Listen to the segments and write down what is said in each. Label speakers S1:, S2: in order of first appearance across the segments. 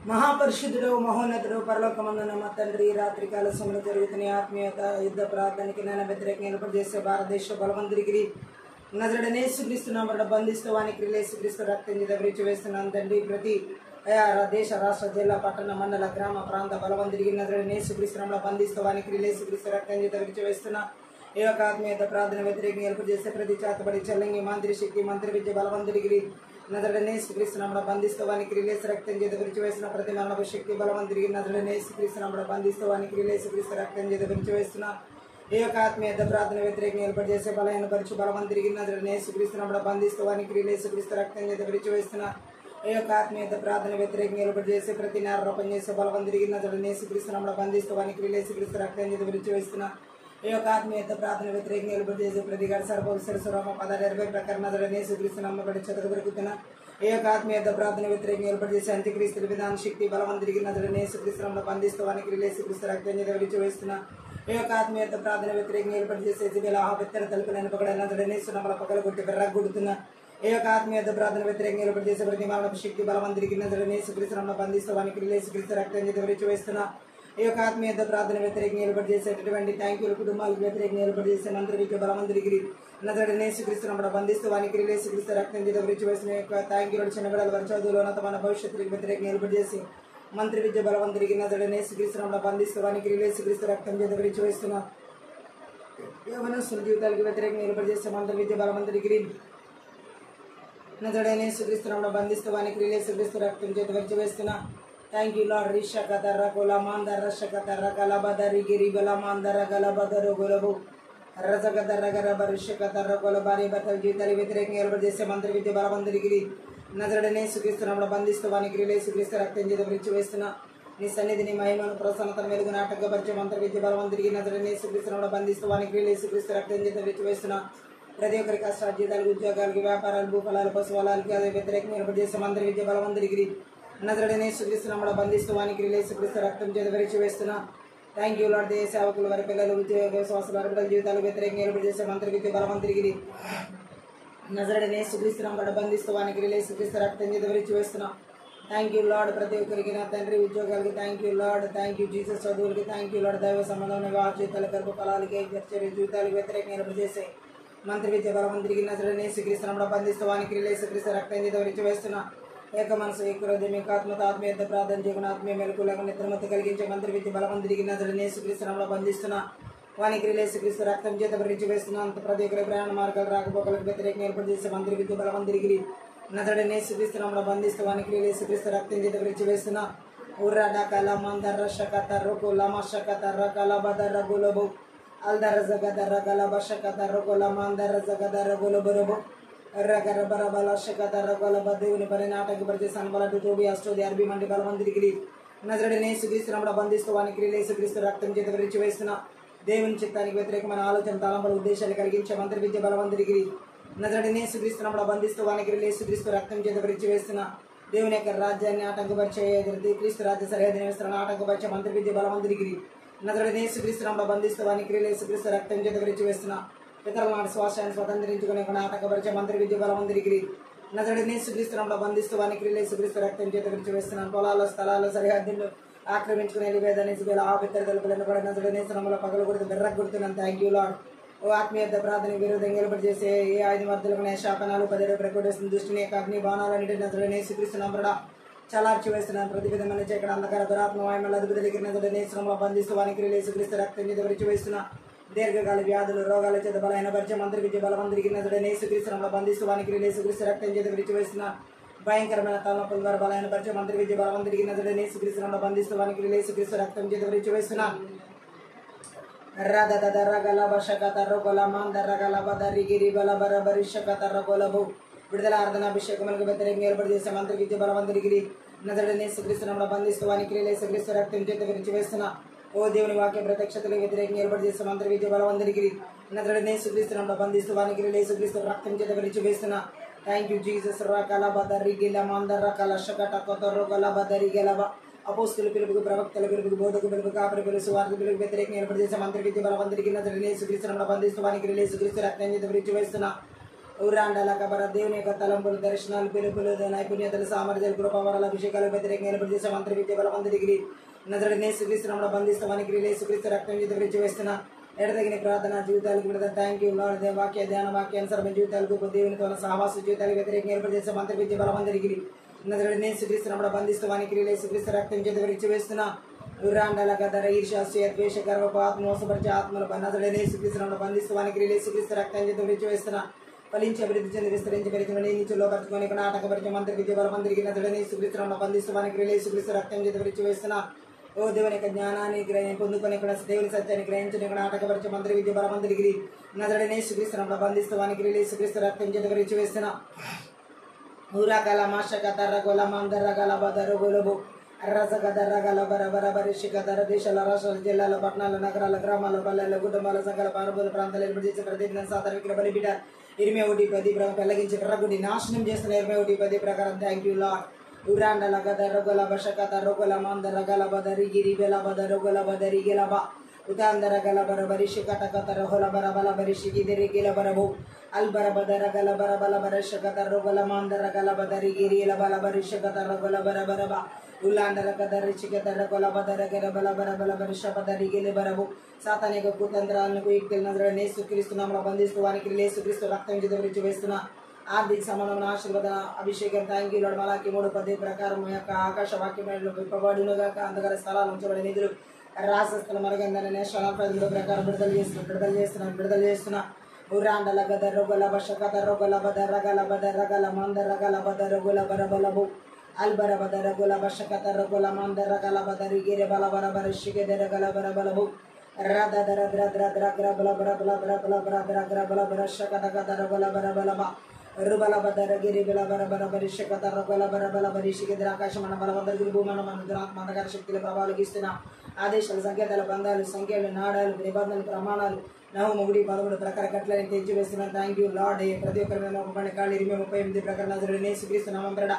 S1: మహాపరిశుద్ధుడు మహోన్నతుడు పరలోకమందున మా తండ్రి రాత్రికాల సమయంలో జరుగుతున్న ఆత్మీయత యుద్ధ ప్రార్థనకి నేను వ్యతిరేకంగా ఏర్పడిచేసే భారతదేశ బలవంతుడికి నజరుడనే యేసుక్రీస్తునామమున బంధిస్తూ వానికి యేసుక్రీస్తు రక్తం విరిచి వేస్తున్నాను తండ్రి. ప్రతి దేశ రాష్ట్ర జిల్లా పట్టణ మండల గ్రామ ప్రాంత బలవంతుడికి నజరుడనే యేసుక్రీస్తునామమున బంధిస్తూ వానికి యేసుక్రీస్తు రక్తం విరిచి వేస్తున్నా. ఈ యొక్క ఆత్మీయత ప్రార్థన వ్యతిరేకంగా ఏర్పడిచేసే ప్రతి చాతబడి చల్లంగి మంత్రి శక్తి మంత్రి విద్య బలవంతుడికి నజరుడనే యేసుక్రీస్తునామమున బంధిస్తూ వానికి రక్తం విరిచి వేసిన ప్రతి మరణపు శక్తి బలవంతుడికి నజరుడనే యేసుక్రీస్తునామమున బంధిస్తూ వానికి యేసుక్రీస్తు రక్తం విరిచి వేస్తున్నా. ఈ యొక్క ఆత్మీయత ప్రార్థన వ్యతిరేకంగా ఏర్పడిచేసే బలహీన పరుచు బలవంతుడికి నజరుడనే యేసుక్రీస్తునామమున బంధిస్తూ వానికి యేసుక్రీస్తు రక్తం విరిచి వేస్తున్నా. ఈ యొక్క ఆత్మీయత ప్రార్థన వ్యతిరేకంగా ఏర్పడిచేసే ప్రతి నేరరూపం చేసే బలవంతుడికి నజరుడనే యేసుక్రీస్తునామమున బంధిస్తూ వానికి యేసుక్రీస్తు రక్తం విరిచి వేస్తున్నా. ఈ యొక్క ఆత్మీయత ప్రార్థన వ్యతిరేకంగా ఏర్పడిచేసే ప్రతి గడ సర్వోమ పదాలు 20 ప్రకారం నజరుడనే యేసుక్రీస్తునామమున బడి చెదరగొరుకుతున్నా. ఈ యొక్క ఆత్మీయత ప్రార్థన వ్యతిరేకంగా ఏర్పడిచేసే అంత్యక్రీస్తుల విధాన శక్తి బలవంతుడికి నజరుడనే యేసుక్రీస్తునామమున బంధిస్తూ వానికి యేసుక్రీస్తు రక్తం విరిచి వేస్తున్నా. ఈ యొక్క ఆత్మీయత ప్రార్థన వ్యతిరేకంగా ఏర్పడిచేసే పెత్తర తలుపులను పగడ నజరుడనే యేసునామమున పగలగొట్టి వెర్రగొడుతున్నా. ఈ యొక్క ఆత్మీయత ప్రార్థన వ్యతిరేకంగా ఏర్పడిచేసే ప్రతి మరణపు శక్తి బలవంతుడికి నజరుడనే యేసుక్రీస్తునామమున బంధిస్తూ వానికి యేసుక్రీస్తు రక్తం విరిచి వేస్తున్నా. ఈ యొక్క ఆత్మీయత ప్రార్థన వ్యతిరేకంగా ఏర్పడిచేసేటటువంటి థ్యాంక్యూల కుటుంబాలకు వ్యతిరేకంగా ఏర్పడిచేసే మంత్రి విద్య బలవంతుడికి నజరుడనే యేసుక్రీస్తునామమున బంధిస్తూ వానికి యేసుక్రీస్తు రక్తం విరిచి వేసిన యొక్క థ్యాంక్యూలు చిన్నబిడ్డల వరచదువులోనంత మన భవిష్యత్తులకు వ్యతిరేకంగా ఏర్పడిచేసి మంత్రి విద్య బలవంతుడికి నజరుడనే యేసుక్రీస్తునామమున బంధిస్తూ వానికి యేసుక్రీస్తు రక్తం విరిచి వేస్తున్నా. యవనస్తుల జీవితాలకు వ్యతిరేకంగా ఏర్పడిచేసే మంత్రి విద్య బలవంతుడికి నజరుడనే యేసుక్రీస్తునామమున బంధిస్తూ వానికి యేసుక్రీస్తు రక్తం విరిచి వేస్తున్నా. Thank you Lord. రిషకతర్ర కులమాందర రషకతర్ర కలబదరి గిరి బలమాందర గలబదరు గులబు రజకతర్ర గరబ రిషకతర్ర కులబారి బతల జీవితాలు వ్యతిరేకంగా ఏర్పడిచేసే మంత్రి విద్య బలవంతుడికి నజరుడనే యేసుక్రీస్తునామమున బంధిస్తూ వానికి యేసుక్రీస్తు రక్తం విరిచి వేస్తున్నా. నీ సన్నిధిని మహిమను ప్రసన్నతను వెలుగు నాటకపరిచే మంత్రి విద్య బలవంతుడికి నజరుడనే యేసుక్రీస్తునామమున బంధిస్తూ వానికి యేసుక్రీస్తు రక్తం విరిచి వేస్తున్నా. ప్రతి ఒక్కరి కష్టార్జితాలకు ఉద్యోగాలకి వ్యాపారాలు భూఫలాలు పశుఫలాలకి అదే వ్యతిరేకంగా ఏర్పడిచేసే మంత్రి విద్య బలవంతుడికి నజరుడనే యేసుక్రీస్తునామమున బంధిస్తూ వానికి యేసుక్రీస్తు రక్తం విరిచి వేస్తున్నా. Thank you lord. దేశ సేవకులు వారి పిల్లలు ఉద్యోగ విశ్వాసాల వారి బిడ్డల జీవితాలు వ్యతిరేకంగా ఏర్పడిచేసే మంత్రి విద్య బలవంతుడికి నజరుడనే యేసుక్రీస్తునామమున బంధిస్తూ వానికి యేసుక్రీస్తు రక్తం విరిచి వేస్తున్నా. Thank you Lord. ప్రతి ఒక్కరికి నా తండ్రి ఉద్యోగాలకి thank you Lord. Thank you Jesus. చదువులకి థ్యాంక్ యూ లార్డ్. దైవ సంబంధమైన వివాహ జీవితాలు గర్భ ఫలాలకి జీవితాలకు వ్యతిరేకంగా ఏర్పడిచేసే మంత్రి విద్య బలవంతుడికి నజరుడనే యేసుక్రీస్తునామమున బంధిస్తూ వానికి యేసుక్రీస్తు రక్తం విరిచి వేస్తున్నా. ఏక మనసు ఏక హృదయం ఏకాత్మత ఆత్మీయత ప్రార్థన చేయకుండా ఆత్మీయ మెలకులకు నిద్రమత్తు కలిగించే మంత్రి విద్య బలవంతుడికి నజరుడనే యేసుక్రీస్తునామమున బంధిస్తున్నా. వానికి యేసుక్రీస్తు రక్తం విరిచి వేస్తున్నా. అంత ప్రతి ఒక్కరి ప్రయాణ మార్గాలు రాకపోకలకు వ్యతిరేకంగా ఏర్పడిచేసే మంత్రి విద్య బలవంతుడికి నజరుడనే యేసుక్రీస్తునామమున బంధిస్తూ వానికి యేసుక్రీస్తు రక్తం విరిచి వేస్తున్నా. ఉర్రాడా కలమందర రషకతర్ర కులమషకతర్ర కలబదర్ర గులబు అల్దర జగదర్ర గలబషకతర్ర కులమందర జగదర్ర గులబురబు దేవుని పని నాటకపరిచే సన్బలటు తోబి అష్టోది అరబి మండి బలవంతుడికి నజరుడనే యేసుక్రీస్తునామమున బంధిస్తూ వానికి యేసుక్రీస్తు రక్తం విరిచి వేస్తున్నా. దేవుని చిత్తానికి వ్యతిరేకమైన ఆలోచన తలంపుల ఉద్దేశాలు కలిగించే మంత్రి విద్య బలవంతుడికి నజరుడనే యేసుక్రీస్తునామమున బంధిస్తూ వానికి యేసుక్రీస్తు రక్తం విరిచి వేస్తున్నా. దేవుని యొక్క రాజ్యాన్ని ఆటంకపరిచే క్రీస్తు రాజ్య సరిహద్దు నివసరాలను ఆటంకపరిచే మంత్రి విద్య బలవంతుడికి నజరుడనే యేసుక్రీస్తునామమున బంధిస్తూ వానికి యేసుక్రీస్తు రక్తం విరిచి వేస్తున్నా. ఇతరుల నాటి స్వాస్థ్యాన్ని స్వతంత్రించుకునే ఆటంకపరిచే మంత్రి విద్య బలవంతుడికి నజరుడనే యేసుక్రీస్తునామమున బంధిస్తూ వానికి యేసుక్రీస్తు రక్తం విరిచి వేస్తున్నాను. పొలాల్లో స్థలాల్లో సరిహద్దులు ఆక్రమించుకునే వేదాన్ని ఆపిత్తర తలుపులను కూడా నజరుడనే యేసునామమున పగలగొడుతూ వెర్రగొడుతున్నాను. Thank you Lord. ఓ ఆత్మీయత ప్రార్థనకు విరోధంగా ఏర్పడిచేసే ఏ ఆయుధవర్ధులకు శాపనాలు పదే ప్రకటిస్తున్న దృష్టిని అగ్ని బాణాలన్నింటి నజరుడనే యేసుక్రీస్తునామమున చలార్చి వేస్తున్నాను. ప్రతి విధమైన చీకటి అంధకార దురాత్మ వాయుమల అదుపుదలికి నజరుడనే యేసునామమున బంధిస్తూ వానికి యేసుక్రీస్తు రక్తం విరిచి వేస్తున్నా. దీర్ఘకాల వ్యాధులు రోగాల చేత బలహీనపరిచే మంత్రి విద్య బలవంతుడికి నజరుడనే యేసుక్రీస్తునామమున బంధిస్తూ వానికి యేసుక్రీస్తు రక్తం విరిచి వేస్తున్నా. భయంకరమైన తలనొప్పుల ద్వారా బలహీనపరిచే మంత్రి విద్య బలవంతుడికి నజరుడనే యేసుక్రీస్తునామమున బంధిస్తూ వానికి యేసుక్రీస్తు రక్తం విరిచి వేస్తున్నా. రదదర గలబషకతర్ర కులమాందర గలబదరి గిరి బలబరబరిషకతర్ర కులబు విడుదల ఆరాధనాభిషేకములకు వ్యతిరేకంగా ఏర్పడిచేసే మంత్రి విద్య బలవంతుడికి నజరుడనే యేసుక్రీస్తునామమున బంధిస్తూ వానికి యేసుక్రీస్తు రక్తం విరిచి వేస్తున్నా. ఓ దేవుని వాక్య ప్రత్యక్షతలకు వ్యతిరేకంగా ఏర్పడిచేసే మంత్రి విద్య బలవంతుడికి నజరుడనే యేసుక్రీస్తునామమున బంధిస్తూ వానికి యేసుక్రీస్తు రక్తం విరిచి వేస్తున్నా. Thank you Jesus. రకలబదరి గిలమందర కలషకట కొతర్ర గలబదరి గలబ అపోస్తుల పిలుపుకు ప్రవక్తల పిలుపుకు బోధకు పిలుపు కాపరి పిలుపు సువార్త పిలుపు వ్యతిరేకంగా ఏర్పడిచేసే మంత్రి విద్య బలవంతుడికి నజరుడనే యేసుక్రీస్తునామమున బంధిస్తూ వానికి యేసుక్రీస్తు రక్తం విరిచి వేస్తున్నా. ఊరాండాల కబర దేవుని యొక్క తలంపులు దర్శనాలు పిలుపులు నైపుణ్యతలు సామర్థ్యాలు కృపావరాల అభిషేకాలు వ్యతిరేకంగా ఏర్పాటు చేసే మంత్రి విద్య బలవంత డిగ్రీ నజరుడనే యేసుక్రీస్తునామములో బంధిస్తామని యేసుక్రీస్తు రక్తం చేత విడిచి వేస్తున్న ఎడతగిన ప్రార్థన జీవితాలకు విడుదల. Thank you lord. వాక్య ధ్యాన వాక్యానుసారమైన జీవితాలకు దేవునితో సహవాస జీవితాలకు వ్యతిరేకంగా ఏర్పాటు చేసే మంత్రి విద్య బలవంత డిగ్రీ నజరుడనే యేసుక్రీస్తునామములో బంధిస్తామని యేసుక్రీస్తు రక్తం చేత విడిచి వేస్తున్న ఊరాండాల గదర ఈర్ష్య ద్వేష గర్వపు ఆత్మ మోసపరిచే ఆత్మలు నజరుడనే యేసుక్రీస్తునామములో బంధిస్తామని యేసుక్రీస్తు రక్తం చేత విడిచి వేస్తున్న ఫలించి అభివృద్ధి చెంది విస్తరించి పెరిగిన నీచు లోపరుచుకొని నాటకపరిచే మంత్రి విద్య బలవంతరికి నజరుడనే యేసుక్రీస్తునామములో బంధిస్తామని యేసుక్రీస్తు రక్తం చేత విడిచి వేస్తున్న ఓ దేవుని యొక్క జ్ఞానాన్ని పొందుకొని దేవుని సత్యాన్ని గ్రహించని నాటకపరిచే మంత్రి విద్య బలవంతరికి నజరుడనే యేసుక్రీస్తునామములో బంధిస్తామని యేసుక్రీస్తు రక్తం చేత విడిచి వేస్తున్న ఊరాకల మాషక తర్రగోల మందరగల బదరుగులబు రసగదరగల బరబరిషికధర దేశాల రాష్ట్రాల జిల్లాల పట్టణాల నగరాల గ్రామాల పల్లెల కుటుంబాల సంఘాల పారుబోల ప్రాంతాలు ఏర్పాటు చేసే ప్రతిదిన సాధారణ బలిబిడ 21:10 వెల్లగించి ప్రగుడి నాశనం చేస్తున్న 21:10 ప్రకారం. Thank you lord. ఊరాండల గద రొగల బషకత రొగల మందర గల బదరి గిరి బెల బద రొగల బదరి గిలబ ఉతాందర గల బర బరిషి కట కత రొహల బర బల బరిషి గిరి గిల బరబు అల్బర బదర గల బర బల బరిష కత రొగల మందర గల బదరి గిరి బల బరిష కత రొగల బర బరబ ఉల్లాండర గద రిచికత రొగల బదర గల బల బర బల బరిష బదరి గిలి బరబు సాతానిక కుతంత్రాలకు యుక్తుల నజరుడనే యేసుక్రీస్తునామములో బంధిస్తూ వానికి యేసుక్రీస్తు రక్తం చేత విడిచి వేస్తున్న ఆర్థిక సమానమైన ఆశీర్వాద అభిషేకం. Thank you lord. మలాకి 3:10 ప్రకారం యొక్క ఆకాశ వాక్యములు విప్పబడునుగాక. అంధకార స్థలాలు ఉంచబడిన నిధులు రాసస్థల మరగందని నేషనల్ ప్రజల ప్రకారం విడుదల చేస్తున్న ఊరాండల గద రొగల బషకత రొగల బద రగల బద రగల మంద రగల బద రొగుల బరబలబు అల్బర బద రగుల బషకత రొగల మంద రగల బద రిగిరి బల బర బరిషికి దరగల బరబలబు రద దర ద్ర ద్ర ద్ర గ్ర బల బర బల బర బల బర ద్ర గ్ర బల బరషకత గద రొగల బరబలబ రుబల బదర గిరి బల బర బర బరిషకత రొగల బర బల బరిషికి ఆకాశమన బలవంతగిరి భూమన మందర శక్తుల ప్రభావాలు ఇస్తున్న ఆదేశాలు సంకేతాల బంధాలు సంఖ్యలు నాడాలు నిబంధనలు ప్రమాణాలు 9:13 ప్రకారం కట్లని తెచ్చివేస్తున్నాను. Thank you Lord. ప్రతి ఒక్కరి మీద 38 ప్రకారం నజరుడనే యేసుక్రీస్తు నామమున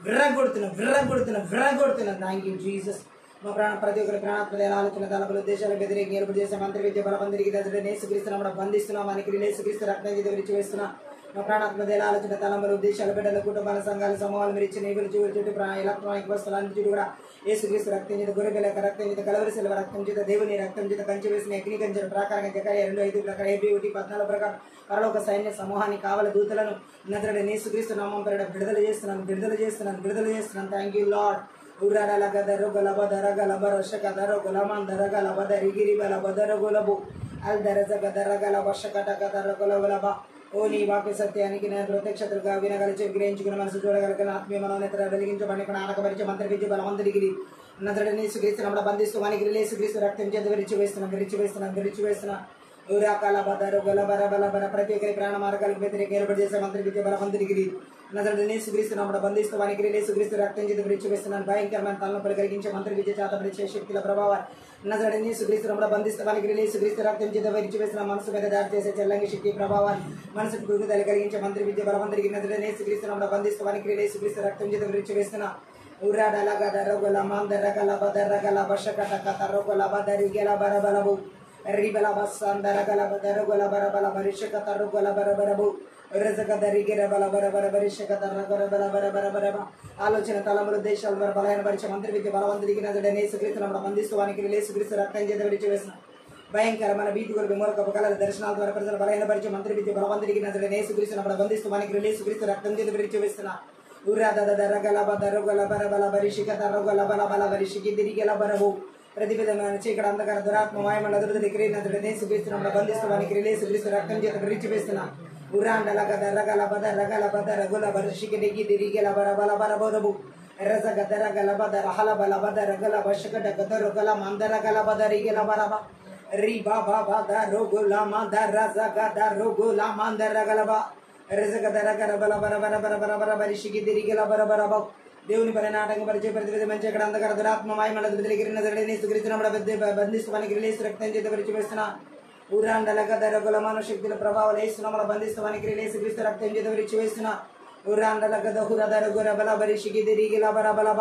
S1: విర్రగొడుతున్నా. Thank you Jesus. మా ప్రాణ ప్రతి ఒక్కరి ప్రాణాత్మక ఆలోచన తలపుల ఉద్దేశాలకు వ్యతిరేకంగా ఏర్పాటు చేసే మంత్రి విద్య బలవంతరికి నజరుడనే యేసుక్రీస్తు నామమున బంధిస్తున్నామని యేసుక్రీస్తు రక్తం చేత విడిచి వేస్తున్నా మా ప్రాణాత్మక ఆలోచన తలంబలు ఉద్దేశాలు బిడ్డల కుటుంబాల సంఘాల సమూహాలు మీరు ఇచ్చిన ఈగులు చూడు చుట్టూ ఎలక్ట్రానిక్ వస్తువులన్నిటి చుట్టూ కూడా యేసుక్రీస్తు రక్తం చేత గొర్రెల రక్తం చేత కలవరి సెలవు రక్తం చేత దేవుని రక్తం చేత కంచి వేసిన అగ్నికంచన ప్రకారంగా జకర్యా 2:5 ప్రకారం Hebrew 1:14 ప్రకారం పరలోక సైన్య సమూహాన్ని కావల దూతలను నజరుడైన యేసుక్రీస్తు నామమున పేరిట విడుదల చేస్తున్నాను. Thank you lord. ఊరాడల గద రొగల బద రగల బరషక దరొగల మందర గల బద రిగిరి బల బద రొగలబు అల్ దరజ గద రగల వర్షకట గద రొగలబ ఓ నీ వాక్య సత్యానికి నేను ప్రత్యక్షతలుగా వినగలిచి గ్రహించుకున్న మనసు చూడగలిగిన ఆత్మీయ మనోనేతర వెలిగించబడి నాటకపరిచే మంత్రి విద్య బలవంతుడికి నజరుడనే యేసుక్రీస్తు నామమున బంధిస్తూ వానికి యేసుక్రీస్తు రక్తం చేత విడిచి వేస్తున్నా ఊరాకాల బదరు గల బర బల బర ప్రతి ఒక్కరి ప్రాణ మార్గాలకు వ్యతిరేకంగా ఏర్పాటు చేసే మంత్రి విద్య బలవంతుడికి నజరుడనే యేసుక్రీస్తు నామమున బంధిస్తూ వానికి యేసుక్రీస్తు రక్తం చేత విడిచి వేస్తున్నాను. భయంకరమైన తలనొప్పులు కలిగించే మంత్రి విద్య చేతపరిచే శక్తుల ప్రభావం నజరుడనే యేసుక్రీస్తు నామమున బంధిస్తూ వానికి యేసుక్రీస్తు రక్తం చేత విడిచి వేస్తున్న మనసు మీద దాడి చేసే చెల్లంగి శక్తి ప్రభావాన్ని మనసుకు విడుదల కలిగించే మంత్రి విద్య బలవంతుడికి నజరుడనే యేసుక్రీస్తు నామమున బంధిస్తూ వానికి యేసుక్రీస్తు రక్తం చేత విడిచి వేస్తున్న ఊరాడల గద రొగల మందర గల బదర గల వశకట కత రొగల బదరి గల బరబలబు రిబల బస్సందర గల బదర గల బరబల బరిషకత రొగల బరబరబు రజగదరిగిర బల బరబర బరిషకత రొగల బరబరబరబ ఆలోచన తలములు దేశాల ద్వారా బలహీనపరిచే మంత్రి విద్య బలవంతుడికి నజరుడైన యేసుక్రీస్తు నామమున బంధిస్తూ వానికి యేసుక్రీస్తు రక్తం చేత విడిచి వేసిన భయంకరమైన భీతి కొరకు మూలకపు కళల దర్శనాల ద్వారా ప్రజలు బలహీనపరిచే మంత్రి విద్య బలవంతుడికి నజరుడైన యేసుక్రీస్తు నామమున బంధిస్తూ వానికి యేసుక్రీస్తు రక్తం చేత విడిచి వేస్తున్నా ఊరాదరగల బదరగల బరబల బరిషికత రొగల బల బల బరిషికి దిరిగల బరబు ప్రతివిధమైన చీకటి అంధకార దురాత్మ మాయమల అదురుదలికి నజరుడైన యేసుక్రీస్తు నామమున బంధిస్తూ వానికి యేసుక్రీస్తు రక్తం చేత విడిచి వేస్తున్నా ఊరాండల గద రగల బద రగల బద రగుల బరిషికి దిగి దిరిగల బరబల బరబరబు రజగదర గల బద రహల బల బద రగల బషకట గద రొగల మందర గల బద రిగల బరబ రి బాబా బద రొగుల మందర రజగద రొగుల మందర గలబ రజగదర బల బర బర బర బర బర బరిషికి దిరిగల బరబరబ దేవుని పని నాటకం పరిచే ప్రతివిధ మంచి అక్కడ అంధకార దురాత్మ మాయమల దురిగిరి నజరుడైన యేసుక్రీస్తు నామమున బంధిస్తూ వానికి యేసు రక్తం చేత విడిచి వేస్తున్నా ఊరాండల గద రొగల మానవ శక్తుల ప్రభావాలు యేసు నామమున బంధిస్తూ వానికి యేసుక్రీస్తు రక్తం చేత విడిచి వేస్తున్నా ఊరాండల గద హురదర గుర బల బరిషికి దిరిగల బరబలబ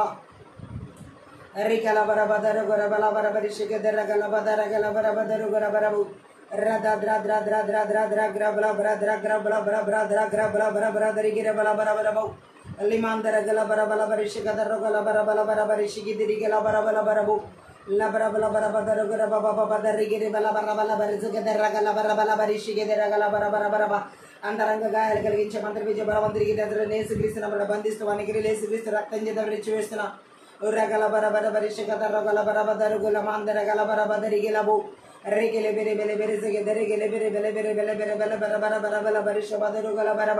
S1: రికల బర బదర గుర బల బర బరిషికి దరగల బదర గల బర బదరు గుర బరబు Rada dra dra dra dra dra dra gra bla bra dra gra bla bra bra dra gra bla bra bra dari gira bala bara bara bau limandara gala bara bala bara shigadara gala bara bala bara bara shigidiri gala bara bala bara bau la bara bala bara bara gala baba baba dari gira bala bara bala bara shigadara gala bara bala bara shigidara gala bara bara bara ba అంతరంగ గాయాలు కలిగించే మంత్రి విజయ బలవంతుడికి నేసుక్రీస్తు నామమున బంధిస్తూ వానికి యేసుక్రీస్తు రక్తం చేత విడిచివేస్తున్నా ఉర్రగల బరబర పరిషగత రగల బరబదరు గుల మాందర గల బరబదరి గలబు రేగెలె బెరె బెలె బెరె జగెదరి గెలె బెరె బెలె బెరె బెలె బెరె బెలె బెర బర బర బల పరిష బదరు గల బరబ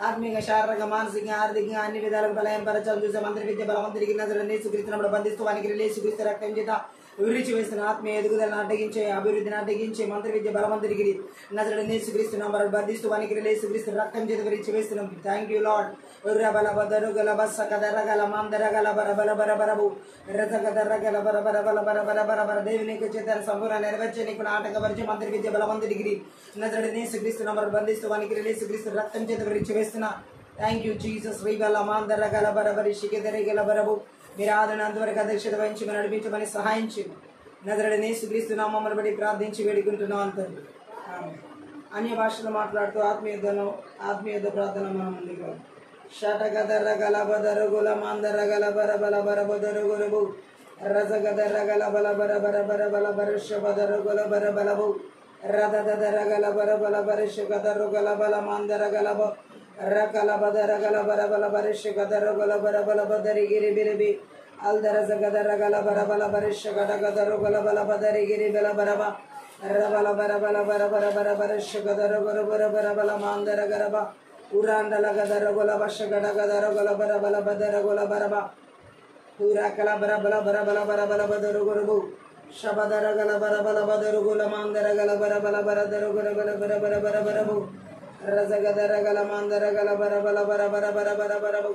S1: ఆత్మీయ శారీరక మానసిక ఆర్థికంగా అన్ని విధాలుగా బలయం పరచాలి చూసే మంత్రి విద్య బలవంతుడికి నజరుడైన యేసుక్రీస్తు నామమున బంధిస్తూ వానికి యేసుక్రీస్తు రక్తం చేత విడిచివేస్తున్న ఆత్మీయ ఎదుగుదలను అడ్డగించే అభివృద్ధిని అడ్డగించే మంత్రి విద్య బలవంతుడికి నజరుడైన యేసుక్రీస్తు నామమున బంధిస్తూ వానికి యేసుక్రీస్తు రక్తం చేత విడిచివేస్తున్నాం. Thank you Lord. ఉర్రబల బదరు గల బస్స కదర గల మాందర గల బర బల బర బరబు రజ కదర గల బర బర బల బర బర బర బర దేవుని యొక్క చేతను సంపూర్ణ నెరవేర్చే నీకు ఆటంకపరిచే మంత్రి విద్య బలవంతుడికి నజరుడైన యేసుక్రీస్తు నామమున బంధిస్తూ వానికి యేసుక్రీస్తు రక్తం చేత విడిచివేస్తున్నా. Thank you Jesus. శ్రీబల మాందర గల బర బరి షికెదరి గల బరబు మీరు ఆదరణ అంతవరకు అధ్యక్షత వహించి నడిపించమని సహాయించి నజరుడైన యేసుక్రీస్తు నామమున బట్టి ప్రార్థించి వేడుకుంటున్నాం అంత అన్య భాషలో మాట్లాడుతూ ఆత్మీయ ప్రార్థన మనం ముందుగా షటగదర గల బదరు గుల మాందర గల బర బల బర బదరు గులబు రజగదర గల బల బర బర బర బల బరుష బదరు గుల బర బలబు రదదర గల బర బల బరుష గదరు గల బల మాందర గలబ రకల బదర గల బర బల బరుష గదరు గల బర బల బదరి గిరి బిరిబి అల్దర జగదర గల బర బల బరుష గడ గదరు గల బల బదరి గిరి బల బరబ రబల బర బల బర బర బర బరుష గదరు గల బర బర బల మాందర గరబ ఉరాండల గదర గొల బష గడ గదర గొల బర బల బదర గొల బరబ ఉరాకల బర బల బర బల బర బల బదరు గొరబు శబదర గల బర బల బదరు గొల మాందర గల బర బల బరదరు గొల బర బర బర బర బరబు రజగదర గల మాందర గల బర బల బర బర బర బర బరబు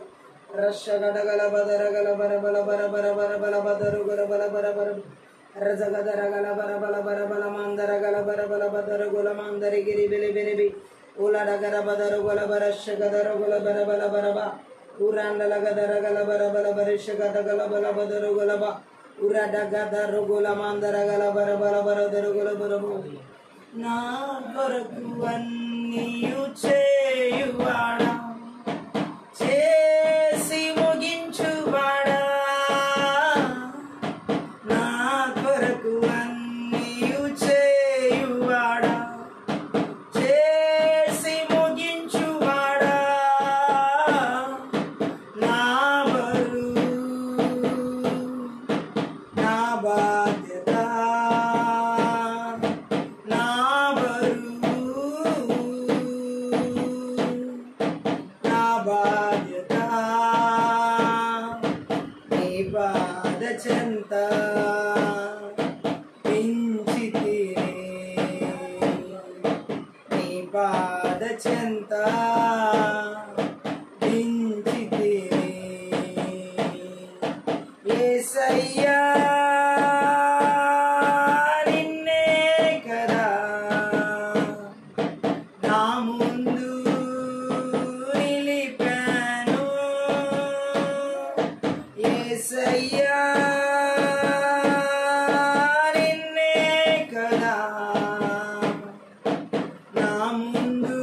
S1: రష గడ గల బదర గల బర బల బర బర బర బల బదరు గొల బల బర బర రజగదర గల బర బల బర బల మాందర గల బర బల బదరు గొల మాందరి గిరి బిలి బిరిబి ఉలడ గర బదరు గొల బరష గదర గొల బర బల బరబ ఉరాండల గదర గల బర బల బరిష గద గల బల బదరు గొలబ ఉరడ గదరు గొల మాందర గల బర బల బరదరు గొల బరబు నా కొరకు అన్నీయు చేయువాడా చేసి ముగించువాడా నా కొరకు అన్నీయు చేయువాడా చేసి ముగించువాడా నా బరు నా బాధ్యత నా బరు నా బాధ్యత నీ బాధ చెంత పెంచితే నీ బాధ చెంత పెంచితే యేసయ్యా నిన్నే కదా నా ముందు నిలిపాను యేసయ్యా నిన్నే కదా నా ముందు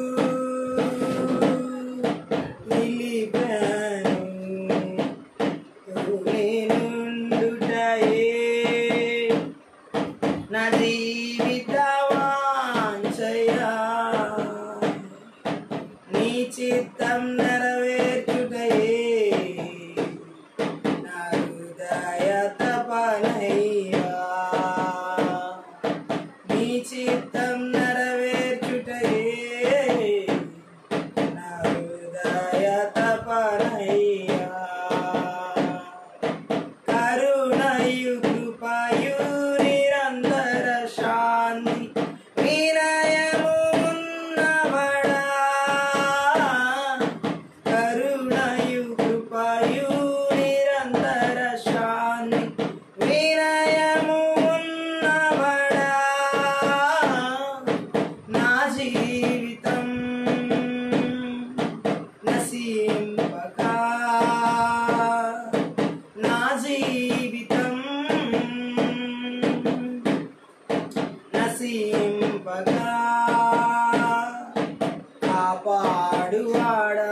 S1: కాపాడువాడా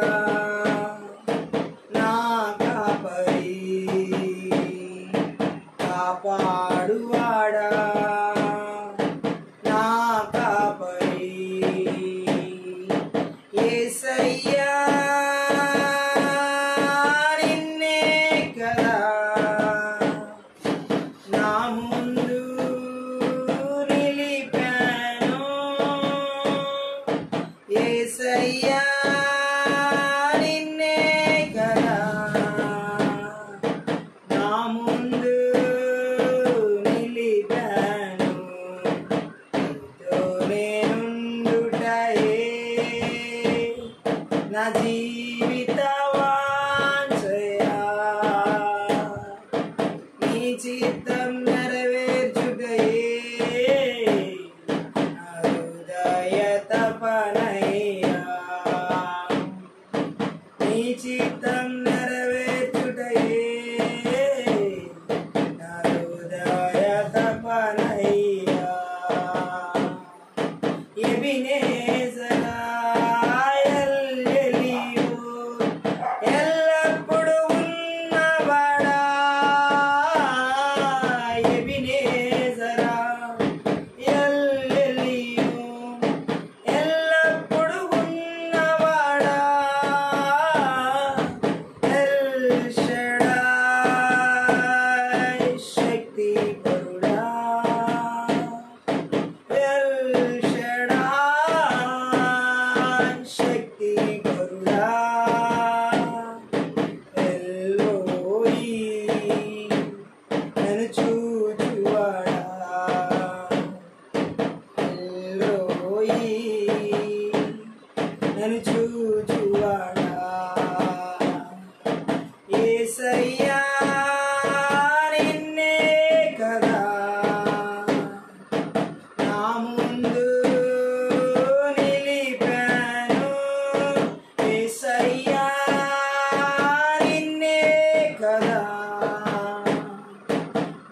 S1: నా కాపరి కాపాడువాడా నా కాపరి యేసయ్యా నిన్నే కదా నా ముందు నిలిపాను యేసయ్యా నిన్నే కదా నా ముందు నిలిపాను నీతోనే నుండుటయే నా జీవిత వాంఛయా నీ చిత్తం నెరవేర్చుటయే నా హృదయ తపనయ్యా నీ చిత్తం నెరవేర్చుటయే నా హృదయ తపనయ్యా ఎబినేజరా ఎల్లప్పుడు ఉన్నవాడా ఎబినేజరా ఎల్లప్పుడు ఉన్నవాడా ఎల్ షడాయ్ శక్తి పరుడా ఎల్ షడాయ్ శక్తి పరుడా ఎల్లోయి నన్ను చూచువాడా ఎల్లోయి నన్ను చూచువాడా యేసయ్యా నిన్నే కదా నా ముందు నిలిపాను యేసయ్యా నిన్నే కదా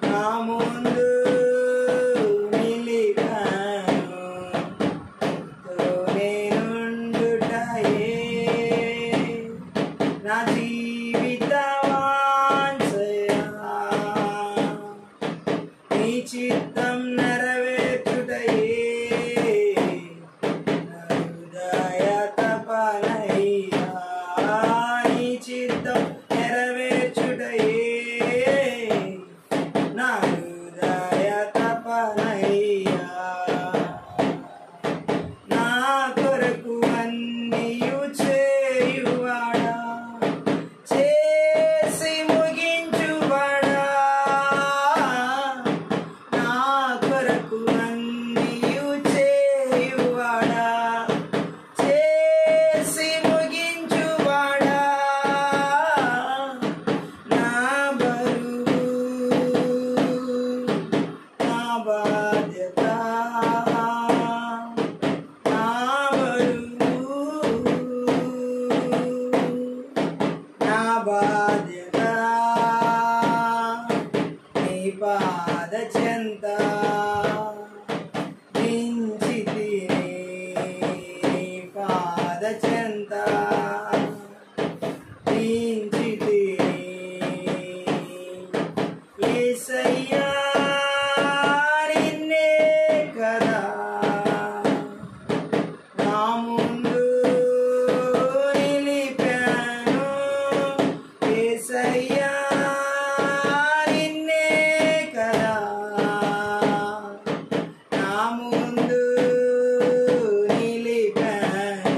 S1: నా ముందు నిలిపాను నీతోనే నుండుటయే నా జీవిత వాంఛయా నీ చిత్తం నెరవేర్చుటయే నా హృదయ తపనయ్యా నీ చిత్తం నెరవేర్చుటయే నా హృదయ తపనయ్యా నా కొరకు అన్నియు చేయువాడా చేసి ముగించువాడా నా కొరకు అన్నియు చేయువాడా చేసి ముగించువాడా నా బరువు నా బాధ్యత నా బరువు నా బాధ్యత నీ పాద చెంత దించితిని నీ పాద చెంత దించితిని యేసయ్యా నిన్నే కదా నా ముందు నిలిపాను యేసయ్యా నిన్నే కదా నా ముందు నిలిపాను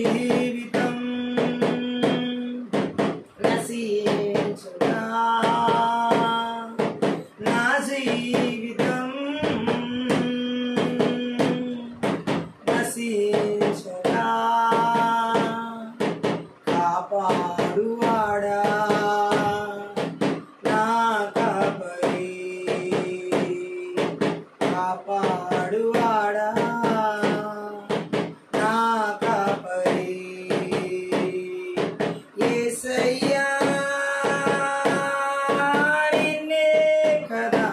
S1: జీవితం నశించుగా, నా జీవితం నశించుగా, కాపాడువాడా నా కాపరి, కాపాడువాడా నా కాపరి. యేసయ్యా నిన్నే కదా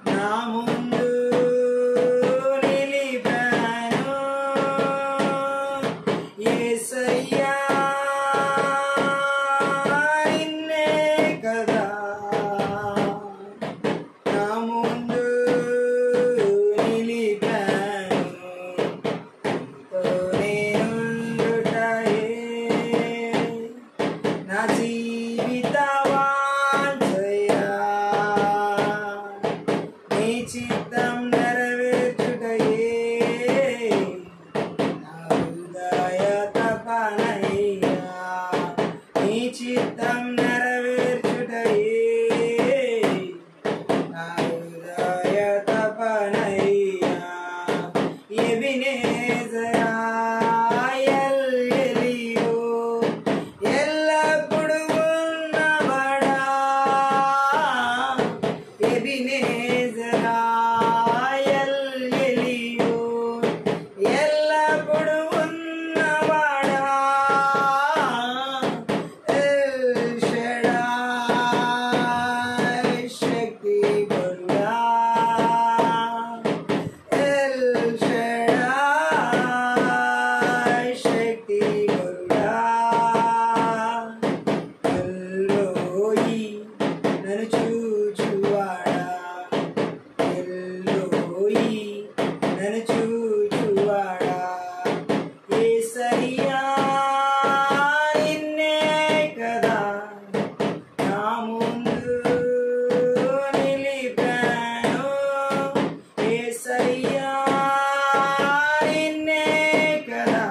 S1: నా ముందు నిలిపాను. యేసయ్యా నిన్నే కదా నా ముందు నిలిపాను. నేనుండుటయే నా జీవిత వాంఛయా, నీ చిత్తం నెరవేర్చుటయే నా హృదయ తపనయ్యా, నీ చిత్తం నెరవేర్చుటయే నా హృదయ తపనయ్యా. ఎబినేజరా ఎల్ఎలియో ఎల్లప్పుడు ఉన్నవాడా, ఎబినేజరా ఎల్ఎలియో ఎల్లప్పుడు ఉన్నవాడా, ఎల్ షడాయ్ శక్తి బలుడా, ఎల్ షడాయ్ శక్తి బలుడా, ఎల్లోయి నన్ను చూచువాడా, ఎల్లోయి నన్ను చూచువాడా. యేసయ్యా నిన్నే కదా నా ముందు నిలిపాను. యేసయ్యా నిన్నే కదా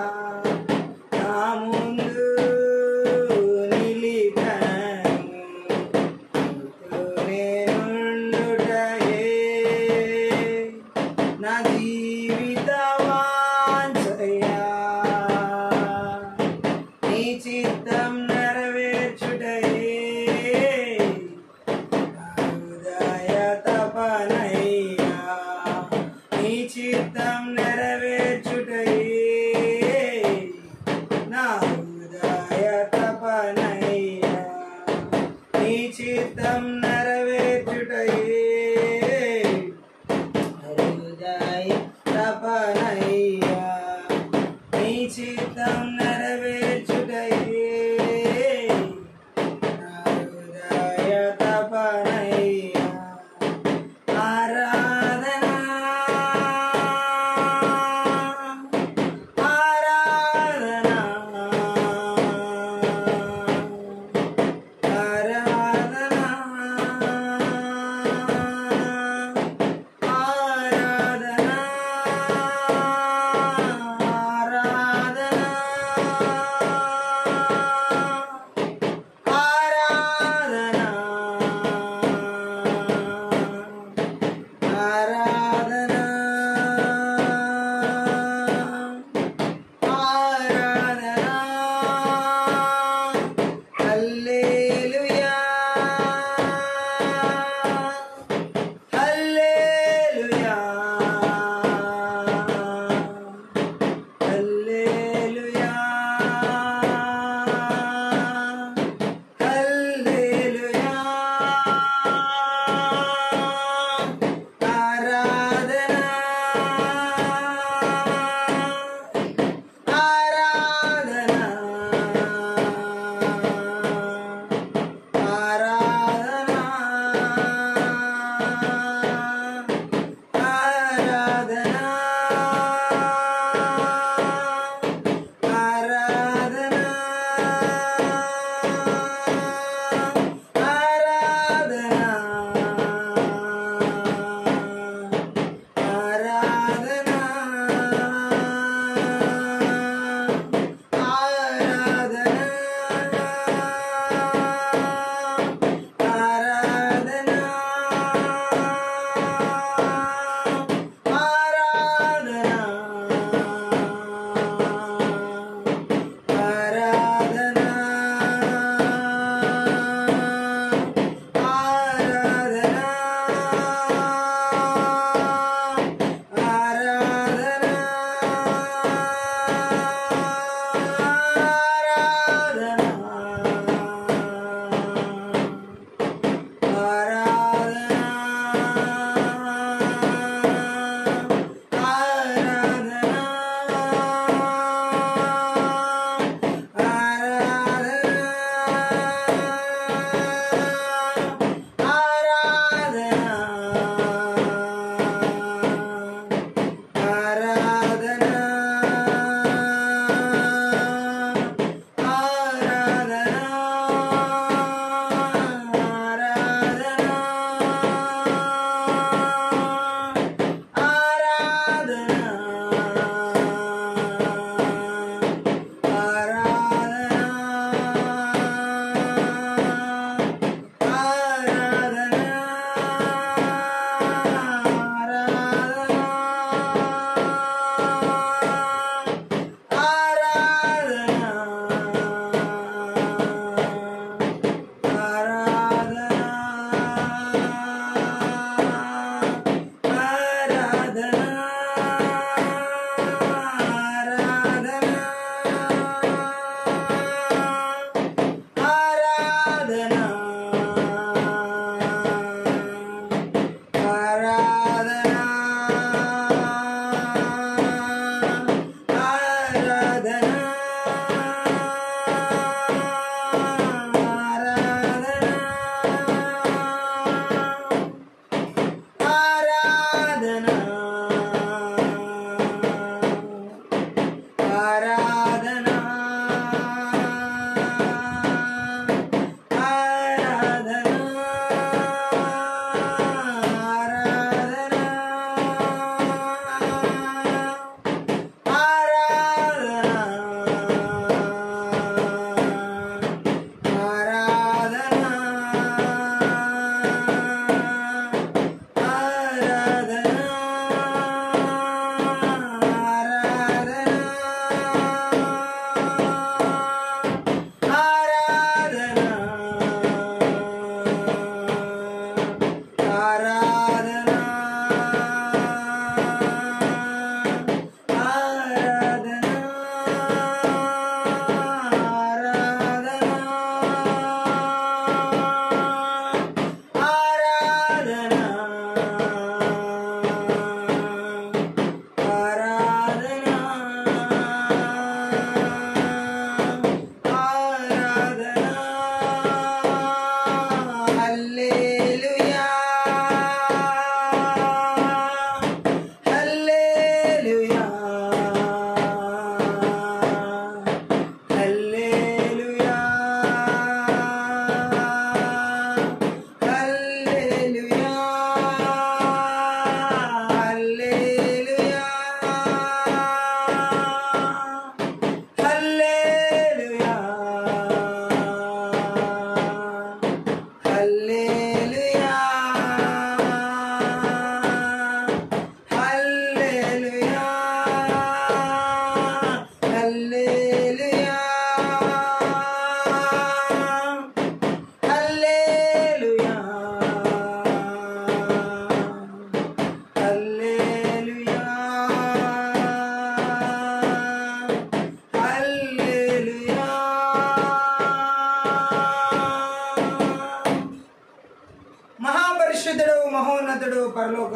S1: నా ముందు నిలిపాను. నేనుండుటయే నా జీవిత వాంఛయా, నీ చిత్తం నెరవేర్చుటయే నా హృదయ తపనయ్యా, నీ చిత్తం నెరవేర్చుటయే నా హృదయ తపనయ్యా, నీ చిత్తం నెరవేర్చుటయే హృదయ తపనయ్యా, నీ చిత్తం నెరవేర్చుటయే నా హృదయ తపనయ్యా. ఆరాధనా ఆరాధనా ఆరాధనా ఆరాధనా ఆరాధనా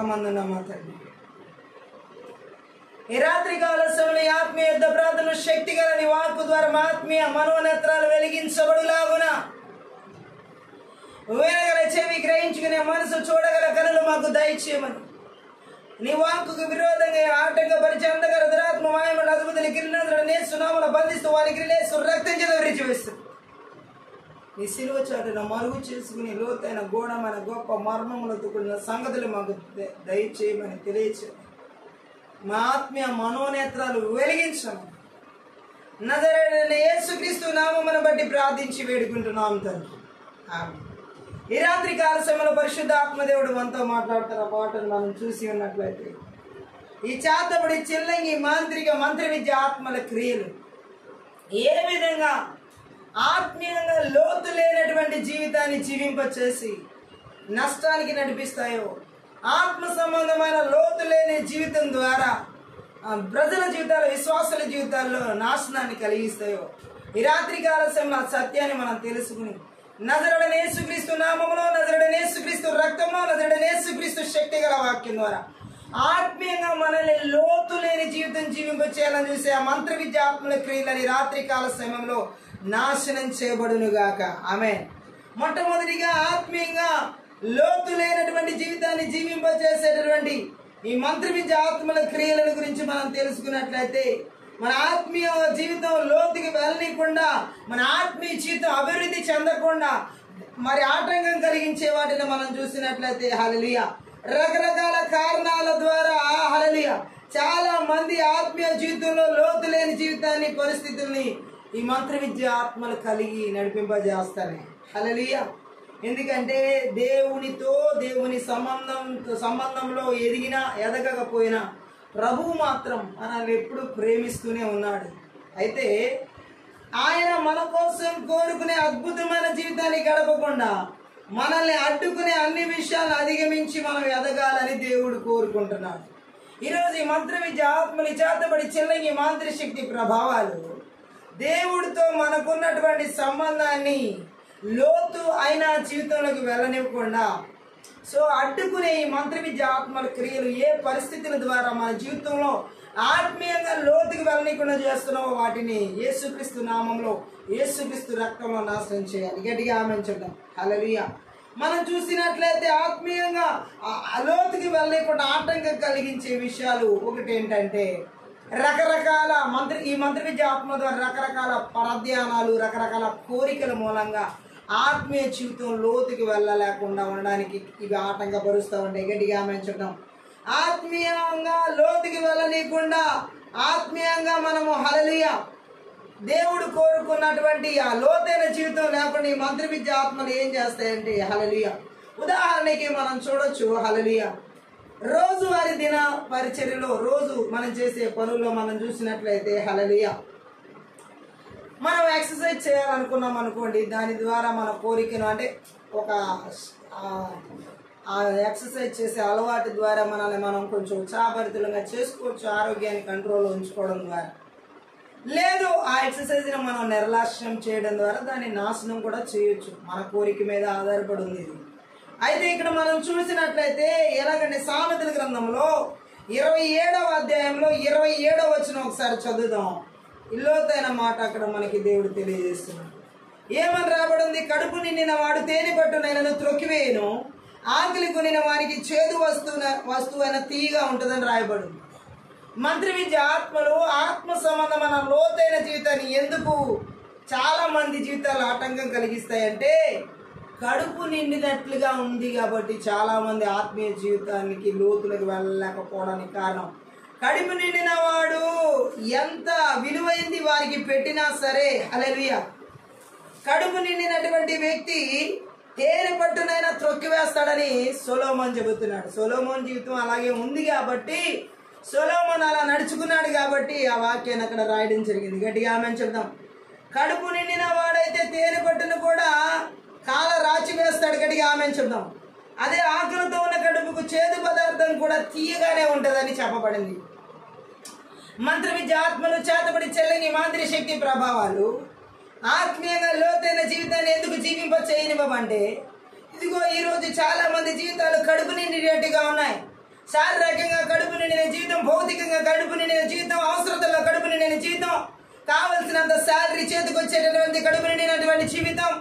S1: పరలోకమందున్న మా తండ్రి, ఈ రాత్రి కాల సమయంలో ఆత్మీయ యుద్ధ ప్రార్థన శక్తి గల నీ వాక్కు ద్వారా మా ఆత్మీయ మనోనేత్రాలు వెలిగించబడులాగున వినగల చెవి గ్రహించుకునే మనసు చూడగల కనులు మాకు దయచేయమని, నీ వాక్కుకు విరోధంగా ఆటంకపరిచి అందగల దురాత్మ మాయముల అద్భుతులు గిరినందులనే సునాముల బంధిస్తూ వారికి రిలేసు రక్తం చేత విరిచివేస్తుంది. నీ సిలువ చాటున మరుగు చేసుకుని లోతైన గూఢమైన గొప్ప మర్మములతో కూడిన సంగతులు మాకు దయచేయమని తెలియచేయమని, మా ఆత్మీయ మనోనేత్రాలు వెలిగించమని నజరేయుడైన యేసుక్రీస్తు నామమును బట్టి ప్రార్థించి వేడుకుంటున్నాం తండ్రి, ఆమేన్. ఈ రాత్రి కాల సమయంలో పరిశుద్ధ ఆత్మదేవుడు మనతో మాట్లాడుతున్న పాటను మనం చూసి ఉన్నట్లయితే, ఈ చాతబడి చిల్లంగి మాంత్రిక మంత్ర విద్య ఆత్మల క్రియలు ఏ విధంగా ఆత్మీయంగా లోతు లేనటువంటి జీవితాన్ని జీవింపచేసి నష్టానికి నడిపిస్తాయో, ఆత్మ సంబంధమైన లోతు లేని జీవితం ద్వారా ప్రజల జీవితాలు, విశ్వాసుల జీవితాల్లో నాశనాన్ని కలిగిస్తాయో, ఈ రాత్రి కాల సమయంలో ఆ సత్యాన్ని మనం తెలుసుకుని నజరేయుడైన యేసుక్రీస్తు నామములో, నజరేయుడైన యేసుక్రీస్తు రక్తంలో, నజరేయుడైన యేసుక్రీస్తు శక్తి గల వాక్యం ద్వారా ఆత్మీయంగా మనల్ని లోతు లేని జీవితం జీవింపచేయాలని చూసే ఆ మంత్ర విద్య ఆత్మల క్రియలని రాత్రి కాల సమయంలో నాశనం చేయబడునుగాక. ఆమేన్. మొట్టమొదటిగా ఆత్మీయంగా లోతు లేనటువంటి జీవితాన్ని జీవింపచేసేటటువంటి ఈ మంత్ర విద్య ఆత్మల క్రియల గురించి మనం తెలుసుకున్నట్లయితే, మన ఆత్మీయ జీవితం లోతుకి వెళ్ళనీయకుండా, మన ఆత్మీయ జీవితం అభివృద్ధి చెందకుండా మరి ఆటంకం కలిగించే వాటిని మనం చూసినట్లయితే హల్లెలూయా, రకరకాల కారణాల ద్వారా హల్లెలూయా చాలా మంది ఆత్మీయ జీవితంలో లోతు లేని జీవితాన్ని, పరిస్థితుల్ని ఈ మంత్ర విద్య ఆత్మలు కలిగి నడిపింపజేస్తాయి. హల్లెలూయా. ఎందుకంటే దేవునితో, దేవుని సంబంధంలో ఎదిగినా ఎదగకపోయినా ప్రభువు మాత్రం మనల్ని ఎప్పుడు ప్రేమిస్తూనే ఉన్నాడు. అయితే ఆయన మన కోసం కోరుకునే అద్భుతమైన జీవితాన్ని గడపకుండా మనల్ని అడ్డుకునే అన్ని విషయాలను అధిగమించి మనం ఎదగాలని దేవుడు కోరుకుంటున్నాడు. ఈరోజు ఈ మంత్ర విద్య ఆత్మని చేతబడి చిల్లంగి మాంత్రిక శక్తి ప్రభావాలు దేవుడితో మనకున్నటువంటి సంబంధాన్ని లోతు అయిన జీవితంలోకి వెళ్ళనివ్వకుండా అడ్డుకునే ఈ మంత్ర విద్య ఆత్మల క్రియలు ఏ పరిస్థితుల ద్వారా మన జీవితంలో ఆత్మీయంగా లోతుకి వెళ్ళనీయకుండా చేస్తున్నామో వాటిని యేసుక్రీస్తు నామంలో, యేసుక్రీస్తు రక్తంలో నాశనం చేయాలి. గట్టిగా ఆమేన్ చెప్దాం. హల్లెలూయా. మనం చూసినట్లయితే ఆత్మీయంగా లోతుకి వెళ్ళలేకుండా ఆటంకం కలిగించే విషయాలు ఒకటి ఏంటంటే, రకరకాల ఈ మంత్ర విద్య ఆత్మ ద్వారా రకరకాల పరధ్యానాలు, రకరకాల కోరికల మూలంగా ఆత్మీయ జీవితం లోతుకి వెళ్ళలేకుండా ఉండడానికి ఇవి ఆటంకపరుస్తూ ఉంటాయి. గట్టిగా ఆమేన్ చెప్దాం. ఆత్మీయంగా లోతుకి వెళ్ళనీయకుండా ఆత్మీయంగా మనము హల్లెలూయా దేవుడు కోరుకున్నటువంటి ఆ లోతైన జీవితం లేకుండా ఈ మంత్ర విద్య ఆత్మలు ఏం చేస్తాయంటే హల్లెలూయా, ఉదాహరణకి మనం చూడొచ్చు. హల్లెలూయా, రోజువారి దిన పరిచర్యలో, రోజు మనం చేసే పనుల్లో మనం చూసినట్లయితే హల్లెలూయా, మనం ఎక్సర్సైజ్ చేయాలనుకున్నాం అనుకోండి, దాని ద్వారా మన కోరికను అంటే ఒక ఎక్సర్సైజ్ చేసే అలవాటు ద్వారా మనల్ని మనం కొంచెం ఉత్సాహభరితులంగా చేసుకోవచ్చు, ఆరోగ్యాన్ని కంట్రోల్లో ఉంచుకోవడం ద్వారా. లేదు, ఆ ఎక్సర్సైజ్ని మనం నిర్లక్ష్యం చేయడం ద్వారా దాన్ని నాశనం కూడా చేయొచ్చు. మన కోరిక మీద ఆధారపడి ఉంది ఇది. అయితే ఇక్కడ మనం చూసినట్లయితే ఎలాగంటే సామెతల గ్రంథంలో 27వ అధ్యాయంలో 27వ వచనం ఒకసారి చదువుదాం. ఇల్లోతైన మాట అక్కడ మనకి దేవుడు తెలియజేస్తున్నాడు. ఏమని రాబడింది? కడుపు నిండిన వాడు తేనె పట్టునైనను త్రొక్కివేయను, ఆకలి కొనిన వారికి చేదు వస్తువైన తీయగా ఉంటుందని రాయబడింది. మంత్ర విద్య ఆత్మలు ఆత్మ సంబంధమైన లోతైన జీవితాన్ని ఎందుకు చాలా మంది జీవితాలు ఆటంకం కలిగిస్తాయంటే, కడుపు నిండినట్లుగా ఉంది కాబట్టి చాలా మంది ఆత్మీయ జీవితానికి లోతులకు వెళ్ళలేకపోవడానికి కారణం, కడుపు నిండిన వాడు ఎంత విలువైంది వారికి పెట్టినా సరే హల్లెలూయా, కడుపు నిండినటువంటి వ్యక్తి తేనె పట్టునైనా త్రొక్కివేస్తాడని సొలొమోన్ చెబుతున్నాడు. సొలొమోన్ జీవితం అలాగే ఉంది కాబట్టి, సొలొమోన్ అలా నడుచుకున్నాడు కాబట్టి ఆ వాక్యాన్ని అక్కడ రాయడం జరిగింది. గట్టిగా ఆమేన్ చెప్దాం. కడుపు నిండిన వాడైతే తేనె పట్టును కూడా కాల రాచి వేస్తాడు. గట్టిగా ఆమేన్ చెప్దాం. అదే ఆకలితో ఉన్న కడుపుకు చేదు పదార్థం కూడా తీయగానే ఉంటుందని చెప్పబడింది. మంత్ర విద్య ఆత్మలు చేతబడి చెల్లని మాంత్రిక శక్తి ప్రభావాలు ఆత్మీయంగా లోతైన జీవితాన్ని ఎందుకు చేయనివ్వమంటే, ఇదిగో ఈరోజు చాలా మంది జీవితాలు కడుపు నిండినట్టుగా ఉన్నాయి. శారీరకంగా కడుపు నిండిన జీవితం, భౌతికంగా కడుపు నిండిన జీవితం, అవసరతల్లో కడుపు నిండిన జీవితం, కావలసినంత శాలరీ చేతికి వచ్చేటటువంటి కడుపు నిండినటువంటి జీవితం,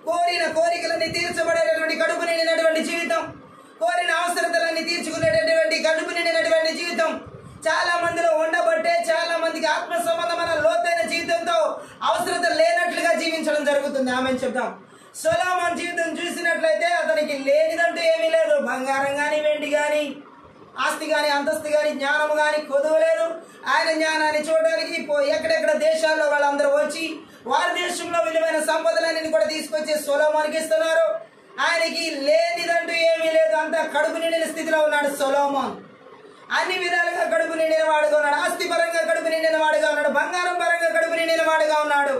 S1: కోరిన కోరికలన్నీ తీర్చబడేటటువంటి కడుపు నిండినటువంటి జీవితం, కోరిన అవసరతలన్నీ తీర్చుకునేటటువంటి కడుపు నిండినటువంటి జీవితం చాలా మందిలో ఉండబట్టే చాలా మందికి ఆత్మ సంబంధమైన లోతైన జీవితంతో అవసరత లేనట్లుగా జీవించడం జరుగుతుంది. ఆమె చెప్తాం. సొలొమోను జీవితం చూసినట్లయితే అతనికి లేనిదంటూ ఏమీ లేదు. బంగారం కానీ, వెండి కానీ, ఆస్తి కానీ, అంతస్తు కానీ, జ్ఞానం కానీ కొదవలేదు. ఆయన జ్ఞానాన్ని చూడడానికి ఎక్కడెక్కడ దేశాల్లో వాళ్ళందరూ వచ్చి వారి దేశంలో విలువైన సంపదలన్నీ కూడా తీసుకొచ్చి సొలొమోనుకి ఇస్తున్నారు. ఆయనకి లేనిదంటూ ఏమీ లేదు. అంతా కడుపు నిండిన స్థితిలో ఉన్నాడు సొలొమోను. అన్ని విధాలుగా కడుపు నిండిన వాడుగా ఉన్నాడు. ఆస్తి పరంగా కడుపు నిండిన వాడుగా ఉన్నాడు. బంగారం పరంగా కడుపు నిండిన వాడుగా ఉన్నాడు.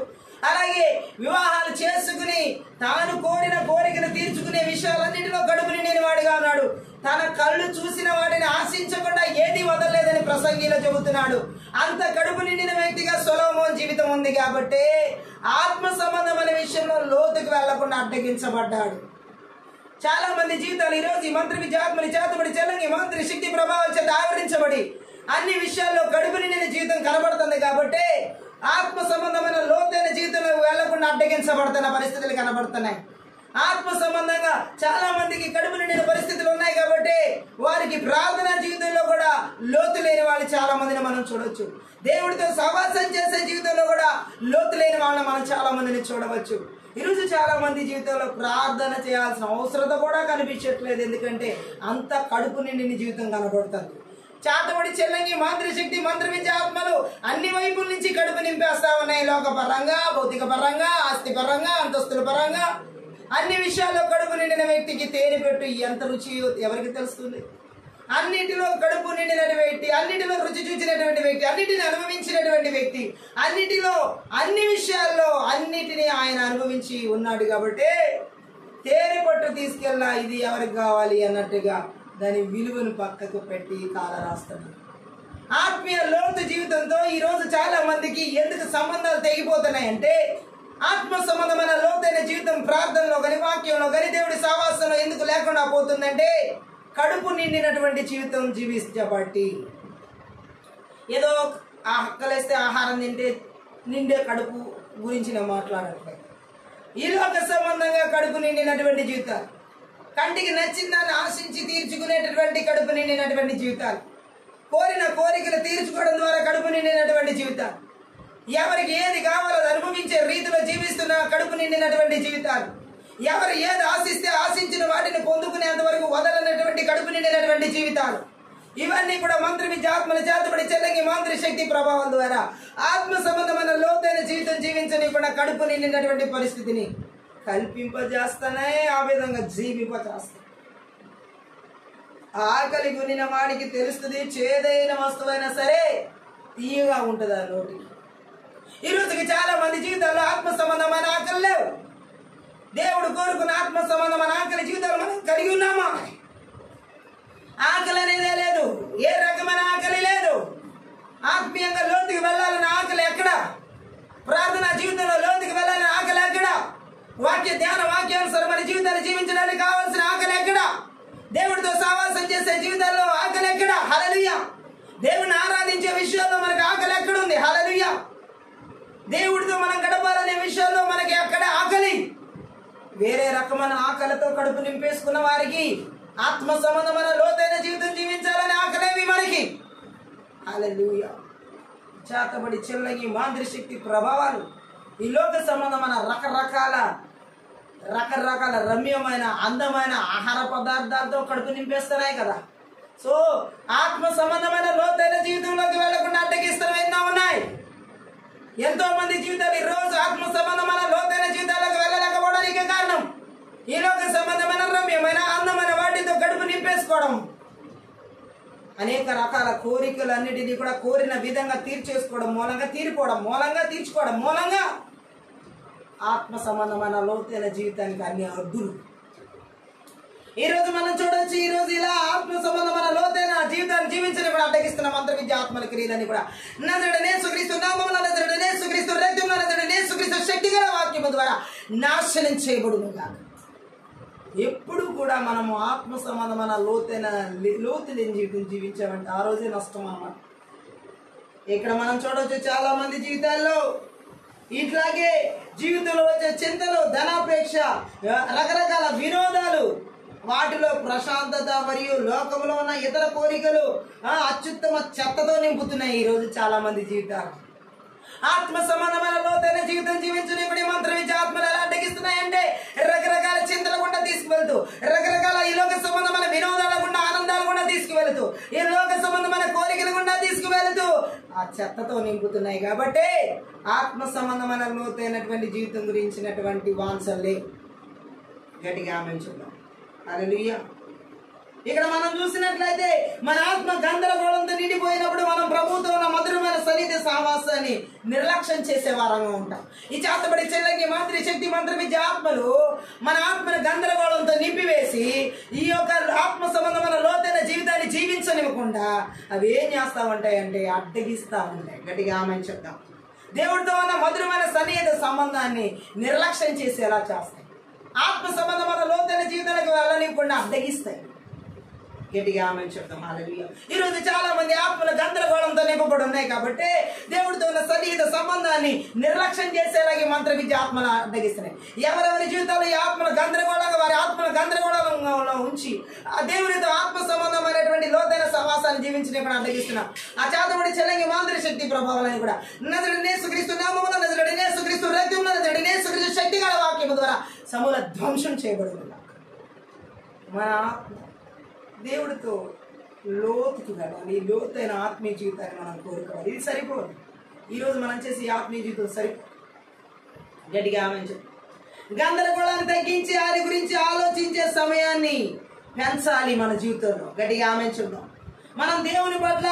S1: అలాగే వివాహాలు చేసుకుని తాను కోరిన కోరికను తీర్చుకునే విషయాలన్నింటిలో కడుపు నిండిన వాడిగా ఉన్నాడు. తన కళ్ళు చూసిన వాటిని ఆశించకుండా ఏది వదలలేదని ప్రసంగిలో చెబుతున్నాడు. అంత కడుపు నిండిన వ్యక్తిగా సొలొమోను జీవితం ఉంది కాబట్టి ఆత్మ సంబంధమైన విషయంలో లోతుకు వెళ్లకుండా అడ్డగించబడ్డాడు. చాలా మంది జీవితాలు ఈరోజు ఈ మంత్రి విద్యాత్మని చేతబడి చెల్లంగి మంత్రి శక్తి ప్రభావం చేత ఆవరించబడి అన్ని విషయాల్లో కడుపు నిండిన జీవితం కనబడుతుంది కాబట్టి ఆత్మ సంబంధమైన లోతైన జీవితంలో వెళ్లకుండా అడ్డగించబడుతున్న పరిస్థితులు కనబడుతున్నాయి. ఆత్మ సంబంధంగా చాలా మందికి కడుపు నిండిన పరిస్థితులు ఉన్నాయి కాబట్టి వారికి ప్రార్థన జీవితంలో కూడా లోతు లేని వాళ్ళు చాలా మందిని మనం చూడవచ్చు. దేవుడితో సహవాసం చేసే జీవితంలో కూడా లోతు లేని వాళ్ళని మనం చాలా మందిని చూడవచ్చు. ఈరోజు చాలా మంది జీవితంలో ప్రార్థన చేయాల్సిన అవసరత కూడా కనిపించట్లేదు. ఎందుకంటే అంత కడుపు నిండిన జీవితం కనబడుతుంది. చాతబడి చెల్లంగి మాంత్రి శక్తి మంత్ర విద్య ఆత్మలు అన్ని వైపుల నుంచి కడుపు నింపేస్తా ఉన్నాయి. లోక పరంగా, భౌతిక పరంగా, ఆస్తి పరంగా, అంతస్తుల పరంగా అన్ని విషయాల్లో కడుపు నిండిన వ్యక్తికి తేనె పెట్టు ఎంత రుచి ఎవరికి తెలుస్తుంది? అన్నిటిలో కడుపు నిండిన వ్యక్తి, అన్నిటిలో రుచి చూసినటువంటి వ్యక్తి, అన్నిటిని అనుభవించినటువంటి వ్యక్తి, అన్నిటిలో అన్ని విషయాల్లో అన్నిటినీ ఆయన అనుభవించి ఉన్నాడు కాబట్టి తేనె పట్టు తీసుకెళ్ళినా ఇది ఎవరికి కావాలి అన్నట్టుగా దాని విలువను పక్కకు పెట్టి కాల రాస్తున్నాడు. ఆత్మీయ లోతు జీవితంతో ఈరోజు చాలా మందికి ఎందుకు సంబంధాలు తెగిపోతున్నాయంటే ఆత్మ సంబంధమైన లోతైన జీవితం ప్రార్థనలో కానీ, వాక్యంలో కానీ, దేవుడి సహవాసంలో ఎందుకు లేకుండా పోతుందంటే కడుపు నిండినటువంటి జీవితం జీవించబట్టి. ఏదో ఆకలేస్తే ఆహారం తింటే నిండే కడుపు గురించి నేను మాట్లాడట్లేదు. ఈ లోక సంబంధంగా కడుపు నిండినటువంటి జీవితాలు, కంటికి నచ్చిందాన్ని ఆశించి తీర్చుకునేటటువంటి కడుపు నిండినటువంటి జీవితాలు, కోరిన కోరికలు తీర్చుకోవడం ద్వారా కడుపు నిండినటువంటి జీవితాలు, ఎవరికి ఏది కావాలో అనుభవించే రీతిలో జీవిస్తున్న కడుపు నిండినటువంటి జీవితాలు, ఎవరు ఏది ఆశిస్తే ఆశించిన వాటిని పొందుకునేంత వరకు వదలనటువంటి కడుపు నిండినటువంటి జీవితాలు, ఇవన్నీ కూడా మంత్రి విద్య ఆత్మల చేతబడి చెల్లంగి మంత్రి శక్తి ప్రభావం ద్వారా ఆత్మ సంబంధమైన లోతైన జీవితం జీవించనికుండా కడుపు నిండినటువంటి పరిస్థితిని కల్పింపజేస్తానే. ఆ విధంగా జీవింపజేస్తాయి. ఆకలి కొనిన వాడికి తెలుస్తుంది, చేదైన వస్తువైనా సరే తీయగా ఉంటుంది ఆ నోటికి. ఈ రోజుకి చాలా మంది జీవితాల్లో ఆత్మ సంబంధమైన ఆకలి లేవు. దేవుడు కోరుకున్న ఆత్మ సంబంధమైన ఆకలి జీవితాలు మనం కలిగి ఉన్నామా? ఆకలి అనేదే లేదు. ఏ రకమైన ఆకలి లేదు. ఆత్మీయంగా లోతుకి వెళ్ళాలన్న ఆకలి ఎక్కడ? ప్రార్థనా జీవితంలో లోతుకి వెళ్ళాలన్న ఆకలి ఎక్కడ? వాక్య ధ్యాన వాక్యానుసారమైన జీవితాన్ని జీవించడానికి కావాల్సిన ఆకలి ఎక్కడ? దేవుడితో సహవాసం చేసే జీవితాల్లో ఆకలి ఎక్కడ? హల్లెలూయా. దేవుడిని ఆరాధించే విషయాల్లో మనకు ఆకలి ఎక్కడుంది? హల్లెలూయా. దేవుడితో మనం గడపాలనే విషయాల్లో మనకి ఎక్కడ ఆకలి? వేరే రకమైన ఆకలితో కడుపు నింపేసుకున్న వారికి ఆత్మ సంబంధమైన లోతైన జీవితం జీవించాలని ఆకలేవి మనకి. హల్లెలూయా. చేతబడి చెల్లంగి మాంత్రి శక్తి ప్రభావాలు ఈ లోక సంబంధమైన రకరకాల రమ్యమైన అందమైన ఆహార పదార్థాలతో కడుపు నింపేస్తున్నాయి కదా. సో ఆత్మ సంబంధమైన లోతైన జీవితంలోకి వెళ్లకుండా అడ్డగిస్తున్న ఎన్నో ఉన్నాయి. ఎంతో మంది జీవితాలు ఈ రోజు ఆత్మ సంబంధమైన లోతైన జీవితాలకు వెళ్ళలేకపోవడానికి కారణం ఈ లోక సంబంధమైన రమ్యమైన అందమైన వాటితో కడుపు నింపేసుకోవడం. అనేక రకాల కోరికలు అన్నిటినీ కూడా కోరిన విధంగా తీర్చేసుకోవడం మూలంగా తీర్చుకోవడం మూలంగా ఆత్మ సంబంధమైన లోతైన జీవితానికి అన్ని అడ్డులు. ఈ రోజు మనం చూడొచ్చు. ఈ రోజు ఇలా ఆత్మ సంబంధమైన లోతైన జీవితాన్ని జీవించని కూడా అడ్డగిస్తున్న మంత్ర విద్య ఆత్మల క్రియలని కూడా నజరుడైన యేసుక్రీస్తు నామమున, నజరుడైన యేసుక్రీస్తు రక్తమున, నజరుడైన యేసుక్రీస్తు శక్తి గల వాక్యము ద్వారా నాశనం చేయబడును గాక. ఎప్పుడు కూడా మనము ఆత్మ సంబంధమైన లోతు లేని జీవితం జీవించామంటే ఆ రోజే నష్టం అన్నమాట. ఇక్కడ మనం చూడవచ్చు చాలా మంది జీవితాల్లో ఇట్లాగే జీవితంలో వచ్చే చింతలు, ధనాపేక్ష, రకరకాల వినోదాలు, వాటిలో ప్రశాంతత మరియు లోకంలో ఉన్న ఇతర కోరికలు అత్యుత్తమ చెత్తతో నింపుతున్నాయి ఈరోజు చాలా మంది జీవితాలు. ఆత్మ సంబంధమైన లోతైన జీవితం జీవించని మంత్ర విద్య ఆత్మలు ఎలా అడ్డగిస్తున్నాయంటే రకరకాల చింతల గుండా తీసుకువెళ్తూ, రకరకాల ఈ లోక సంబంధమైన వినోదాల గుండా, ఆనందాల గుండా తీసుకువెళ్తూ, ఈ లోక సంబంధమైన కోరికల గుండా తీసుకువెళ్తూ ఆ చెత్తతో నింపుతున్నాయి. కాబట్టి ఆత్మ సంబంధమైన లోతైనటువంటి జీవితం గురించినటువంటి వాంఛలే గట్టిగా ఆమేన్ చెప్తాం. హల్లెలూయా. ఇక్కడ మనం చూసినట్లయితే మన ఆత్మ గందరగోళంతో నిండిపోయినప్పుడు మనం ప్రభువుతో ఉన్న మధురమైన సన్నిధి సహవాసాన్ని నిర్లక్ష్యం చేసే వారంగా ఉంటాం. ఈ చేతబడి చెల్లకి మంత్రి శక్తి మంత్ర విద్య ఆత్మలు మన ఆత్మను గందరగోళంతో నింపివేసి ఈ యొక్క ఆత్మ సంబంధమైన లోతైన జీవితాన్ని జీవించనివ్వకుండా అవి ఏం చేస్తా ఉంటాయంటే అడ్డగిస్తా ఉంటాయి. గట్టిగా ఆమేన్ చెప్తాం. దేవుడితో ఉన్న మధురమైన సన్నిహిత సంబంధాన్ని నిర్లక్ష్యం చేసేలా చేస్తాయి. ఆత్మ సంబంధమైన లోతైన జీవితానికి వెళ్ళనివ్వకుండా అడ్డగిస్తాయి. గట్టిగా ఆమేన్ చెప్తాం. హల్లెలూయా. ఈరోజు చాలా మంది ఆత్మల గందరగోళంతో నింపబడి ఉన్నాయి కాబట్టి దేవుడితో ఉన్న సన్నిహిత సంబంధాన్ని నిర్లక్ష్యం చేసేలాగే మంత్ర విద్య ఆత్మలు అడ్డగిస్తున్నాయి. ఎవరెవరి జీవితాల్లో ఈ ఆత్మల గందరగోళంగా వారి ఆత్మల గందరగోళంలో ఉంచి ఆ దేవునితో ఆత్మ సంబంధమైనటువంటి లోతైన సహవాసాన్ని జీవించిన కూడా అడ్డగిస్తున్నాం. ఆ చేతబడి చెల్లంగి మాంత్రిక శక్తి ప్రభావాలని కూడా నజరుడైన యేసుక్రీస్తు నామమున, నజరుడైన యేసుక్రీస్తు రక్తమున, నజరుడైన యేసుక్రీస్తు శక్తి గల వాక్యము ద్వారా సమూల ధ్వంసం చేయబడుతుంది. మన దేవుడితో లోతుకి వెళ్ళాలి. లోతైన ఆత్మీయ జీవితాన్ని మనం కోరుకోవాలి. ఇది సరిపోదు. ఈరోజు మనం చేసే ఆత్మీయ జీవితం సరిపోదు. గట్టిగా ఆమేన్ చెప్పు. గందరగోళాన్ని తగ్గించి ఆయన గురించి ఆలోచించే సమయాన్ని పెంచాలి మన జీవితంలో. గట్టిగా ఆమేన్ చెప్దాం. మనం దేవుని పట్ల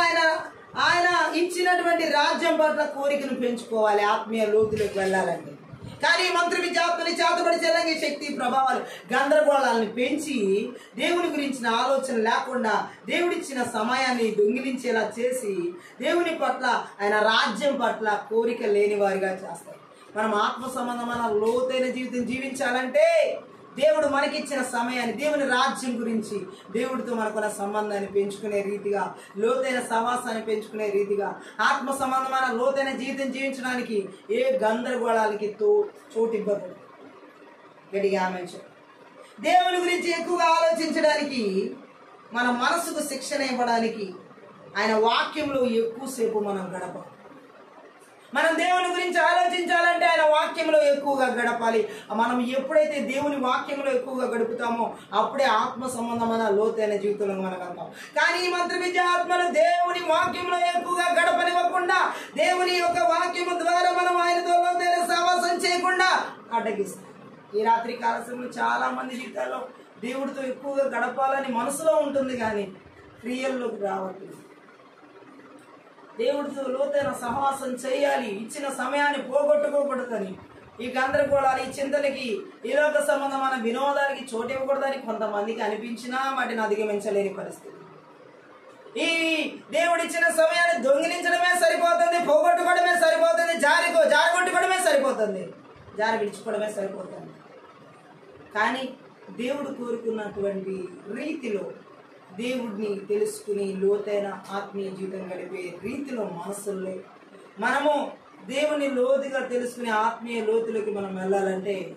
S1: ఆయన ఇచ్చినటువంటి రాజ్యం పట్ల కోరికను పెంచుకోవాలి ఆత్మీయ లోతులోకి వెళ్ళాలంటే. కానీ మంత్ర విద్య ఆత్మని చేతబడి చెల్లంగి శక్తి ప్రభావాలు గందరగోళాలను పెంచి దేవుని గురించిన ఆలోచన లేకుండా దేవుడిచ్చిన సమయాన్ని దొంగిలించేలా చేసి దేవుని పట్ల ఆయన రాజ్యం పట్ల కోరిక లేని వారిగా చేస్తాయి. మనం ఆత్మ సంబంధమైన లోతైన జీవితం జీవించాలంటే దేవుడు మనకిచ్చిన సమయాన్ని, దేవుని రాజ్యం గురించి, దేవుడితో మనకున్న సంబంధాన్ని పెంచుకునే రీతిగా, లోతైన సహవాసాన్ని పెంచుకునే రీతిగా, ఆత్మ సంబంధమైన లోతైన జీవితం జీవించడానికి ఏ గందరగోళాలకి చోటు ఇవ్వదు. గట్టిగా ఆమేన్ చెప్పు. దేవుని గురించి ఎక్కువగా ఆలోచించడానికి, మన మనసుకు శిక్షణ ఇవ్వడానికి ఆయన వాక్యంలో ఎక్కువసేపు మనం గడపాలి. మనం దేవుని గురించి ఆలోచించాలంటే ఆయన వాక్యంలో ఎక్కువగా గడపాలి. మనం ఎప్పుడైతే దేవుని వాక్యంలో ఎక్కువగా గడుపుతామో అప్పుడే ఆత్మ సంబంధమైన లోతైన జీవితంలో మనం వెళ్తాం. కానీ ఈ మంత్ర విద్య ఆత్మలు దేవుని వాక్యంలో ఎక్కువగా గడపనివ్వకుండా, దేవుని యొక్క వాక్యము ద్వారా మనం ఆయనతో లోతైన సహవాసం చేయకుండా అడ్డగిస్తాం. ఈ రాత్రి కాల సమయంలో చాలా మంది జీవితాల్లో దేవుడితో ఎక్కువగా గడపాలని మనసులో ఉంటుంది కానీ క్రియల్లోకి రావట్లేదు. దేవుడితో లోతైన సహవాసం చేయాలి, ఇచ్చిన సమయాన్ని పోగొట్టుకోకూడదని, ఈ గందరగోళాలు, ఈ చింతలకి, ఈ లోక సంబంధమైన వినోదానికి చోటు ఇవ్వకూడదని కొంతమందికి అనిపించినా వాటిని అధిగమించలేని పరిస్థితి. ఈ దేవుడిచ్చిన సమయాన్ని దొంగిలించడమే సరిపోతుంది, పోగొట్టుకోవడమే సరిపోతుంది, జారగొట్టుకోవడమే సరిపోతుంది, జారి విడుచుకోవడమే సరిపోతుంది. కానీ దేవుడు కోరుకున్నటువంటి రీతిలో దేవుడిని తెలుసుకుని లోతైన ఆత్మీయ జీవితం గడిపే రీతిలో మనసుల్లో మనము దేవుని లోతుగా తెలుసుకునే ఆత్మీయ లోతులోకి మనం వెళ్ళాలంటే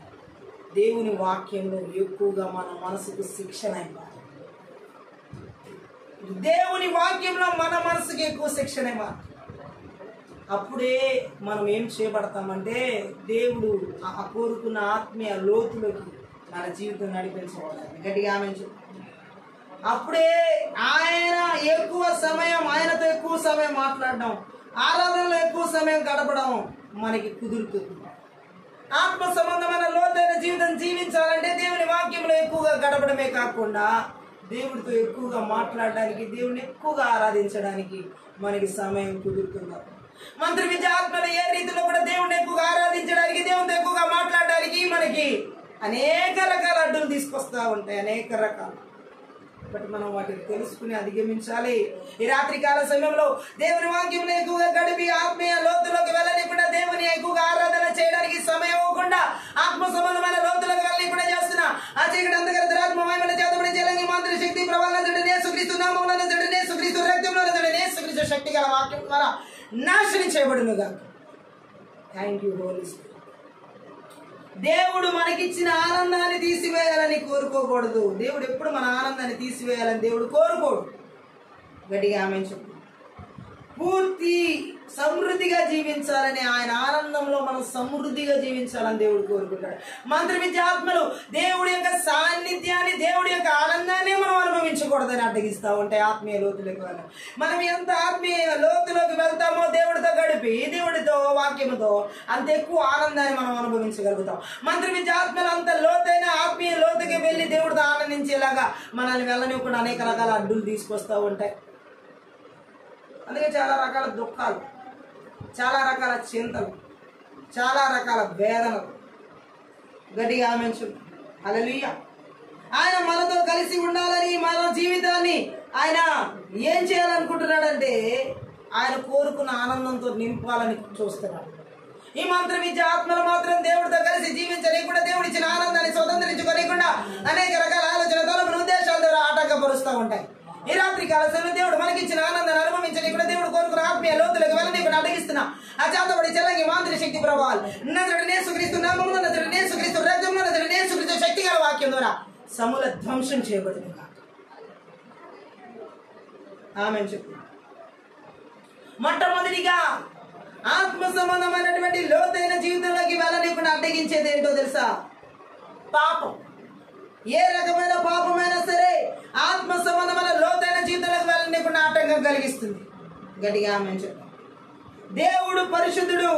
S1: దేవుని వాక్యంలో ఎక్కువగా మన మనసుకు శిక్షణ ఇవ్వాలి. దేవుని వాక్యంలో మన మనసుకి ఎక్కువ శిక్షణ ఇవ్వాలి. అప్పుడే మనం ఏం చేయబడతామంటే దేవుడు ఆ కోరుకున్న ఆత్మీయ లోతులోకి మన జీవితం నడిపించబడాలి. గట్టిగా ఆమె చెప్పు. అప్పుడే ఆయనతో ఎక్కువ సమయం మాట్లాడడం, ఆరాధనలో ఎక్కువ సమయం గడపడం మనకి కుదురుతుంది. ఆత్మ సంబంధమైన లోతైన జీవితం జీవించాలంటే దేవుని వాక్యంలో ఎక్కువగా గడపడమే కాకుండా దేవుడితో ఎక్కువగా మాట్లాడడానికి, దేవుడిని ఎక్కువగా ఆరాధించడానికి మనకి సమయం కుదురుతుంది. మంత్ర విద్య ఆత్మలో ఏ రీతిలో కూడా దేవుడిని ఎక్కువగా ఆరాధించడానికి, దేవుడితో ఎక్కువగా మాట్లాడడానికి మనకి అనేక రకాల అడ్డులు తీసుకొస్తా ఉంటాయి, అనేక రకాలు. బట్ మనం వాటిని తెలుసుకుని అధిగమించాలి. ఈ రాత్రి కాల సమయంలో దేవుని వాక్యంలో ఎక్కువగా గడిపి ఆత్మీయ లోతులోకి వెళ్ళనికుండా, దేవుని ఎక్కువగా ఆరాధన చేయడానికి సమయం ఇవ్వకుండా, ఆత్మ సంబంధమైన లోతులోకి వెళ్ళనికుండా చేస్తున్నా ఆ చీకటి అంతగల నాశనం చేయబడునుగా. Thank you Holy Spirit. దేవుడు మనకిచ్చిన ఆనందాన్ని తీసివేయాలని కోరుకోకూడదు. దేవుడు ఎప్పుడు మన ఆనందాన్ని తీసివేయాలని దేవుడు కోరుకోడు. గట్టిగా ఆమె చెప్పు. పూర్తి సమృద్ధిగా జీవించాలని, ఆయన ఆనందంలో మనం సమృద్ధిగా జీవించాలని దేవుడు కోరుకుంటాడు. మంత్ర విద్యాత్మలు దేవుడి యొక్క సాన్నిధ్యాన్ని, దేవుడి యొక్క ఆనందాన్ని మనం అనుభవించకూడదని అడ్డగిస్తూ ఉంటాయి ఆత్మీయ లోతులకు. మనం ఎంత ఆత్మీయ లోతులోకి వెళ్తామో దేవుడితో గడిపి, దేవుడితో వాక్యముతో, అంత ఎక్కువ ఆనందాన్ని మనం అనుభవించగలుగుతాం. మంత్ర విద్యాత్మలు అంత లోతైన ఆత్మీయ లోతుకి వెళ్ళి దేవుడితో ఆనందించేలాగా మనల్ని వెళ్ళనివ్వకుండా అనేక రకాల అడ్డులు తీసుకొస్తూ ఉంటాయి. అందుకే చాలా రకాల దుఃఖాలు, చాలా రకాల చింతలు, చాలా రకాల వేదనలు. గట్టిగా ఆమెను. హల్లెలూయా. ఆయన మనతో కలిసి ఉండాలని, మన జీవితాన్ని ఆయన ఏం చేయాలనుకుంటున్నాడంటే ఆయన కోరుకున్న ఆనందంతో నింపాలని చూస్తున్నాడు. ఈ మంత్ర విద్య ఆత్మలు మాత్రం దేవుడితో కలిసి జీవించలేకుండా, దేవుడి ఇచ్చిన ఆనందాన్ని స్వతంత్రించుకోలేకుండా అనేక రకాల ఆలోచన తలపుల ఉద్దేశాల ద్వారా ఆటంకపరుస్తూ ఉంటాయి. ఈ రాత్రి కాల సమయంలో దేవుడు మనకిచ్చిన ఆనందాన్ని అనుభవించలేకుండా, దేవుడు కోరుకున్న ఆత్మీయ లోతులకు వెళ్ళనీకుండా అడ్డగిస్తున్నా ఆ చేతబడి చెల్లంగి మాంత్రిక శక్తి ప్రభావాలు నజరుడైన యేసుక్రీస్తు నామమున, నజరుడైన యేసుక్రీస్తు రక్తమున, నజరుడైన యేసుక్రీస్తు శక్తి గల వాక్యం ద్వారా సమూల ధ్వంసం చేయబడింది. ఆమేన్ చెప్పు. మొట్టమొదటిగా ఆత్మ సంబంధమైనటువంటి లోతైన జీవితంలోకి వెళ్ళనీకుండా అడ్డగించేది ఏంటో తెలుసా? పాపం. ఏ రకమైన పాపమైనా సరే ఆత్మ సంబంధమైన లోతైన జీవితంలోకి వెళ్ళనీకుండా ఆటంకం కలిగిస్తుంది. గట్టిగా ఆమేన్ చెప్పు. దేవుడు పరిశుద్ధుడు,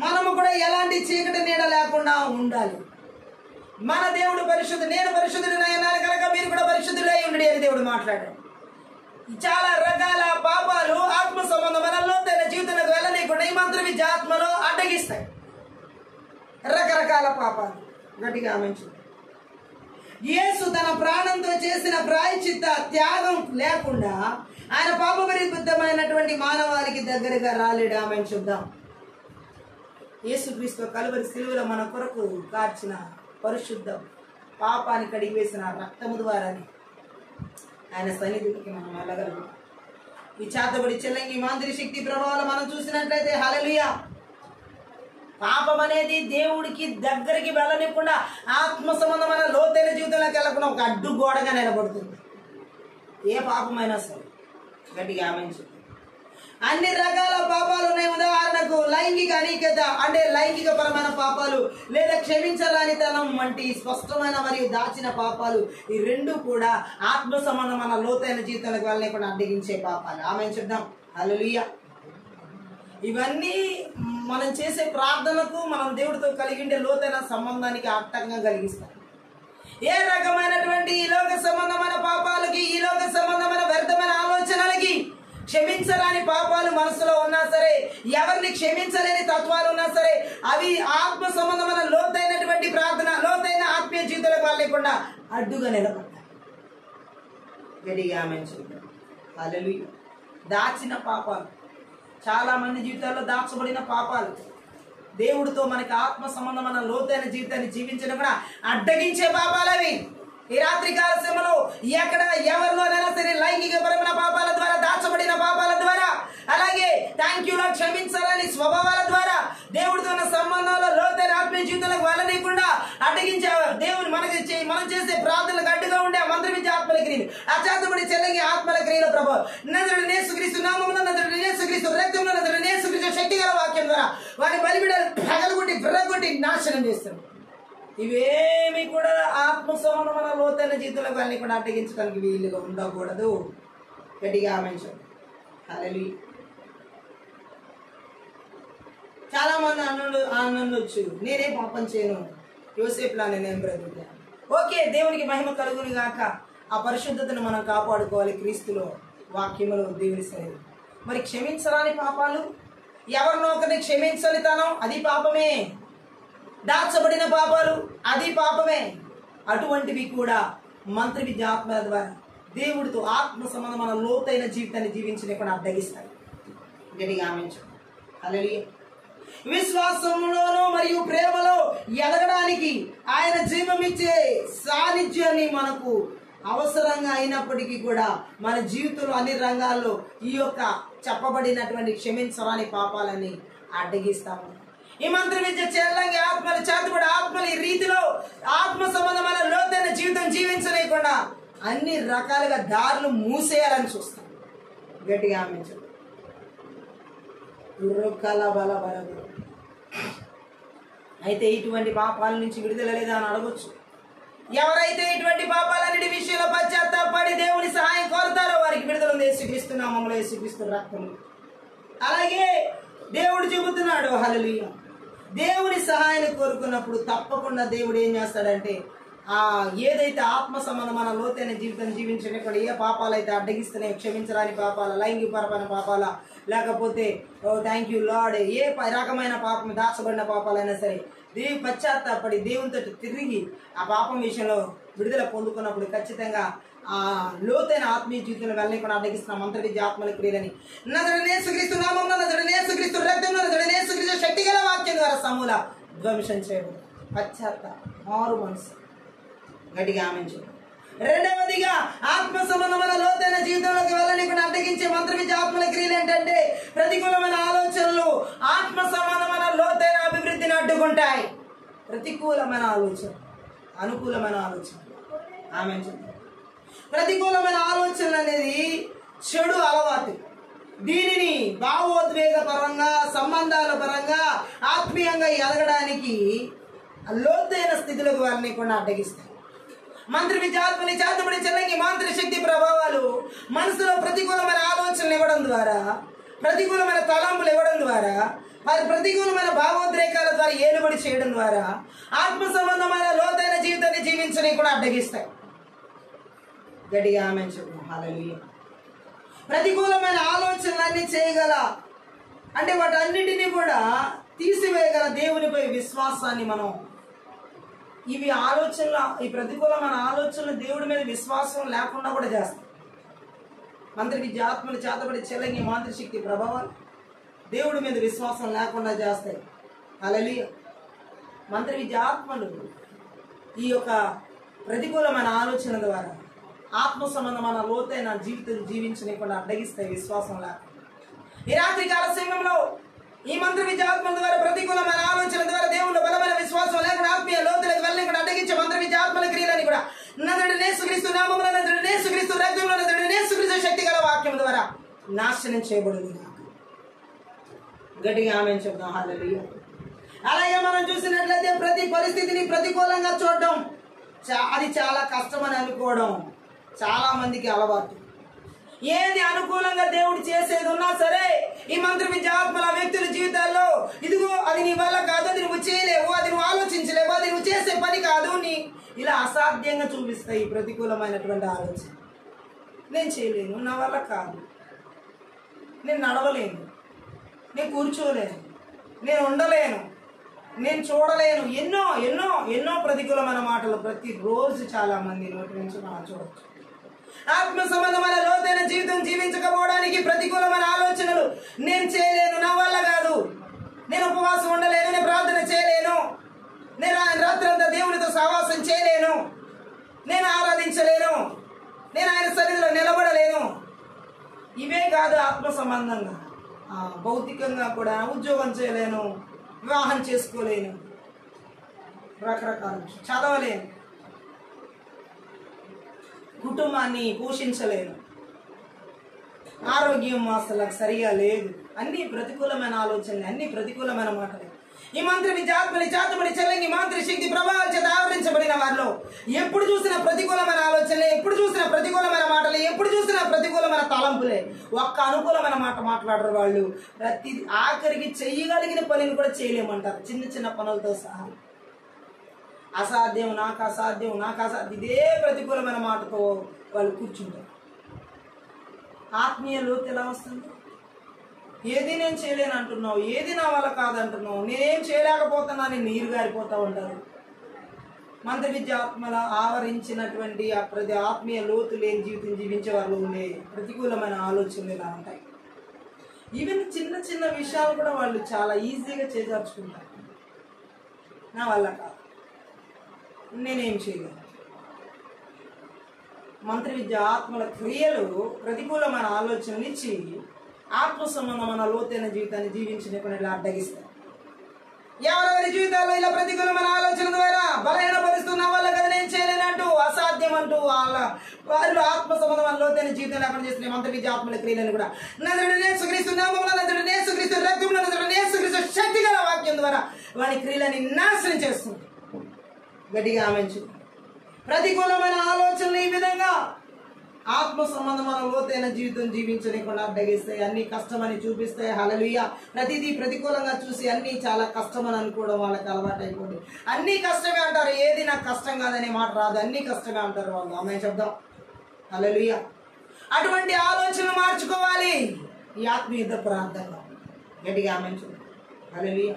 S1: మనము కూడా ఎలాంటి చీకటి నీడ లేకుండా ఉండాలి. మన దేవుడు పరిశుద్ధుడు. నేను పరిశుద్ధుడిని అన్నాను కనుక మీరు కూడా పరిశుద్ధులై ఉండండి అని దేవుడు మాట్లాడాడు. చాలా రకాల పాపాలు ఆత్మ సంబంధమైన లోతైన జీవితంలోకి వెళ్ళనీయకుండా ఈ మంత్ర విద్య ఆత్మలో అడ్డగిస్తాయి. రకరకాల పాపాలు. గట్టిగా ఆమేన్ చెప్పు. యేసు తన ప్రాణంతో చేసిన ప్రాయశ్చిత్త త్యాగం లేకుండా ఆయన పాపపరిబద్ధమైనటువంటి మానవాళికి దగ్గరగా రాలేడు. ఆమేన్ చూద్దాం. యేసుక్రీస్తు కలువరి శిలువలో మన కొరకు కార్చిన పరిశుద్ధం, పాపాన్ని కడిగివేసిన రక్తము ద్వారానే ఆయన సన్నిధికి మనం వెళ్ళగలుగుతాం. ఈ చేతబడి చెల్లంగి మాంత్రిక శక్తి ప్రభావాలు మనం చూసినట్లయితే హల్లెలూయా, పాపం అనేది దేవుడికి దగ్గరికి వెళ్ళనివ్వకుండా ఆత్మ సంబంధమైన లోతైన జీవితంలోకి వెళ్ళకుండా ఒక అడ్డు గోడగా నిలబడుతుంది. ఏ పాపమైనా సరే. గట్టిగా ఆమేన్ చెప్పు. అన్ని రకాల పాపాలు ఉన్నాయి. ఉదాహరణకు లైంగిక అనీకత అంటే లైంగిక పరమైన పాపాలు, లేదా క్షమించరానితనం వంటి స్పష్టమైన మరియు దాచిన పాపాలు. ఈ రెండు కూడా ఆత్మ సంబంధమైన లోతైన జీవితాలకు వెళ్ళకుండా అడ్డగించే పాపాలు. ఆమేన్ చెప్దాం. హల్లెలూయా. ఇవన్నీ మనం చేసే ప్రార్థనకు, మనం దేవుడితో కలిగిండే లోతైన సంబంధానికి ఆటంకం కలిగిస్తాయి. ఏ రకమైనటువంటి ఈ లోక సంబంధమైన పాపాలకి, ఈ లోక సంబంధమైన వ్యర్థమైన ఆలోచనలకి, క్షమించరాని పాపాలు మనసులో ఉన్నా సరే, ఎవరిని క్షమించలేని తత్వాలు ఉన్నా సరే, అవి ఆత్మ సంబంధమైన లోతైనటువంటి ప్రార్థన, లోతైన ఆత్మీయ జీవితాలకు వెళ్ళకుండా అడ్డుగా నిలబడతాయి. గట్టిగా ఆమేన్ చెప్పు. హల్లెలూయా. దాచిన పాపాలు, చాలా మంది జీవితాల్లో దాచబడిన పాపాలు, దేవుడితో మనకి ఆత్మ సంబంధమైన లోతైన జీవితాన్ని జీవించడం కూడా అడ్డగించే పాపాలు అవి. ఈ రాత్రి కాల సమయంలో ఎక్కడ ఎవరిలోనైనా సరే లైంగిక పరమైన పాపాల ద్వారా, దాచబడిన పాపాల ద్వారా, అలాగే థ్యాంక్ యూలో క్షమించాలని స్వభావాల ద్వారా దేవుడితో ఉన్న సంబంధంలో లోతైన ఆత్మీయ జీవితాలకు వెళ్ళనీయకుండా అడ్డగించే దేవుడు మనం చేసే ప్రార్థనలకు అడ్డుగా ఉండే మంత్ర విద్య ఆత్మల క్రియలు, అచేతబడి చెల్లంగి ఆత్మల క్రియల ప్రభావం నజరుడైన యేసుక్రీస్తు నామమున, నజరుడైన యేసుక్రీస్తు రక్తమున, నజరుడైన యేసుక్రీస్తు శక్తి గల వాక్యం ద్వారా వారి బలిబిడలు పగలగొట్టి బిర్రగొట్టి నాశనం చేస్తారు. ఇవేమి కూడా ఆత్మ సంబంధమైన లోతైన జీవితంలోకి వెళ్ళకుండా అడ్డగించడానికి వీలుగా ఉండకూడదు. గట్టిగా ఆమేన్ చెప్పు. హల్లెలూయా. చాలా మంది ఆనందొచ్చు, నేనే పాపం చేయను, యోసేపులా నేనేం బ్రతుకుతాను. ఓకే, దేవునికి మహిమ కలుగును గాక. ఆ పరిశుద్ధతను మనం కాపాడుకోవాలి క్రీస్తులో, వాక్యములో, దేవుని సన్నిధిలో. మరి క్షమించరాని పాపాలు, ఎవరినో ఒకరిని క్షమించని తనం, అది పాపమే. దాచబడిన పాపాలు, అది పాపమే. అటువంటివి కూడా మంత్ర విద్య ఆత్మల ద్వారా దేవుడితో ఆత్మ సంబంధమైన లోతైన జీవితాన్ని జీవించలేకుండా అడ్డగిస్తాయి. గట్టిగా ఆమేన్ చెప్పు. హల్లెలూయా. విశ్వాసంలోనూ మరియు ప్రేమలో ఎదగడానికి ఆయన జీవమిచ్చే సాన్నిధ్యాన్ని మనకు అవసరంగా అయినప్పటికీ కూడా మన జీవితంలో అన్ని రంగాల్లో ఈ యొక్క చెప్పబడినటువంటి క్షమించరాని పాపాలని అడ్డగిస్తాము. ఈ మంత్ర విద్య చెల్లంగి ఆత్మలు చేతబడి ఆత్మలు ఈ రీతిలో ఆత్మ సంబంధమైన లోతైన జీవితం జీవించలేకుండా అన్ని రకాలుగా దారులు మూసేయాలని చూస్తాం. గట్టిగా ఆమె అయితే ఇటువంటి పాపాల నుంచి విడుదల లేదా అని అడగొచ్చు. ఎవరైతే ఇటువంటి పాపాలన్నిటి విషయంలో పశ్చాత్తాపడి దేవుని సహాయం కోరుతారో వారికి విడుదల ఉంది యేసుక్రీస్తు నామములో, యేసుక్రీస్తు రక్తము. అలాగే దేవుడు చెబుతున్నాడు, హల్లెలూయా, దేవుని సహాయాన్ని కోరుకున్నప్పుడు తప్పకుండా దేవుడు ఏం చేస్తాడంటే ఏదైతే ఆత్మ సంబంధమైన లోతైన జీవితం జీవించకుండా ఏ పాపాలు అయితే అడ్డగిస్తున్నాయో, క్షమించరాని పాపాల, లైంగికపరమైన పాపాల, లేకపోతే థ్యాంక్ యూ లార్డ్, ఏ రకమైన పాపం దాచబడిన పాపాలైనా సరే పశ్చాత్తాపడి దేవునితో తిరిగి ఆ పాపం విషయంలో విడుదల పొందుకున్నప్పుడు ఖచ్చితంగా ఆ లోతైన ఆత్మీయ జీవితంలో వెళ్ళకుండా అడ్డగిస్తున్న మంత్ర విద్య ఆత్మల క్రియలని నజరేయుడైన యేసుక్రీస్తు నామమున, నజరేయుడైన యేసుక్రీస్తు రక్తమున, నజరేయుడైన యేసుక్రీస్తు శక్తిగల వాక్యం ద్వారా సమూల ధ్వంసం చేయబడు. మారు మనసు. గట్టిగా ఆమె. రెండవదిగా ఆత్మ సంబంధమైన లోతైన జీవితంలోకి వెళ్ళనీకుండా అడ్డగించే మంత్ర విద్య ఆత్మల క్రియలు ఏంటంటే ప్రతికూలమైన ఆలోచనలు ఆత్మ సంబంధమైన లోతైన అభివృద్ధిని అడ్డుకుంటాయి. ప్రతికూలమైన ఆలోచన, అనుకూలమైన ఆలోచన. ఆమె. ప్రతికూలమైన ఆలోచనలు అనేది చెడు అలవాటు. దీనిని భావోద్వేగ పరంగా, సంబంధాల పరంగా, ఆత్మీయంగా ఎదగడానికి లోతైన స్థితిలోకి వెళ్ళనీకుండా అడ్డగిస్తాయి. మంత్ర విద్యాత్మని చేతబడి చెల్లంగి మాంత్రిక శక్తి ప్రభావాలు మనసులో ప్రతికూలమైన ఆలోచనలు ఇవ్వడం ద్వారా, ప్రతికూలమైన తలంపులు ఇవ్వడం ద్వారా, వారి ప్రతికూలమైన భావోద్రేకాల ద్వారా ఏలుబడి చేయడం ద్వారా ఆత్మ సంబంధమైన లోతైన జీవితాన్ని జీవించని కూడా అడ్డగిస్తాయి. గట్టిగా ఆమె చెప్పు. హల్లెలూయా. ప్రతికూలమైన ఆలోచనలన్నీ చేయగల అంటే వాటన్నిటినీ కూడా తీసివేయగల దేవునిపై విశ్వాసాన్ని మనం ఇవి ఆలోచనలు, ఈ ప్రతికూలమైన ఆలోచనలు దేవుడి మీద విశ్వాసం లేకుండా కూడా చేస్తాయి. మంత్ర విద్య ఆత్మలు చేతబడి చెల్లంగి మాంత్రిక శక్తి ప్రభావాలు దేవుడి మీద విశ్వాసం లేకుండా చేస్తాయి. హల్లెలూయా. మంత్ర విద్య ఆత్మలు ఈ యొక్క ప్రతికూలమైన ఆలోచన ద్వారా ఆత్మ సంబంధమైన లోతైన జీవితం జీవించకుండా అడ్డగిస్తాయి విశ్వాసం లేకుండా. ఈ రాత్రి కాల సమయంలో ఈ మంత్ర విద్య ఆత్మల ద్వారా ప్రతికూలమైన ఆలోచన ద్వారా దేవుడు బలమైన విశ్వాసం లేకుండా ఆత్మీయ లోతులకు వెళ్ళకుండా అడ్డగించే మంత్ర విద్య ఆత్మల క్రియలని కూడా నజరేయుడైన యేసుక్రీస్తు నామమున, నజరేయుడైన యేసుక్రీస్తు రక్తమున, నజరేయుడైన యేసుక్రీస్తు శక్తి గల వాక్యం ద్వారా నాశనం చేయబడింది. గట్టిగా ఆమేన్ చెప్దాం. హల్లెలూయా. అలాగే మనం చూసినట్లయితే ప్రతి పరిస్థితిని ప్రతికూలంగా చూడడం అది చాలా కష్టమని అనుకోవడం చాలా మందికి అలవాటు. ఏది అనుకూలంగా దేవుడు చేసేది ఉన్నా సరే ఈ మంత్ర విద్య ఆత్మల వ్యక్తుల జీవితాల్లో ఇదిగో అది నీ వల్ల కాదు, అది నువ్వు చేయలేవు, అది నువ్వు ఆలోచించలేవు, అది నువ్వు చేసే పని కాదు, నీ ఇలా అసాధ్యంగా చూపిస్తాయి. ఈ ప్రతికూలమైనటువంటి ఆలోచన నేను చేయలేను, నా వల్ల కాదు, నేను నడవలేను, నేను కూర్చోలేను, నేను ఉండలేను, నేను చూడలేను, ఎన్నో ఎన్నో ఎన్నో ప్రతికూలమైన మాటలు ప్రతిరోజు చాలా మంది నోటి నుంచి మనం చూడవచ్చు. ఆత్మ సంబంధమైన లోతైన జీవితం జీవించకపోవడానికి ప్రతికూలమైన ఆలోచనలు నేను చేయలేను, నా వల్ల కాదు, నేను ఉపవాసం ఉండలేను, నేను ప్రార్థన చేయలేను, నేను రాత్రంతా దేవునితో సహవాసం చేయలేను, నేను ఆరాధించలేను, నేను ఆయన సన్నిధిలో నిలబడలేను. ఇవే కాదు ఆత్మ సంబంధంగా భౌతికంగా కూడా ఉద్యోగం చేయలేను, వివాహం చేసుకోలేను, రకరకాల చదవలేను, కుటుంబాన్ని పోషించలేను, ఆరోగ్యం అసలు సరిగా లేదు. అన్ని ప్రతికూలమైన ఆలోచనలు, అన్ని ప్రతికూలమైన మాటలు. ఈ మంత్ర విద్య ఆత్మని చేతబడి చెల్లంగి మాంత్రిక శక్తి ప్రభావాల చేత ఆవరించబడిన వారిలో ఎప్పుడు చూసిన ప్రతికూలమైన ఆలోచనలే, ఎప్పుడు చూసిన ప్రతికూలమైన మాటలే, ఎప్పుడు చూసిన ప్రతికూలమైన తలంపులే. ఒక్క అనుకూలమైన మాట మాట్లాడరు వాళ్ళు. ప్రతి ఆఖరికి చెయ్యగలిగిన పనిని కూడా చేయలేమంటారు, చిన్న చిన్న పనులతో సహా. అసాధ్యం, నాకు అసాధ్యం, నాకు అసాధ్యం, ఇదే ప్రతికూలమైన మాటతో వాళ్ళు కూర్చుంటారు. ఆత్మీయ లోతు ఎలా వస్తుంది? ఏది నేను చేయలేను అంటున్నావు, ఏది నా వల్ల కాదంటున్నావు, నేనేం చేయలేకపోతున్నాను, నీరు గారిపోతూ ఉంటారు. మంత్ర విద్య ఆత్మల ఆవరించినటువంటి ఆ ప్రతి ఆత్మీయ లోతు లేని జీవితం జీవించే వాళ్ళు ఉండే ప్రతికూలమైన ఆలోచనలు ఇలా ఉంటాయి. ఈవెన్ చిన్న చిన్న విషయాలు కూడా వాళ్ళు చాలా ఈజీగా చేజార్చుకుంటారు. నా వల్ల కాదు, నేనేం చేయలేను. మంత్ర విద్య ఆత్మల క్రియలు ప్రతికూలమైన ఆలోచనలు ఇచ్చి ఆత్మ సంబంధమైన లోతైన జీవితాన్ని జీవించిన ఇలా అడ్డగిస్తారు. ఎవరెవరి జీవితాల్లో ఇలా ప్రతికూలమైన ఆలోచన ద్వారా బలహీనపరుస్తున్న వాళ్ళ కదా నేను చేయలేనంటూ అసాధ్యం అంటూ వారిలో ఆత్మ సంబంధమైన లోతైన జీవితం లేకుండా చేస్తున్న మంత్ర విద్యాత్మల క్రియలను కూడా నజరుడైన యేసుక్రీస్తు నామమున నజరుడైన యేసుక్రీస్తు రక్తమున నజరుడైన యేసుక్రీస్తు శక్తిగల వాక్యం ద్వారా వారి క్రియలని నాశనం చేస్తుంది. గట్టిగా ఆమెన్. ప్రతికూలమైన ఆలోచనలు ఈ విధంగా ఆత్మ సంబంధమైన లోతైన జీవితం జీవించలేకుండా అడ్డగిస్తాయి. అన్ని కష్టమని చూపిస్తాయి. హల్లెలూయా. ప్రతిదీ ప్రతికూలంగా చూసి అన్ని చాలా కష్టమని అనుకోవడం వాళ్ళకి అలవాటు అయిపోయింది. అన్ని కష్టమే అంటారు. ఏది నాకు కష్టం కాదనే మాట రాదు. అన్ని కష్టమే అంటారు వాళ్ళు. ఆమె చెప్దాం. హల్లెలూయా. అటువంటి ఆలోచన మార్చుకోవాలి ఈ ఆత్మీయ ప్రార్థనలో. గట్టిగా ఆమె చెప్దాం. హల్లెలూయా.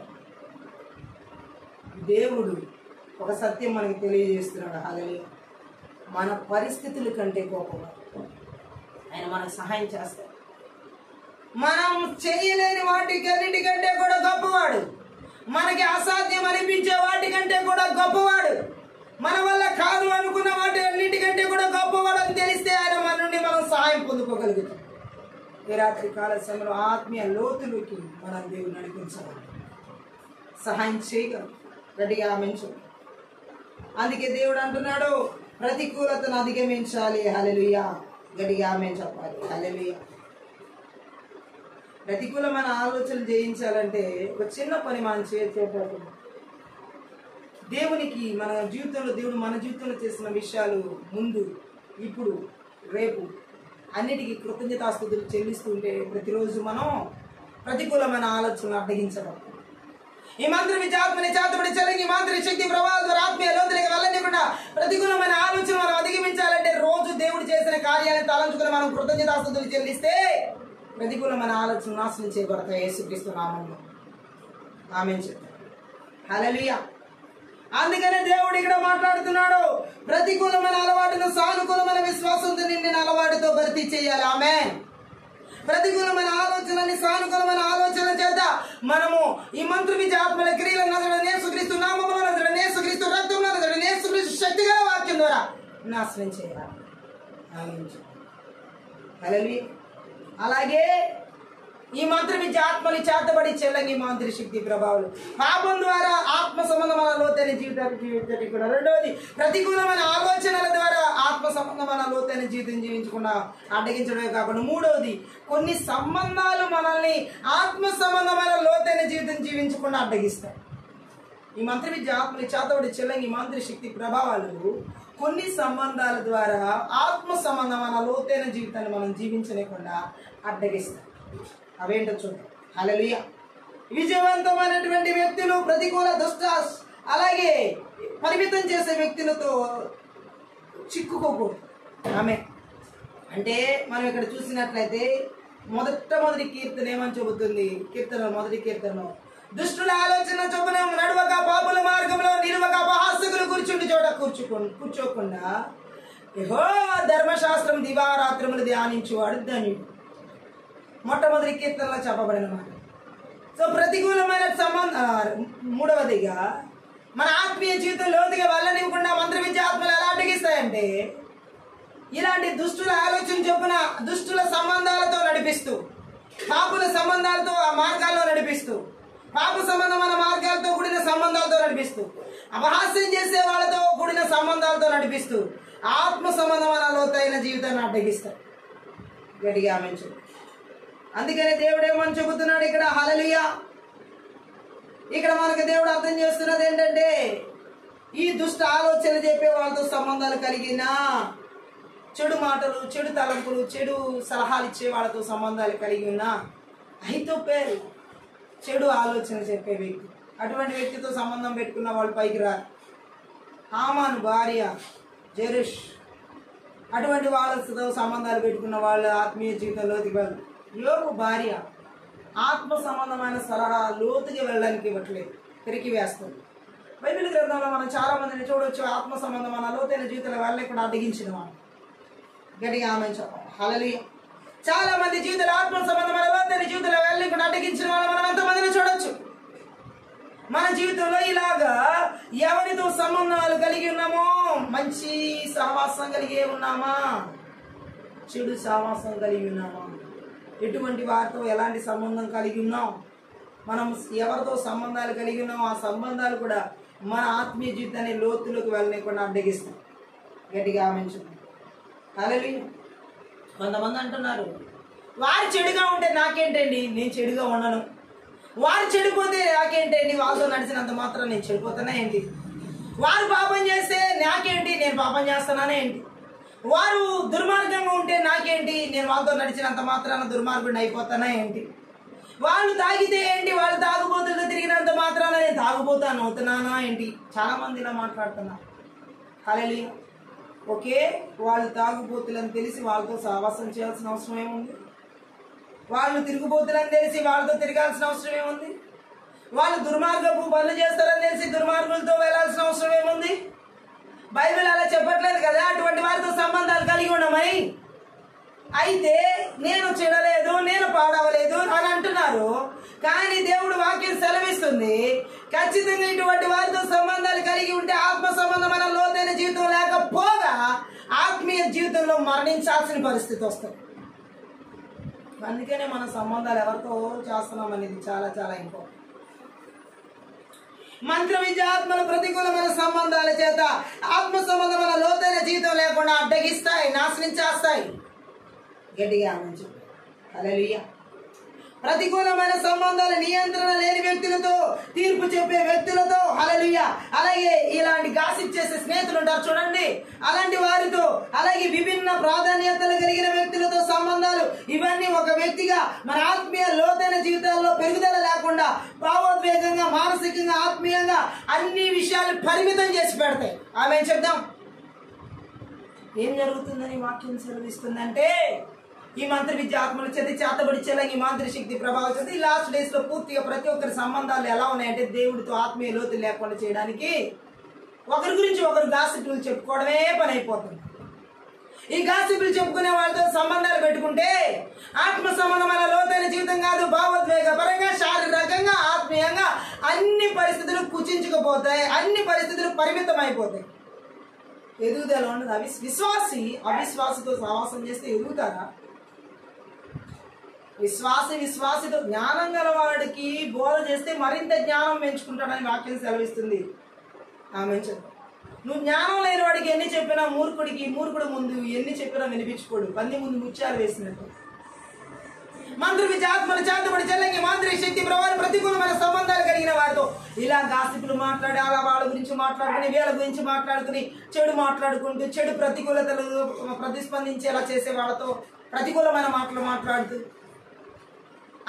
S1: దేవుడు ఒక సత్యం మనకి తెలియజేస్తున్నాడు. హల్లెలూయా. మన పరిస్థితుల కంటే గొప్పవాడు. ఆయన మనకు సహాయం చేస్తాడు. మనం చేయలేని వాటికన్నిటికంటే కూడా గొప్పవాడు. మనకి అసాధ్యం అనిపించే వాటికంటే కూడా గొప్పవాడు. మన వల్ల కాదు అనుకున్న వాటి అన్నిటికంటే కూడా గొప్పవాడు అని తెలిస్తే ఆయన మన నుండి మనం సహాయం పొందుకోగలుగుతాం. ఈ రాత్రి కాల సమయంలో ఆత్మీయ లోతులకి మనం దేవుడు నడిపించాలి, సహాయం చేయగలం. గట్టిగా ఆమెన్చు. అందుకే దేవుడు అంటున్నాడు ప్రతికూలతను అధిగమించాలి. హల్లెలూయా. గట్టిగా ఆమేన్ చెప్పాలి. హల్లెలూయా. ప్రతికూలమైన ఆలోచనలు జయించాలంటే ఒక చిన్న పని మనం చేసేటప్పుడు దేవునికి మన జీవితంలో దేవుడు మన జీవితంలో చేసిన విషయాలు ముందు, ఇప్పుడు, రేపు అన్నిటికీ కృతజ్ఞతాస్తుతులు చెల్లిస్తుంటే ప్రతిరోజు మనం ప్రతికూలమైన ఆలోచనలు అడ్డగించడం. ఈ మంత్ర విద్యాత్మని చేతబడి చెలగి మంత్ర శక్తి ప్రభావం ద్వారా ఆత్మీయ లోతులకి వెళ్ళనివ్వకుండా ప్రతికూలమైన ఆలోచన మనం అధిగమించాలంటే రోజు దేవుడు చేసిన కార్యాలను తలంచుకుని మనం కృతజ్ఞతాస్తుతులు చెల్లిస్తే ప్రతికూలమైన ఆలోచన నాశనం చేయబడతాయి యేసుక్రీస్తు నామములో. ఆమేన్ చెప్తారు. హల్లెలూయా. అందుకనే దేవుడు ఇక్కడ మాట్లాడుతున్నాడు, ప్రతికూలమైన అలవాటును సానుకూలమైన విశ్వాసంతో నిండిన అలవాటుతో భర్తీ చేయాలి. ఆమేన్. ప్రతికూలమైన ఆలోచనని సానుకూలమైన ఆలోచన చేత మనము ఈ మంత్ర విద్యాత్మల క్రియలను నజరుడైన యేసుక్రీస్తు నామములో నజరుడైన యేసుక్రీస్తు రక్తములో నజరుడైన యేసుక్రీస్తు శక్తిగల వాక్యం ద్వారా నాశనం చేయాలి. హల్లెలూయా. అలాగే ఈ మంత్ర విద్యాత్మని చేతబడి చెల్లని మంత్రి శక్తి ప్రభావాలు పాపం ద్వారా ఆత్మ సంబంధమైన లోతైన జీవితాన్ని జీవించడానికి కూడా. రెండవది ప్రతికూలమైన ఆలోచనల ద్వారా ఆత్మ సంబంధమైన లోతైన జీవితం జీవించకుండా అడ్డగించడమే కాకుండా మూడవది కొన్ని సంబంధాలు మనల్ని ఆత్మ సంబంధమైన లోతైన జీవితం జీవించకుండా అడ్డగిస్తాయి. ఈ మంత్ర విద్యాత్మని చేతబడి చెల్లని మంత్రి శక్తి ప్రభావాలు కొన్ని సంబంధాల ద్వారా ఆత్మ సంబంధమైన లోతైన జీవితాన్ని మనం జీవించలేకుండా అడ్డగిస్తాయి. అవేంటో చూద్దాం. హల్లెలూయా. విజయవంతమైనటువంటి వ్యక్తులు ప్రతికూల దుష్ట అలాగే పరిమితం చేసే వ్యక్తులతో చిక్కుకోకూడదు. ఆమె అంటే మనం ఇక్కడ చూసినట్లయితే మొదటి కీర్తన ఏమని చెబుతుంది? కీర్తన మొదటి కీర్తన, దుష్టుల ఆలోచన చొప్పున నడవక పాపుల మార్గంలో నిలువక అపహాసకులు కూర్చుండి చోట కూర్చోకుండా యెహోవా ధర్మశాస్త్రం దివారాత్రములు ధ్యానించువాడు ధన్యుడు. మొట్టమొదటి కీర్తనలో చెప్పబడిన మాట. సో ప్రతికూలమైన మూడవదిగా మన ఆత్మీయ జీవితం లోతుగా వెళ్ళనివ్వకుండా మంత్ర విద్యాత్మలు ఎలా అడ్డగిస్తాయంటే ఇలాంటి దుష్టుల ఆలోచన చొప్పున దుష్టుల సంబంధాలతో నడిపిస్తూ, పాపుల సంబంధాలతో ఆ మార్గాల్లో నడిపిస్తూ, పాప సంబంధమైన మార్గాలతో కూడిన సంబంధాలతో నడిపిస్తూ, అపహాస్యం చేసే వాళ్ళతో కూడిన సంబంధాలతో నడిపిస్తూ ఆత్మ సంబంధమైన లోతైన జీవితాన్ని అడ్డగిస్తారు. గట్టిగా ఆమేన్. అందుకనే దేవుడు ఏమని చెబుతున్నాడు ఇక్కడ? హల్లెలూయా. ఇక్కడ మనకు దేవుడు అర్థం చేస్తున్నది ఏంటంటే ఈ దుష్ట ఆలోచన చెప్పే వాళ్ళతో సంబంధాలు కలిగిన చెడు మాటలు, చెడు తలంపులు, చెడు సలహాలు ఇచ్చే వాళ్ళతో సంబంధాలు కలిగి ఉన్న అహితోపెలు చెడు ఆలోచన చెప్పే వ్యక్తి, అటువంటి వ్యక్తితో సంబంధం పెట్టుకున్న వాళ్ళు పైకి రారు. హామాను భార్య జెరుష్ అటువంటి వాళ్ళతో సంబంధాలు పెట్టుకున్న వాళ్ళు ఆత్మీయ జీవితంలో దిగదు. యోబు భార్య ఆత్మ సంబంధమైన సలహా లోతుగా వెళ్ళడానికి ఇవ్వట్లేదు, పెరికి వేస్తుంది. బైబిల్ గ్రంథంలో మనం చాలా మందిని చూడవచ్చు ఆత్మ సంబంధమైన లోతైన జీవితంలో వెళ్ళకుండా అడ్డగించిన వాళ్ళు. గట్టిగా ఆమేన్ చెప్పాలి. హల్లెలూయా. చాలా మంది జీవితాలు ఆత్మ సంబంధమైన లోతైన జీవితంలో వెళ్ళకుండా అడ్డగించిన వాళ్ళు మనం ఎంతమందిని చూడొచ్చు. మన జీవితంలో ఇలాగా ఎవరితో సంబంధాలు కలిగి ఉన్నామో, మంచి సహవాసం కలిగి ఉన్నామా, చెడు సహవాసం కలిగి ఉన్నామా, ఎటువంటి వారితో ఎలాంటి సంబంధం కలిగి ఉన్నాం, మనం ఎవరితో సంబంధాలు కలిగి ఉన్నాం, ఆ సంబంధాలు కూడా మన ఆత్మీయ జీవితాన్ని లోతులోకి వెళ్ళలేకుండా అడ్డగిస్తాం. గట్టిగా ఆమెంచుకుంటాం. హల్లెలూయా. కొంతమంది అంటున్నారు, వారు చెడుగా ఉంటే నాకేంటండి, నేను చెడుగా ఉండను. వారు చెడిపోతే నాకేంటండి, వాళ్ళతో నడిచినంత మాత్రం నేను చెడిపోతానా ఏంటి? వారు పాపం చేస్తే నాకేంటి, నేను పాపం చేస్తానా ఏంటి? వారు దుర్మార్గంగా ఉంటే నాకేంటి, నేను వాళ్ళతో నడిచినంత మాత్రాన దుర్మార్గుడిని అయిపోతానా ఏంటి? వాళ్ళు తాగితే ఏంటి, వాళ్ళు తాగుబోతులతో తిరిగినంత మాత్రాన నేను తాగుబోతాను అవుతున్నానా ఏంటి? చాలా మంది ఇలా మాట్లాడుతున్నారు. హల్లెలూయా. ఓకే, వాళ్ళు తాగుబోతులని తెలిసి వాళ్ళతో సహవాసం చేయాల్సిన అవసరం ఏముంది? వాళ్ళు తిరుగుబోతులని తెలిసి వాళ్ళతో తిరగాల్సిన అవసరం ఏముంది? వాళ్ళు దుర్మార్గపు పనులు చేస్తారని తెలిసి దుర్మార్గులతో వెళ్లాల్సిన అవసరం ఏముంది? బైబిల్ అలా చెప్పట్లేదు కదా అటువంటి వారితో సంబంధాలు కలిగి ఉండమని. అయితే నేను చెడలేదు, నేను పాడవలేదు అని అంటున్నారు. కానీ దేవుడు వాక్యం సెలవిస్తుంది, ఖచ్చితంగా ఇటువంటి వారితో సంబంధాలు కలిగి ఉంటే ఆత్మ సంబంధమైన లోతైన జీవితం లేకపోగా ఆత్మీయ జీవితంలో మరణించాల్సిన పరిస్థితి వస్తుంది. అందుకనే మన సంబంధాలు ఎవరితో చేస్తున్నాం అనేది చాలా చాలా ఇంపార్టెంట్. మంత్ర విద్యాత్మల ప్రతికూలమైన సంబంధాల చేత ఆత్మ సంబంధమైన లోతైన జీవితం లేకుండా అడ్డగిస్తాయి, నాశనం చేస్తాయి. గట్టిగా ఆమేన్. హల్లెలూయా. ప్రతికూలమైన సంబంధాలు నియంత్రణ లేని వ్యక్తులతో, తీర్పు చెప్పే వ్యక్తులతో, హల్లెలూయా, అలాగే ఇలాంటి గాసిప్ చేసే స్నేహితులు ఉంటారు చూడండి, అలాంటి వారితో, అలాగే విభిన్న ప్రాధాన్యతలు కలిగిన వ్యక్తులతో సంబంధాలు, ఇవన్నీ ఒక వ్యక్తిగా మన ఆత్మీయ లోతైన జీవితాల్లో పెరుగుదల లేకుండా భావోద్వేగంగా, మానసికంగా, ఆత్మీయంగా అన్ని విషయాలు పరిమితం చేసి పెడతాయి. ఆమేన్ చెప్దాం. ఏం జరుగుతుందని వాక్యం సెలవిస్తుందంటే, ఈ మంత్ర విద్య ఆత్మల చేత చేతబడిచేలా ఈ మంత్ర శక్తి ప్రభావం చేత ఈ లాస్ట్ డేస్ లో పూర్తిగా ప్రతి ఒక్కరి సంబంధాలు ఎలా ఉన్నాయంటే దేవుడితో ఆత్మీయ లోతు లేకుండా చేయడానికి ఒకరి గురించి ఒకరు గాసిపులు చెప్పుకోవడమే పని అయిపోతుంది. ఈ గాసిపులు చెప్పుకునే వాళ్ళతో సంబంధాలు పెట్టుకుంటే ఆత్మ సంబంధమైన లోతైన జీవితం కాదు, భావోద్వేగ పరంగా, శారీరకంగా, ఆత్మీయంగా అన్ని పరిస్థితులు కుచించుకుపోతాయి, అన్ని పరిస్థితులు పరిమితం అయిపోతాయి. ఎదుగుదల ఉండదు. అవిశ్వాసితో సహవాసం చేస్తే ఎదుగుతారా? విశ్వాసితో జ్ఞానం గలవాడికి బోధ చేస్తే మరింత జ్ఞానం పెంచుకుంటాడని వాక్యం సెలవిస్తుంది. ఆమె నువ్వు జ్ఞానం లేని వాడికి ఎన్ని చెప్పినా మూర్ఖుడు ముందు ఎన్ని చెప్పినా వినిపించుకోడు, పంది ముందు ముత్యాలు వేసినట్టు. మంత్ర విద్య ఆత్మల చేతబడి చెల్లంగి మాంత్రిక శక్తి ప్రభావం ప్రతికూలమైన సంబంధాలు కలిగిన వారితో ఇలా గాసిపులు మాట్లాడి, అలా వాళ్ళ గురించి మాట్లాడుకుని, వీళ్ళ గురించి మాట్లాడుకుని, చెడు మాట్లాడుకుంటూ, చెడు ప్రతికూలతలు ప్రతిస్పందించేలా చేసే వాళ్ళతో ప్రతికూలమైన మాటలు మాట్లాడుతూ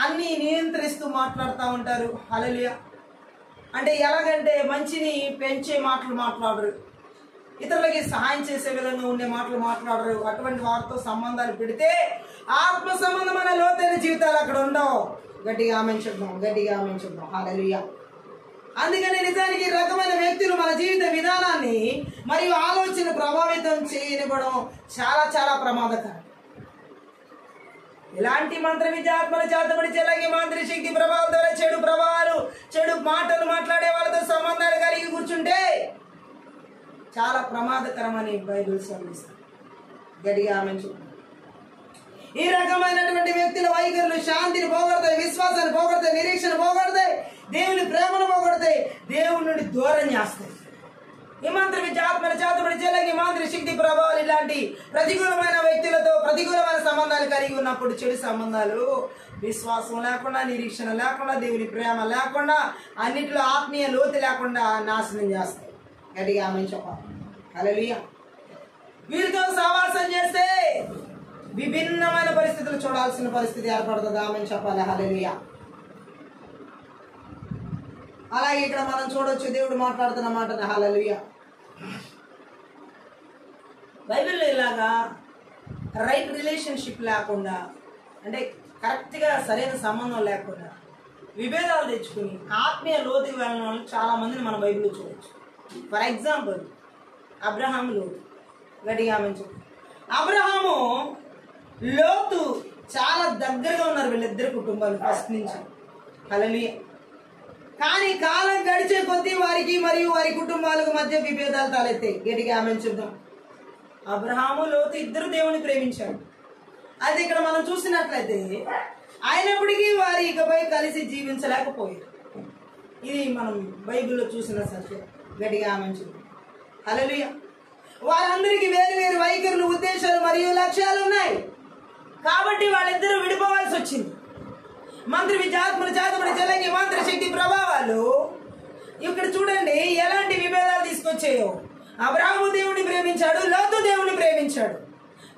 S1: అన్ని నియంత్రిస్తూ మాట్లాడుతూ ఉంటారు. హల్లెలూయా. అంటే ఎలాగంటే మంచిని పెంచే మాటలు మాట్లాడరు, ఇతరులకి సహాయం చేసే విధంగా ఉండే మాటలు మాట్లాడరు. అటువంటి వారితో సంబంధాలు పెడితే ఆత్మ సంబంధమైన లోతైన జీవితాలు అక్కడ ఉండవు. గట్టిగా ఆమేన్ చెప్దాం. హల్లెలూయా. అందుకని నిజానికి ఈ రకమైన వ్యక్తులు మన జీవిత విధానాన్ని మరియు ఆలోచన ప్రభావితం చేయనివ్వడం చాలా చాలా ప్రమాదకరం. ఇలాంటి మంత్ర విద్యాత్మల చేతబడి చెలగి మాంత్రిక శక్తి ప్రభావం ద్వారా చెడు ప్రభావాలు, చెడు మాటలు మాట్లాడే వాళ్ళతో సంబంధాలు కలిగి కూర్చుంటే చాలా ప్రమాదకరమని బైబిల్ సెలవిస్తుంది. గట్టిగా ఆమేన్ చెప్దాం. ఈ రకమైనటువంటి వ్యక్తుల వైఖరులు శాంతిని పోగొడతాయి, విశ్వాసాన్ని పోగొడతాయి, నిరీక్షణ పోగొడతాయి, దేవుని ప్రేమను పోగొడతాయి, దేవుని నుండి దూరం చేస్తాయి. ఈ మంత్ర విద్య ఆత్మల చేతబడి చెల్లగి మాంత్రిక శక్తి ప్రభావాలు ఇలాంటి ప్రతికూలమైన వ్యక్తులతో ప్రతికూలమైన సంబంధాలు కలిగి ఉన్నప్పుడు, చెడు సంబంధాలు విశ్వాసం లేకుండా, నిరీక్షణ లేకుండా, దేవుని ప్రేమ లేకుండా, అన్నిటిలో ఆత్మీయ లోతు లేకుండా నాశనం చేస్తాయి. గట్టిగా ఆమేన్ చెప్పాలి. హల్లెలూయా. వీరితో సహవాసం చేస్తే విభిన్నమైన పరిస్థితులు చూడాల్సిన పరిస్థితి ఏర్పడుతుంది. ఆమేన్ చెప్పాలి. హల్లెలూయా. అలాగే ఇక్కడ మనం చూడొచ్చు, దేవుడు మాట్లాడుతున్న మాట. హల్లెలూయా. బైబిల్లో ఇలాగా రైట్ రిలేషన్షిప్ లేకుండా, అంటే కరెక్ట్గా సరైన సంబంధం లేకుండా విభేదాలు తెచ్చుకుని ఆత్మీయ లోతుకి వెళ్ళిన వాళ్ళు చాలా మందిని మన బైబిల్లో చూడవచ్చు. ఫర్ ఎగ్జాంపుల్ అబ్రహాము, లోతు. గట్టిగా ఆమేన్ చెప్పు. అబ్రహాము, లోతు చాలా దగ్గరగా ఉన్నారు వీళ్ళిద్దరు కుటుంబాలు ఫస్ట్ నుంచి. హల్లెలూయా. కానీ కాలం గడిచే కొద్దీ వారికి మరియు వారి కుటుంబాలకు మధ్య విభేదాలు తలెత్తాయి. గట్టిగా ఆమేన్ చెప్దాం. అబ్రహాము, లోతు ఇద్దరు దేవుని ప్రేమించారు. అది ఇక్కడ మనం చూసినట్లయితే అయినప్పటికీ వారు ఇకపై కలిసి జీవించలేకపోయారు. ఇది మనం బైబిల్లో చూసిన సత్యం. గట్టిగా ఆమె హల్లెలూయా. వారందరికీ వేరు వేరు వైఖరులు, ఉద్దేశాలు మరియు లక్ష్యాలు ఉన్నాయి. కాబట్టి వాళ్ళిద్దరూ విడిపోవాల్సి వచ్చింది. మంత్రి విద్యాత్మల చేతబడి చెలంగి మంత్ర శక్తి ప్రభావాలు ఇక్కడ చూడండి ఎలాంటి విభేదాలు తీసుకొచ్చాయో. అబ్రాహాము దేవుని ప్రేమించాడు, లోతు దేవుని ప్రేమించాడు.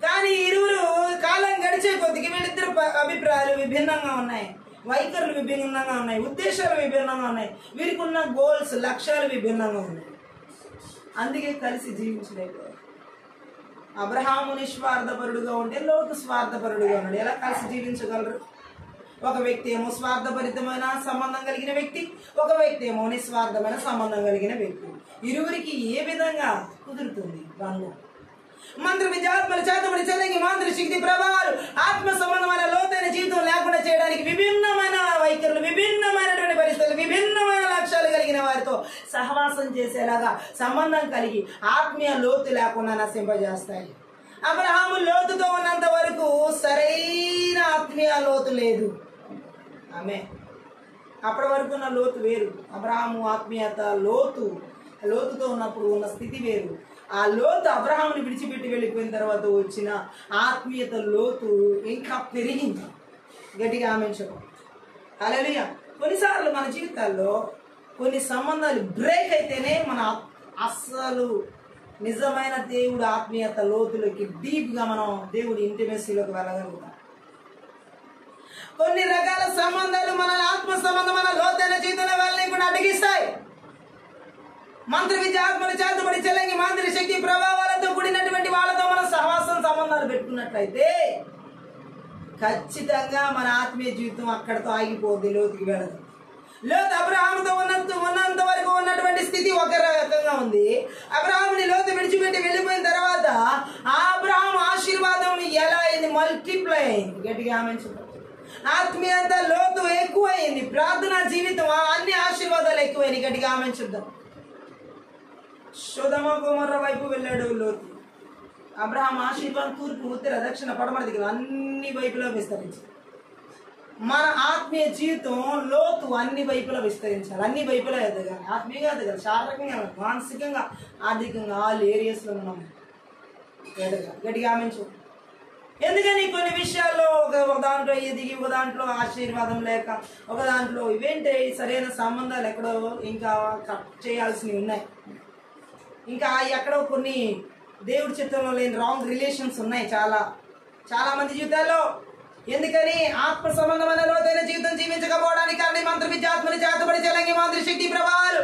S1: కానీ ఇరువురు కాలం గడిచే కొద్దికి వీళ్ళిద్దరు అభిప్రాయాలు విభిన్నంగా ఉన్నాయి, వైఖరులు విభిన్నంగా ఉన్నాయి, ఉద్దేశాలు విభిన్నంగా ఉన్నాయి, వీరికి ఉన్న గోల్స్, లక్ష్యాలు విభిన్నంగా ఉన్నాయి. అందుకే కలిసి జీవించలేకపోయారు. అబ్రహాము నిస్వార్థపరుడుగా ఉంటే లోతు స్వార్థపరుడుగా ఉన్నాడు. ఎలా కలిసి జీవించగలరు? ఒక వ్యక్తి ఏమో స్వార్థభరితమైన సంబంధం కలిగిన వ్యక్తి, ఒక వ్యక్తి ఏమో నిస్వార్థమైన సంబంధం కలిగిన వ్యక్తి. ఇరువురికి ఏ విధంగా కుదురుతుంది బంధం? మంత్ర విద్యాత్మల చేతబడి చెలంగి మంత్ర శక్తి ప్రభావాలు ఆత్మ సంబంధమైన లోతైన జీవితం లేకుండా చేయడానికి విభిన్నమైన వైఖరులు, విభిన్నమైనటువంటి పరిస్థితులు, విభిన్నమైన లక్ష్యాలు కలిగిన వారితో సహవాసం చేసేలాగా సంబంధం కలిగి ఆత్మీయ లోతు లేకుండా నశింపజేస్తాయి. అబ్రహాము లోతుతో ఉన్నంత వరకు సరైన ఆత్మీయ లోతు లేదు. ఆమె అప్పటి వరకు ఉన్న లోతు వేరు. అబ్రహాము ఆత్మీయత లోతుతో ఉన్నప్పుడు ఉన్న స్థితి వేరు. ఆ లోతు అబ్రహాముని విడిచిపెట్టి వెళ్ళిపోయిన తర్వాత వచ్చిన ఆత్మీయత లోతు ఇంకా పెరిగింది. గట్టిగా ఆమె చెప్పు హల్లెలూయా. కొన్నిసార్లు మన జీవితాల్లో కొన్ని సంబంధాలు బ్రేక్ అయితేనే మన అస్సలు నిజమైన దేవుడు ఆత్మీయత లోతులకి డీప్గా మనం దేవుడి ఇంటిమెసీలోకి వెళ్ళగలుగుతాం. కొన్ని రకాల సంబంధాలు మన ఆత్మ సంబంధం మన లోతైన జీవితంలో వాళ్ళని కూడా అడిగిస్తాయి. మంత్ర విద్య ఆత్మల చేతబడి చెలంగి మంత్ర శక్తి ప్రభావాలతో కూడినటువంటి వాళ్ళతో మనం సహవాసం సంబంధాలు పెట్టుకున్నట్లయితే ఖచ్చితంగా మన ఆత్మీయ జీవితం అక్కడితో ఆగిపోద్ది, లోతుకి వెళ్ళదు. లోతు అబ్రహాముతో ఉన్నంత వరకు ఉన్నటువంటి స్థితి ఒక రకంగా ఉంది. అబ్రహాముని లోతు విడిచిపెట్టి వెళ్ళిపోయిన తర్వాత ఆ అబ్రహాము ఆశీర్వాదం ఎలా అయింది? మల్టిప్లై అయింది. గట్టిగా ఆమె ఆత్మీయత లోతు ఎక్కువైంది. ప్రార్థనా జీవితం అన్ని ఆశీర్వాదాలు ఎక్కువైంది. గట్టిగా ఆమె చూద్దాం. సొదొమ గొమొర్రా వైపు వెళ్ళాడు లోతు. అబ్రహాం ఆశీర్వాదం తూర్పు, ఉత్తర, దక్షిణ, పడమర దిక్కులు అన్ని వైపులా విస్తరించింది. మన ఆత్మీయ జీవితం లోతు అన్ని వైపులా విస్తరించాలి, అన్ని వైపులా ఎదగాలి, ఆత్మీయంగా ఎదగాలి, శారీరకంగా, మానసికంగా, ఆర్థికంగా ఆల్ ఏరియాస్లో మనం ఎదగాలి. గట్టిగా ఆమె ఎందుకని కొన్ని విషయాల్లో ఒక దాంట్లో ఎదిగి, ఒక దాంట్లో ఆశీర్వాదం లేక, ఒక దాంట్లో ఇవేంటి సరైన సంబంధాలు ఎక్కడో ఇంకా కట్ చేయాల్సినవి ఉన్నాయి, ఇంకా ఎక్కడో కొన్ని దేవుడి చిత్రంలో లేని రాంగ్ రిలేషన్స్ ఉన్నాయి చాలా మంది జీవితాల్లో. ఎందుకని? ఆత్మ సంబంధమైన లోతైన జీవితం జీవించకపోవడానికి కారణం మంత్ర విద్య ఆత్మని చేతబడి చెలంగి మంత్ర శక్తి ప్రభావాలు.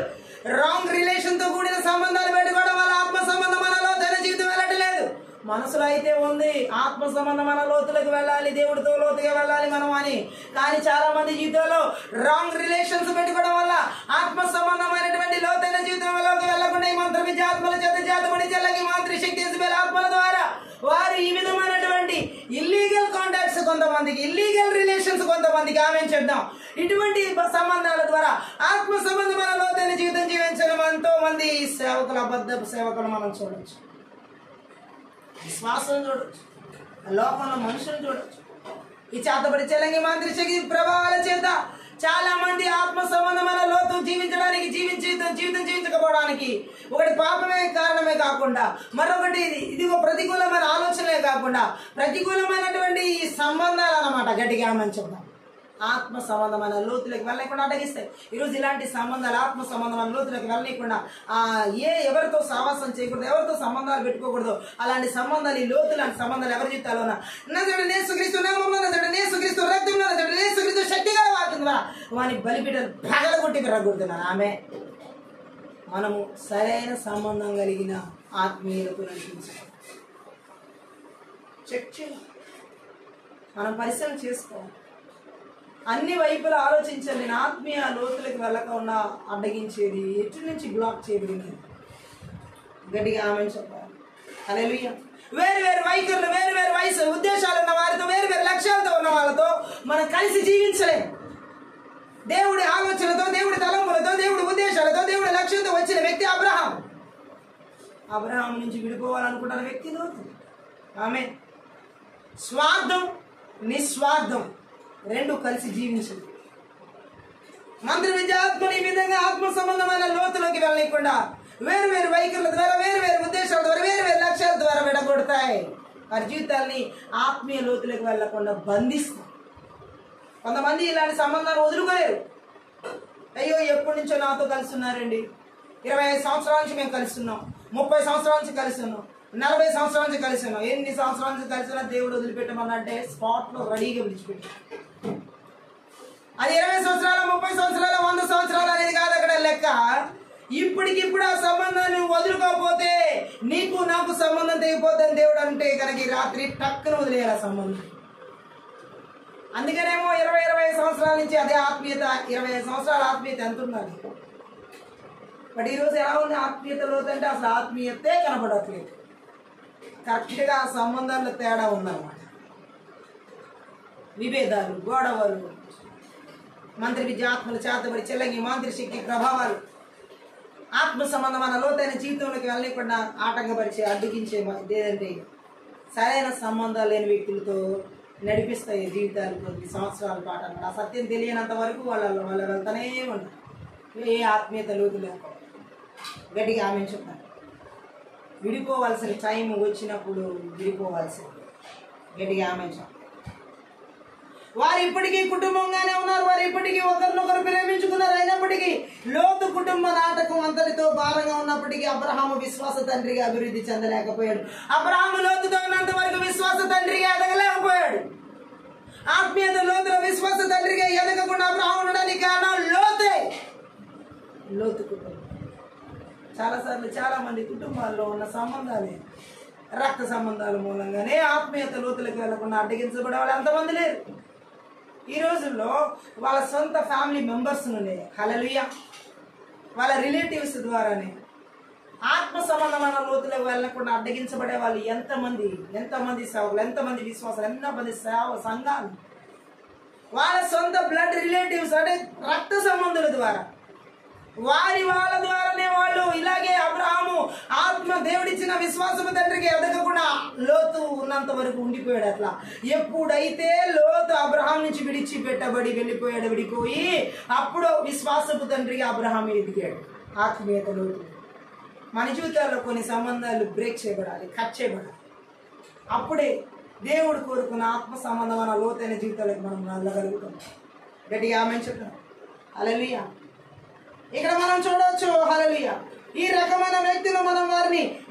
S1: రాంగ్ రిలేషన్ తో కూడిన సంబంధాలు పెట్టుకోవడం వల్ల ఆత్మ సంబంధమైన లోతైన జీవితం వెళ్ళట్లేదు. మనసులో అయితే ఉంది ఆత్మ సంబంధమైన లోతులకు వెళ్ళాలి, దేవుడితో లోతుగా వెళ్ళాలి మనం అని. కానీ చాలా మంది జీవితంలో రాంగ్ రిలేషన్స్ పెట్టుకోవడం వల్ల ఆత్మ సంబంధమైనటువంటి లోతైన జీవితంలోకి వెళ్ళకుండా ఈ మంత్ర విద్య ఆత్మల చేత చేతబడి చెల్లకి మంత్ర శక్తి ఆత్మల ద్వారా వారు ఈ విధమైనటువంటి ఇల్లీగల్ కాంటాక్ట్స్ కొంతమందికి, ఇల్లీగల్ రిలేషన్స్ కొంతమందికి ఆమె చెప్దాం. ఇటువంటి సంబంధాల ద్వారా ఆత్మ సంబంధమైన లోతైన జీవితం జీవించడం ఎంతో మంది సేవకులు, అబద్ధపు సేవకులు మనం చూడొచ్చు. విశ్వాసం చూడొచ్చు, లోకంలో మనుషులను చూడొచ్చు. ఈ చేతబడి చెలంగి మంత్రి శక్తి ప్రభావాల చేత చాలా మంది ఆత్మ సంబంధమైన లోతు జీవించడానికి, జీవితం జీవించకపోవడానికి ఒకటి పాపమే కారణమే కాకుండా మరొకటి ఇదిగో ప్రతికూలమైన ఆలోచనలే కాకుండా ప్రతికూలమైనటువంటి ఈ సంబంధాలు అన్నమాట. గట్టిగా మనం చెప్తాం ఆత్మ సంబంధమైన లోతులకు వెళ్ళకుండా అడ్డగిస్తాయి. ఈరోజు ఇలాంటి సంబంధాలు ఆత్మ సంబంధమైన లోతులకు వెళ్ళకుండా ఎవరితో సావాసం చేయకూడదు, ఎవరితో సంబంధాలు పెట్టుకోకూడదు. అలాంటి సంబంధాలు, ఈ లోతు లాంటి సంబంధాలు ఎవరి జీవితాల్లో శక్తి గల వాడుతుందా వాని బలిపీఠలు పగలగొట్టి రగొడుతున్నాను. ఆమె మనము సరైన సంబంధం కలిగిన ఆత్మీయులకు నడిపించాలి. చెక్ చేయాలి, మనం పరిశీలన చేసుకోవాలి, అన్ని వైపులా ఆలోచించాలి. నేను ఆత్మీయ లోతులకు వెళ్ళకుండా అడ్డగించేది ఎటు నుంచి బ్లాక్ చేయబడింది. గట్టిగా ఆమె చెప్పాలి. హల్లెలూయా. వేరు వేరు వైఖరులు, వేరు వేరు వయసు ఉద్దేశాలు ఉన్న వారితో, వేరు వేరు లక్ష్యాలతో ఉన్న వాళ్ళతో మనం కలిసి జీవించలేము. దేవుడి ఆలోచనలతో, దేవుడి తలంపులతో, దేవుడి ఉద్దేశాలతో, దేవుడి లక్ష్యంతో వచ్చిన వ్యక్తి అబ్రహాం నుంచి విడిపోవాలనుకుంటున్న వ్యక్తి లోతు. ఆమె స్వార్థం, నిస్వార్థం రెండు కలిసి జీవించింది. మంత్రి విద్యాత్మలు ఈ విధంగా ఆత్మ సంబంధమైన లోతులోకి వెళ్ళకుండా వేరు వేరు వైఖరుల ద్వారా, వేరు వేరు ఉద్దేశాల ద్వారా, వేరు వేరు లక్ష్యాల ద్వారా విడగొడతాయి. వారి జీవితాల్ని ఆత్మీయ లోతులోకి వెళ్లకుండా బంధిస్తాయి. కొంతమంది ఇలాంటి సంబంధాలు వదులుకోలేరు. అయ్యో ఎప్పటి నుంచో నాతో కలిసి ఉన్నారండి, 25 సంవత్సరాల నుంచి మేము కలిసి ఉన్నాం, 30 సంవత్సరాల నుంచి కలిసి ఉన్నాం, 40 సంవత్సరాల నుంచి కలిసి ఉన్నాం. ఎన్ని సంవత్సరాల నుంచి కలిసినా దేవుడు వదిలిపెట్టమన్నంటే స్పాట్లో రెడీగా విడిచిపెట్టాడు. అది 20 సంవత్సరాల, 30 సంవత్సరాల, 100 సంవత్సరాలు అనేది కాదు అక్కడ లెక్క. ఇప్పటికిప్పుడు ఆ సంబంధాన్ని వదులుకోకపోతే నీకు నాకు సంబంధం తెగిపోద్దని దేవుడు అంటే కనుక ఈ రాత్రి టక్కున వదిలేయాలి ఆ సంబంధం. అందుకనేమో 20 సంవత్సరాల నుంచి అదే ఆత్మీయత, 25 సంవత్సరాల ఆత్మీయత ఎంత ఉన్నది. బట్ ఈరోజు ఎలా ఉంది ఆత్మీయత లోతు అంటే అసలు ఆత్మీయతే కనపడట్లేదు. కరెక్ట్గా ఆ సంబంధాల్లో తేడా ఉందన్నమాట. విభేదాలు, గొడవలు, మంత్రి విద్య ఆత్మలు చేతబడి చెల్లంగి మాంత్రి శక్తి ప్రభావాలు ఆత్మ సంబంధమైన లోతైన జీవితంలోకి వెళ్ళకుండా ఆటంకపరిచే, అడ్డుకించే ఏదంటే సరైన సంబంధాలు లేని వ్యక్తులతో నడిపిస్తాయి జీవితాలు కొద్ది సంవత్సరాల పాటు అన్నమాట. ఆ సత్యం తెలియనంత వరకు వాళ్ళు వెళ్తానే ఉంటారు. ఏ ఆత్మీయత లోతు లేకపోతే గట్టిగా ఆమె చెప్తాను. విడిపోవాల్సిన టైం వచ్చినప్పుడు విడిపోవాల్సింది. గట్టిగా ఆమె చెప్తాను. వారు ఇప్పటికీ కుటుంబంగానే ఉన్నారు, వారు ఇప్పటికీ ఒకరినొకరు ప్రేమించుకున్నారు. అయినప్పటికీ లోతు కుటుంబ నాటకం అంతటితో భారంగా ఉన్నప్పటికీ అబ్రహాము విశ్వాస తండ్రిగా అభివృద్ధి చెందలేకపోయాడు. అబ్రహాము లోతుతో ఉన్నంత వరకు విశ్వాస తండ్రిగా ఎదగలేకపోయాడు. ఆత్మీయత లోతుల విశ్వాస తండ్రిగా ఎదగకుండా అబ్రహాము ఉండడానికి కారణం లోతే. లోతు కుటుంబం. చాలాసార్లు చాలా మంది కుటుంబాల్లో ఉన్న సంబంధాలే రక్త సంబంధాల మూలంగానే ఆత్మీయత లోతులకు వెళ్లకుండా అడ్డగించబడే వాళ్ళు ఎంతమంది లేరు. ఈ రోజుల్లో వాళ్ళ సొంత ఫ్యామిలీ మెంబర్స్ నుండి హల్లెలూయా వాళ్ళ రిలేటివ్స్ ద్వారానే ఆత్మ సంబంధమైన లోతులకు వెళ్ళకుండా అడ్డగించబడే వాళ్ళు ఎంతమంది సేవకులు, ఎంతమంది విశ్వాసాలు, ఎంతమంది సంఘాలు వాళ్ళ సొంత బ్లడ్ రిలేటివ్స్ అంటే రక్త సంబంధుల ద్వారా వాళ్ళ ద్వారానే వాళ్ళు ఇలాగే అబ్రహాము ఆత్మ దేవుడిచ్చిన విశ్వాసము తండ్రికి ఎదగకుండా లోతు ఉన్నంత వరకు ఉండిపోయాడు. అట్లా ఎప్పుడైతే లోతు అబ్రహాం నుంచి విడిచిపెట్టబడి విడిపోయి అప్పుడు విశ్వాసపు తండ్రికి అబ్రహాం ఎదిగాడు. ఆత్మీయత లోతు. మన జీవితాల్లో కొన్ని సంబంధాలు బ్రేక్ చేయబడాలి, కట్ చేయబడాలి. అప్పుడే దేవుడు కోరుకున్న ఆత్మ సంబంధమైన లోతైన జీవితాలకు మనం వెళ్ళగలుగుతాం. గట్టిగా ఆమె చెప్తాం. హల్లెలూయా. ఇక్కడ మనం చూడవచ్చు హల్లెలూయా. ఈ రకమైన వ్యక్తులు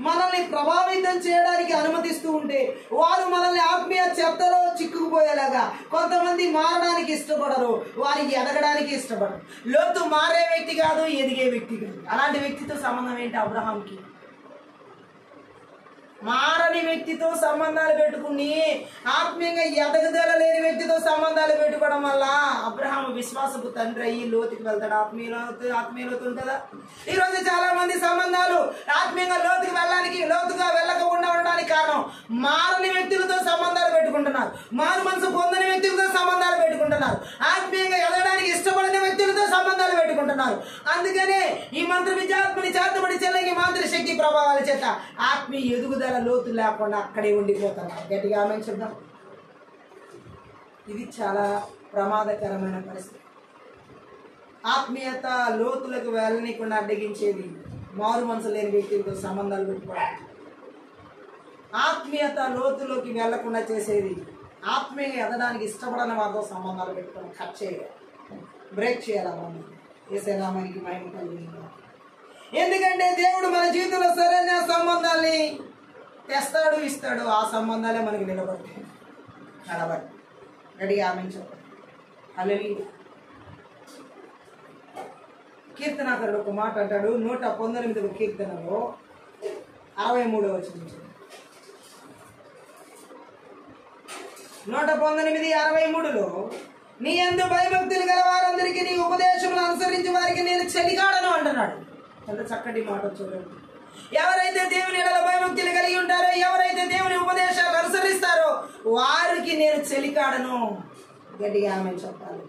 S1: మనల్ని ప్రభావితం చేయడానికి అనుమతిస్తూ ఉంటే వారు మనల్ని ఆత్మీయ చెత్తలో చిక్కుకుపోయేలాగా కొంతమంది మారడానికి ఇష్టపడరు, వారికి ఎదగడానికి ఇష్టపడరు. లోతు మారే వ్యక్తి కాదు, ఎదిగే వ్యక్తి కాదు. అలాంటి వ్యక్తితో సంబంధం ఏంటి అబ్రహాంకి? మారని వ్యక్తితో సంబంధాలు పెట్టుకుని ఆత్మీయంగా ఎదగదల లేని వ్యక్తితో సంబంధాలు పెట్టుకోవడం వల్ల అబ్రహాము విశ్వాసపు తండ్రి అయ్యి లోతుకి వెళ్తాడు. ఆత్మీయ లోతు ఉంటుందా? ఈరోజు చాలా మంది సంబంధాలు ఆత్మీయంగా లోతుగా వెళ్ళకుండా ఉండడానికి కారణం మారని వ్యక్తులతో సంబంధాలు పెట్టుకుంటున్నారు, మారు మనసు పొందని వ్యక్తులతో సంబంధాలు పెట్టుకుంటున్నారు, ఆత్మీయంగా ఎదగడానికి ఇష్టపడిన వ్యక్తులతో సంబంధాలు పెట్టుకుంటున్నారు. అందుకనే ఈ మంత్రి విద్యాత్మని చేతబడి చెల్లకి మాంత్రి శక్తి ప్రభావాల చేత ఆత్మీయ ఎదుగుదల లోతు లేకుండా అక్కడే ఉండిపోతున్నారు. గట్టిగా ఆమె చెప్దాం. ఇది చాలా ప్రమాదకరమైన పరిస్థితి. ఆత్మీయత లోతులకు వెళ్ళనీయకుండా అడ్డగించేది మారు మనసు లేని వ్యక్తులతో సంబంధాలు పెట్టుకోవడం. ఆత్మీయత లోతులోకి వెళ్లకుండా చేసేది ఆత్మీయంగా ఎదడానికి ఇష్టపడని వారితో సంబంధాలు పెట్టుకోవడం. కట్ చేయాలి, బ్రేక్ చేయాలి. యేసయ్య నామానికి మహిమ కలుగును. ఎందుకంటే దేవుడు మన జీవితంలో సరైన సంబంధాల్ని తెస్తాడు, ఇస్తాడు. ఆ సంబంధాలే మనకి నిలబడతాయి. రెడీ ఆమె చెప్పండి. హల్లెలూయా. కీర్తనాకారుడు ఒక మాట అంటాడు 119వ కీర్తనలో 63వ వచనం. 119:63లో నీ యందు భయభక్తులు గల వారందరికీ నీ ఉపదేశమును అనుసరించి వారికి నేను చెలికాడను అంటున్నాడు. ఎంత చక్కటి మాట చూడండి. ఎవరైతే దేవుని ఎడల భయభక్తులు కలిగి ఉంటారో, ఎవరైతే దేవుని ఉపదేశాలు అనుసరిస్తారో వారికి నేను చెలికాడను. గట్టిగా ఆమె చెప్పాలి.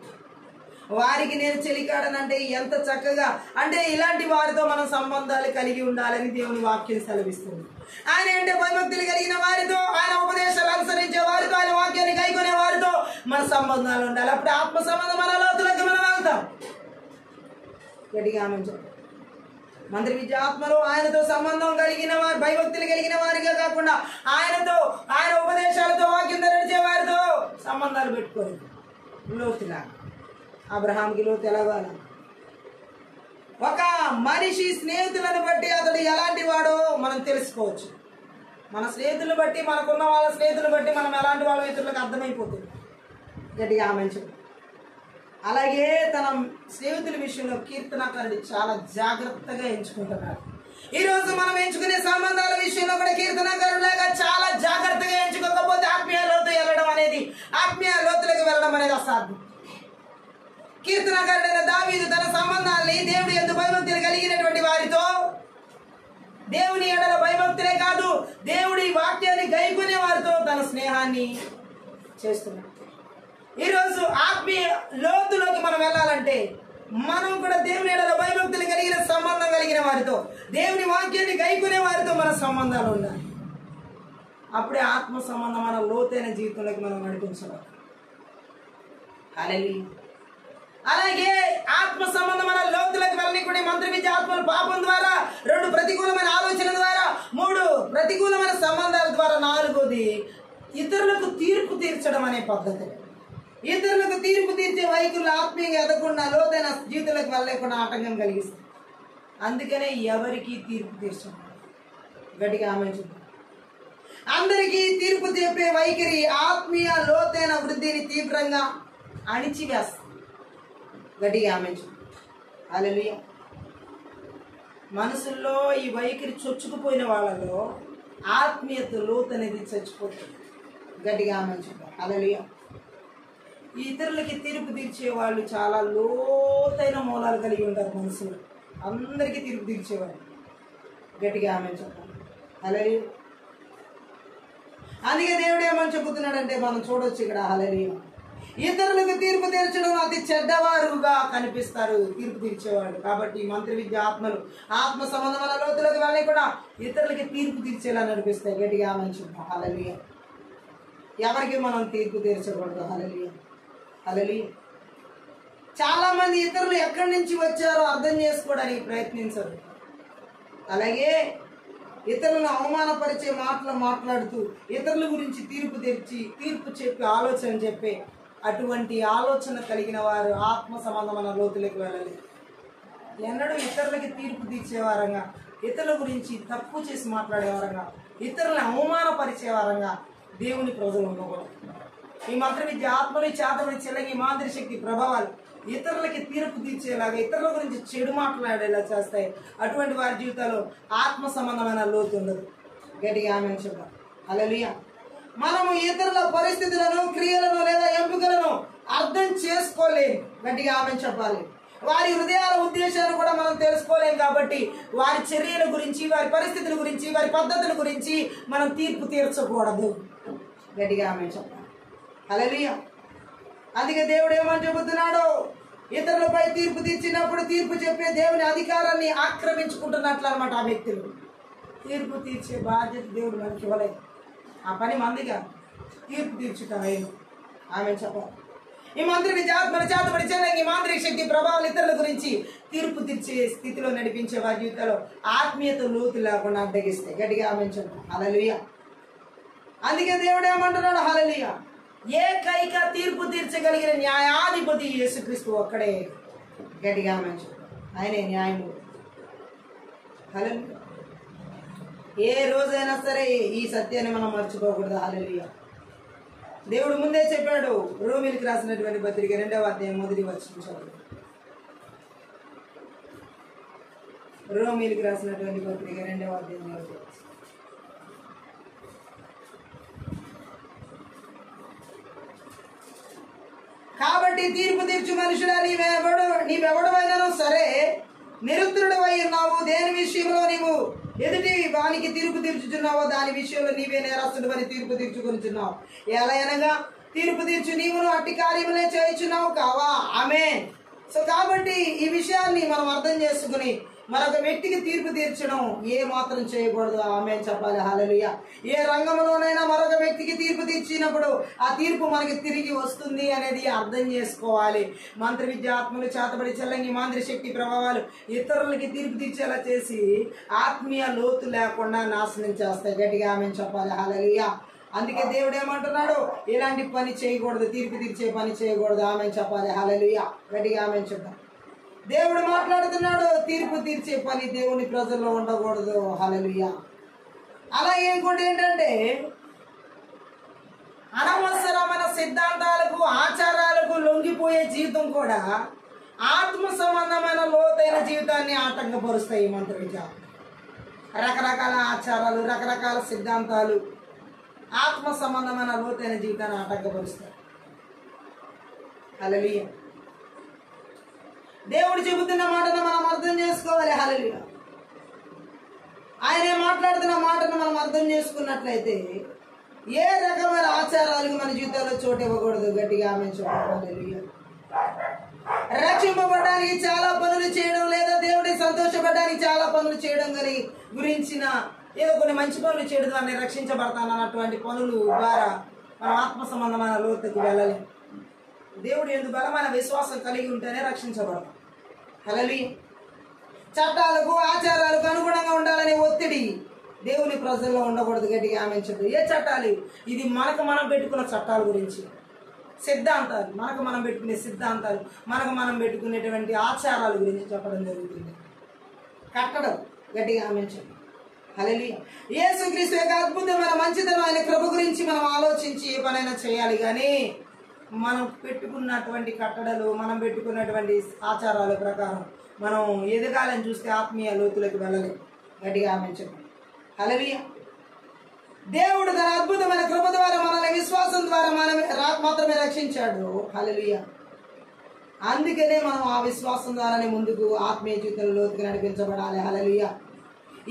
S1: వారికి నేను చెలికాడనంటే ఎంత చక్కగా, అంటే ఇలాంటి వారితో మనం సంబంధాలు కలిగి ఉండాలని దేవుని వాక్యం సెలవిస్తుంది. ఆయన అంటే భయభక్తులు కలిగిన వారితో, ఆయన ఉపదేశాలు అనుసరించే వారితో, ఆయన వాక్యాన్ని గైకొనే వారితో మన సంబంధాలు ఉండాలి. అప్పుడు ఆత్మ సంబంధం మన లోతులకు మనం వెళ్తాం. గట్టిగా ఆమె మంత్రి విద్యాత్మలో ఆయనతో సంబంధం కలిగిన వారు, భయభక్తులు కలిగిన వారిగా కాకుండా ఆయనతో, ఆయన ఉపదేశాలతో, వాక్యం ధరించే వారితో సంబంధాలు పెట్టుకోలేదు. లోతులా అబ్రహాంకి లోతు ఎలాగాలి? ఒక మనిషి స్నేహితులను బట్టి అతడు ఎలాంటి వాడో మనం తెలుసుకోవచ్చు. మన స్నేహితులను బట్టి, మనకున్న వాళ్ళ స్నేహితులను బట్టి మనం ఎలాంటి వాళ్ళ ఇతరులకు అర్థమైపోతుంది. గట్టిగా ఆమె. అలాగే తన స్నేహితుల విషయంలో కీర్తనకారుడు చాలా జాగ్రత్తగా ఎంచుకుంటున్నాడు. ఈరోజు మనం ఎంచుకునే సంబంధాల విషయంలో కూడా కీర్తనకారులాగా చాలా జాగ్రత్తగా ఎంచుకోకపోతే ఆత్మీయ లోతు వెళ్ళడం అనేది, ఆత్మీయ లోతులకు వెళ్ళడం అనేది అసాధ్యం. కీర్తనకారుడైన దావీదు తన సంబంధాన్ని దేవుడి యందు భయభక్తులు కలిగినటువంటి వారితో, దేవుని ఎడల భయభక్తులే కాదు దేవుడి వాక్యాన్ని గైకొనే వారితో తన స్నేహాన్ని చేస్తున్నాడు. ఈరోజు ఆత్మీయ లోతులోకి మనం వెళ్ళాలంటే మనం కూడా దేవుని ఎడల భయభక్తులు కలిగిన సంబంధం కలిగిన వారితో, దేవుని వాక్యాన్ని గైకొనే వారితో మన సంబంధాలు ఉండాలి. అప్పుడే ఆత్మ సంబంధం మన లోతైన జీవితంలోకి మనం నడిపించాలి. అలాగే ఆత్మ సంబంధం మన లోతులకు వెళ్ళని మంత్రి విద్య ఆత్మల పాపం ద్వారా, 2 ప్రతికూలమైన ఆలోచన ద్వారా, 3 ప్రతికూలమైన సంబంధాల ద్వారా, 4ది ఇతరులకు తీర్పు తీర్చడం అనే పద్ధతి. ఇతరులకు తీర్పు తీర్చే వైఖరులు ఆత్మీయంగా ఎదగకుండా లోతైన జీవితంలోకి వెళ్ళలేకుండా ఆటంకం కలిగిస్తుంది. అందుకనే ఎవరికి తీర్పు తీర్చడం. గట్టిగా ఆమె అందరికీ తీర్పు చెప్పే వైఖరి ఆత్మీయ లోతైన వృద్ధిని తీవ్రంగా అణిచివేస్తుంది. గట్టిగా ఆమె. హల్లెలూయా. మనసుల్లో ఈ వైఖరి చొచ్చుకుపోయిన వాళ్ళలో ఆత్మీయత లోతు అనేది చచ్చిపోతుంది. గట్టిగా ఆమె. హల్లెలూయా. ఈ ఇతరులకి తీర్పు తీర్చే వాళ్ళు చాలా లోతైన మూలాలు కలిగి ఉంటారు. మనసులో అందరికీ తీర్పు తీర్చేవాళ్ళు. గట్టిగా ఆమె చెప్పాలి. హల్లెలూయా. అందుకే దేవుడు ఏమని చెబుతున్నాడంటే మనం చూడొచ్చు ఇక్కడ. హల్లెలూయా. ఇతరులకు తీర్పు తీర్చడం అతి చెడ్డవారుగా కనిపిస్తారు తీర్పు తీర్చేవాళ్ళు. కాబట్టి మంత్రి విద్య ఆత్మలు ఆత్మ సంబంధమైన లోతులకు వెళ్ళి కూడా ఇతరులకి తీర్పు తీర్చేలా నడిపిస్తాయి. గట్టిగా ఆమె చెప్పాలి. హల్లెలూయా. ఎవరికి మనం తీర్పు తీర్చకూడదు. హల్లెలూయా. హల్లెలూయా. చాలా మంది ఇతరులు ఎక్కడి నుంచి వచ్చారో అర్థం చేసుకోవడానికి ప్రయత్నించరు. అలాగే ఇతరులను అవమానపరిచే మాటలు మాట్లాడుతూ ఇతరుల గురించి తీర్పు చెప్పి ఆలోచన చెప్పే అటువంటి ఆలోచన కలిగిన వారు ఆత్మ సంబంధమైన లోతులకు వెళ్ళాలి. ఎన్నడూ ఇతరులకి తీర్పు తీర్చేవారంగా, ఇతరుల గురించి తప్పు చేసి మాట్లాడేవారంగా, ఇతరులను అవమానపరిచేవారంగా దేవుని ప్రజలు ఉండకూడదు. ఈ మంత్ర విద్య ఆత్మని చేతమని చెల్లగి మాదిరి శక్తి ప్రభావాలు ఇతరులకి తీర్పు తీర్చేలాగా, ఇతరుల గురించి చెడు మాట్లాడేలా చేస్తాయి. అటువంటి వారి జీవితాల్లో ఆత్మ సంబంధమైన లోతు ఉండదు. గట్టిగా ఆమె చెప్పాలి. హల్లెలూయా. మనము ఇతరుల పరిస్థితులను, క్రియలను లేదా ఎంపికలను అర్థం చేసుకోలేము. గట్టిగా ఆమె చెప్పాలి. వారి హృదయాల ఉద్దేశాలను కూడా మనం తెలుసుకోలేం. కాబట్టి వారి చర్యల గురించి, వారి పరిస్థితుల గురించి, వారి పద్ధతుల గురించి మనం తీర్పు తీర్చకూడదు. గట్టిగా ఆమె చెప్పాలి. హల్లెలూయా. అందుకే దేవుడు ఏమని చెబుతున్నాడు? ఇతరులపై తీర్పు తీర్చినప్పుడు తీర్పు చెప్పే దేవుని అధికారాన్ని ఆక్రమించుకుంటున్నట్లు అనమాట. ఆ వ్యక్తులు తీర్పు తీర్చే బాధ్యత దేవుడు మనకి ఇవ్వలేదు. ఆ పని మందిగా తీర్పు తీర్చుతాను ఆమె చెప్పాలి. ఈ మంత్రి విద్యాత్మల చేతబడి చెల్లెంగి మాంత్రిక శక్తి ప్రభావాలు ఇతరుల గురించి తీర్పు తీర్చే స్థితిలో నడిపించే వారి జీవితంలో ఆత్మీయత లోతు లేకుండా అడ్డగిస్తాయి. గట్టిగా ఆమె చెప్పాలి. హల్లెలూయా. అందుకే దేవుడు ఏమంటున్నాడు? హల్లెలూయా. ఏకైక తీర్పు తీర్చగలిగిన న్యాయాధిపతి యేసుక్రీస్తు ఒక్కడే. గట్టిగా ఆమె చెప్పాలి. ఆయనే న్యాయమూర్తి. హల్లెలూయా. ఏ రోజైనా సరే ఈ సత్యాన్ని మనం మర్చిపోకూడదు. హల్లెలూయా. దేవుడు ముందే చెప్పాడు. రోమీయులకు రాసినటువంటి పత్రిక 2వ అధ్యాయం 1వ వచనం చదువు. రోమీయులకు రాసినటువంటి పత్రిక 2వ అధ్యాయం 1వ వచనం. కాబట్టి తీర్పు తీర్చు మనుషుడా, నీవెవడమైనానో సరే నిరుత్తరుడవై ఉన్నావు. దేని విషయంలో నీవు ఎదుటి వానికి తీర్పు తీర్చుచున్నావో దాని విషయంలో నీవే నేరస్తుడు అని తీర్పు తీర్చుకొనిచున్నావు. ఎలా అనగా తీర్పు తీర్చు నీవును అట్టి కార్యములే చేయుచున్నావు కావా. ఆమేన్. సో కాబట్టి ఈ విషయాన్ని మనం అర్థం చేసుకుని మరొక వ్యక్తికి తీర్పు తీర్చడం ఏ మాత్రం చేయకూడదు. ఆమేన్ చెప్పాలి. హల్లెలూయా. ఏ రంగంలోనైనా మరొక వ్యక్తికి తీర్పు తీర్చినప్పుడు ఆ తీర్పు మనకి తిరిగి వస్తుంది అనేది అర్థం చేసుకోవాలి. మంత్ర విద్య ఆత్మలు చేతబడి చెల్లంగి మాంత్రి శక్తి ప్రభావాలు ఇతరులకి తీర్పు తీర్చేలా చేసి ఆత్మీయ లోతు లేకుండా నాశనం చేస్తాయి. గట్టిగా ఆమేన్ చెప్పాలి. హల్లెలూయా. అందుకే దేవుడు ఏమంటున్నాడు, ఇలాంటి పని చేయకూడదు, తీర్పు తీర్చే పని చేయకూడదు. ఆమేన్ చెప్పాలి. హల్లెలూయా. గట్టిగా ఆమేన్ చెప్తాం. దేవుడు మాట్లాడుతున్నాడు, తీర్పు తీర్చే పని దేవుని ప్రజల్లో ఉండకూడదు. హల్లెలూయా. అలాగే ఇంకోటి ఏంటంటే అనవసరమైన సిద్ధాంతాలకు ఆచారాలకు లొంగిపోయే జీవితం కూడా ఆత్మ సంబంధమైన లోతైన జీవితాన్ని ఆటంకపరుస్తాయి. మంత్ర విద్య రకరకాల ఆచారాలు, రకరకాల సిద్ధాంతాలు ఆత్మ సంబంధమైన లోతైన జీవితాన్ని ఆటంకపరుస్తాయి. హల్లెలూయా. దేవుడు చెబుతున్న మాటను మనం అర్థం చేసుకోవాలి. హల్లెలూయా. ఆయనే మాట్లాడుతున్న మాటను మనం అర్థం చేసుకున్నట్లయితే ఏ రకమైన ఆచారాలకు మన జీవితంలో చోటు ఇవ్వకూడదు. గట్టిగా ఆమె చూడాలి. హల్లెలూయా. రక్షింపబడడానికి చాలా పనులు చేయడం, లేదా దేవుడి సంతోషపడడానికి చాలా పనులు చేయడం గురించిన ఏదో కొన్ని మంచి పనులు చేయడం ద్వారా రక్షించబడతానన్నటువంటి పనులు ద్వారా మనం ఆత్మ సంబంధమైన లోతుకి వెళ్ళలేం. దేవుడు ఎందు బలమైన విశ్వాసం కలిగి ఉంటేనే రక్షించబడతాం. హల్లెలూయా. చట్టాలకు ఆచారాలకు అనుగుణంగా ఉండాలనే ఒత్తిడి దేవుని ప్రజల్లో ఉండకూడదు. గట్టిగా ఆమె చెప్పు. ఏ చట్టాలు? ఇది మనకు మనం పెట్టుకున్న చట్టాల గురించి, సిద్ధాంతాలు, మనకు మనం పెట్టుకునే సిద్ధాంతాలు, మనకు మనం పెట్టుకునేటువంటి ఆచారాల గురించి చెప్పడం జరుగుతుంది. కట్టడం. గట్టిగా ఆమె చెప్పు. హల్లెలూయా. యేసుక్రీస్తు యొక్క అద్భుతమైన మంచితనం, ఆయన కృప గురించి మనం ఆలోచించి ఏ పనైనా చేయాలి. కానీ మనం పెట్టుకున్నటువంటి కట్టడలు, మనం పెట్టుకున్నటువంటి ఆచారాల ప్రకారం మనం ఎదగాలని చూస్తే ఆత్మీయ లోతులకు వెళ్ళలేం. గట్టిగా ఆమె చెప్పు. హల్లెలూయా. దేవుడు తన అద్భుతమైన కృప ద్వారా మనల్ని విశ్వాసం ద్వారా మాత్రమే రక్షించాడు. హల్లెలూయా. అందుకనే మనం ఆ విశ్వాసం ద్వారానే ముందుకు ఆత్మీయ జీవితంలో లోతుకు నడిపించబడాలి. హల్లెలూయా.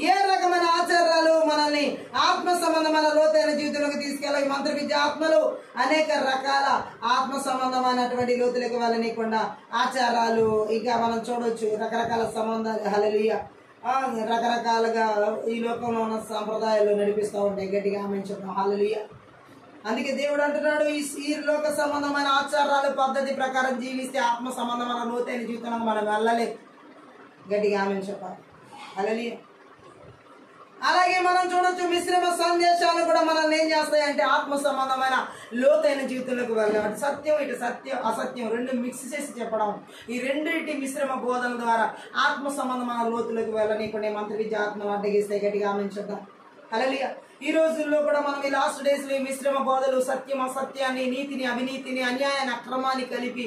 S1: ఏ రకమైన ఆచారాలు మనల్ని ఆత్మ సంబంధమైన లోతైన జీవితంలోకి తీసుకెళ్ళాలి. మంత్ర విద్య ఆత్మలు అనేక రకాల ఆత్మ సంబంధమైనటువంటి లోతులకు వెళ్ళనీయకుండా ఆచారాలు ఇంకా మనం చూడవచ్చు, రకరకాల సంబంధాలు. హల్లెలూయా. రకరకాలుగా ఈ లోకంలో ఉన్న సాంప్రదాయాలు నడిపిస్తూ ఉంటాయి. గట్టిగా ఆమె చెప్పాం. హల్లెలూయా. అందుకే దేవుడు అంటున్నాడు, ఈ లోక సంబంధమైన ఆచారాలు పద్ధతి ప్రకారం జీవిస్తే ఆత్మ సంబంధమైన లోతైన జీవితానికి మనం వెళ్ళలే. గట్టిగా ఆమె చెప్పాలి. హల్లెలూయా. అలాగే మనం చూడొచ్చు, మిశ్రమ సందేశాలు కూడా మనల్ని ఏం చేస్తాయంటే ఆత్మ సంబంధమైన లోతైన జీవితంలోకి వెళ్ళాలి. సత్యం ఇటు సత్యం అసత్యం రెండు మిక్స్ చేసి చెప్పడం, ఈ రెండింటి మిశ్రమ బోధన ద్వారా ఆత్మ సంబంధమైన లోతులకు వెళ్ళనీయకుండా మంత్ర విద్య ఆత్మను అడ్డగిస్తే. గట్టిగా ఆమెంచుద్దాం. హల్లెలూయా. ఈ రోజుల్లో కూడా మనం ఈ లాస్ట్ డేస్ లో మిశ్రమ బోధలు, సత్యం అసత్యాన్ని, నీతిని అవినీతిని, అన్యాయాన్ని అక్రమాన్ని కలిపి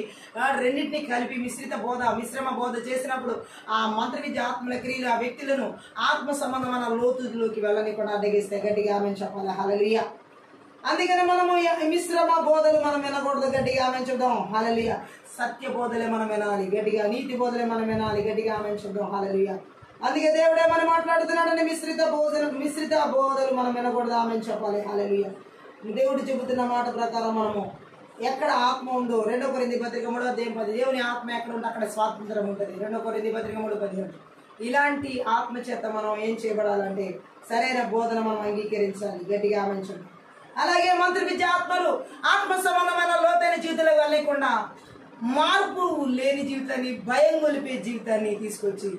S1: రెండింటినీ కలిపి మిశ్రమ బోధ చేసినప్పుడు ఆ మంత్ర విద్య ఆత్మల క్రియలు ఆ వ్యక్తులను ఆత్మ సంబంధమైన లోతులోకి వెళ్ళనీయకుండా అడ్డగిస్తే. గట్టిగా ఆమెను చెప్పాలి. హల్లెలూయా. అందుకని మనము మిశ్రమ బోధలు మనం వినకూడదు. గట్టిగా ఆమెను చూద్దాం. హల్లెలూయా. సత్య బోధలే మనం వినాలి. గట్టిగా నీతి బోధలే మనం వినాలి. గట్టిగా ఆమెను చూద్దాం. హల్లెలూయా. అందుకే దేవుడే మనం మాట్లాడుతున్నాడని మిశ్రిత బోధలు మనం వినకూడదు. ఆమెను చెప్పాలి. హల్లెలూయా. దేవుడు చెబుతున్న మాట ప్రకారం మనము ఎక్కడ ఆత్మ ఉందో 2 కొరింథీ పత్రిక 3:10 దేవుని ఆత్మ ఎక్కడ ఉంటే అక్కడ స్వాతంత్రం ఉంటుంది. 2 కొరింథీ పత్రిక 3:15. ఇలాంటి ఆత్మ చేత మనం ఏం చేయబడాలంటే సరైన బోధన మనం అంగీకరించాలి. గట్టిగా ఆమెను చెప్పాలి. అలాగే మంత్ర విద్య ఆత్మలు ఆత్మ సంబంధమైన లోతైన జీవితంలో వెళ్ళకుండా మార్పు లేని జీవితాన్ని, భయం గొలిపే జీవితాన్ని తీసుకొచ్చి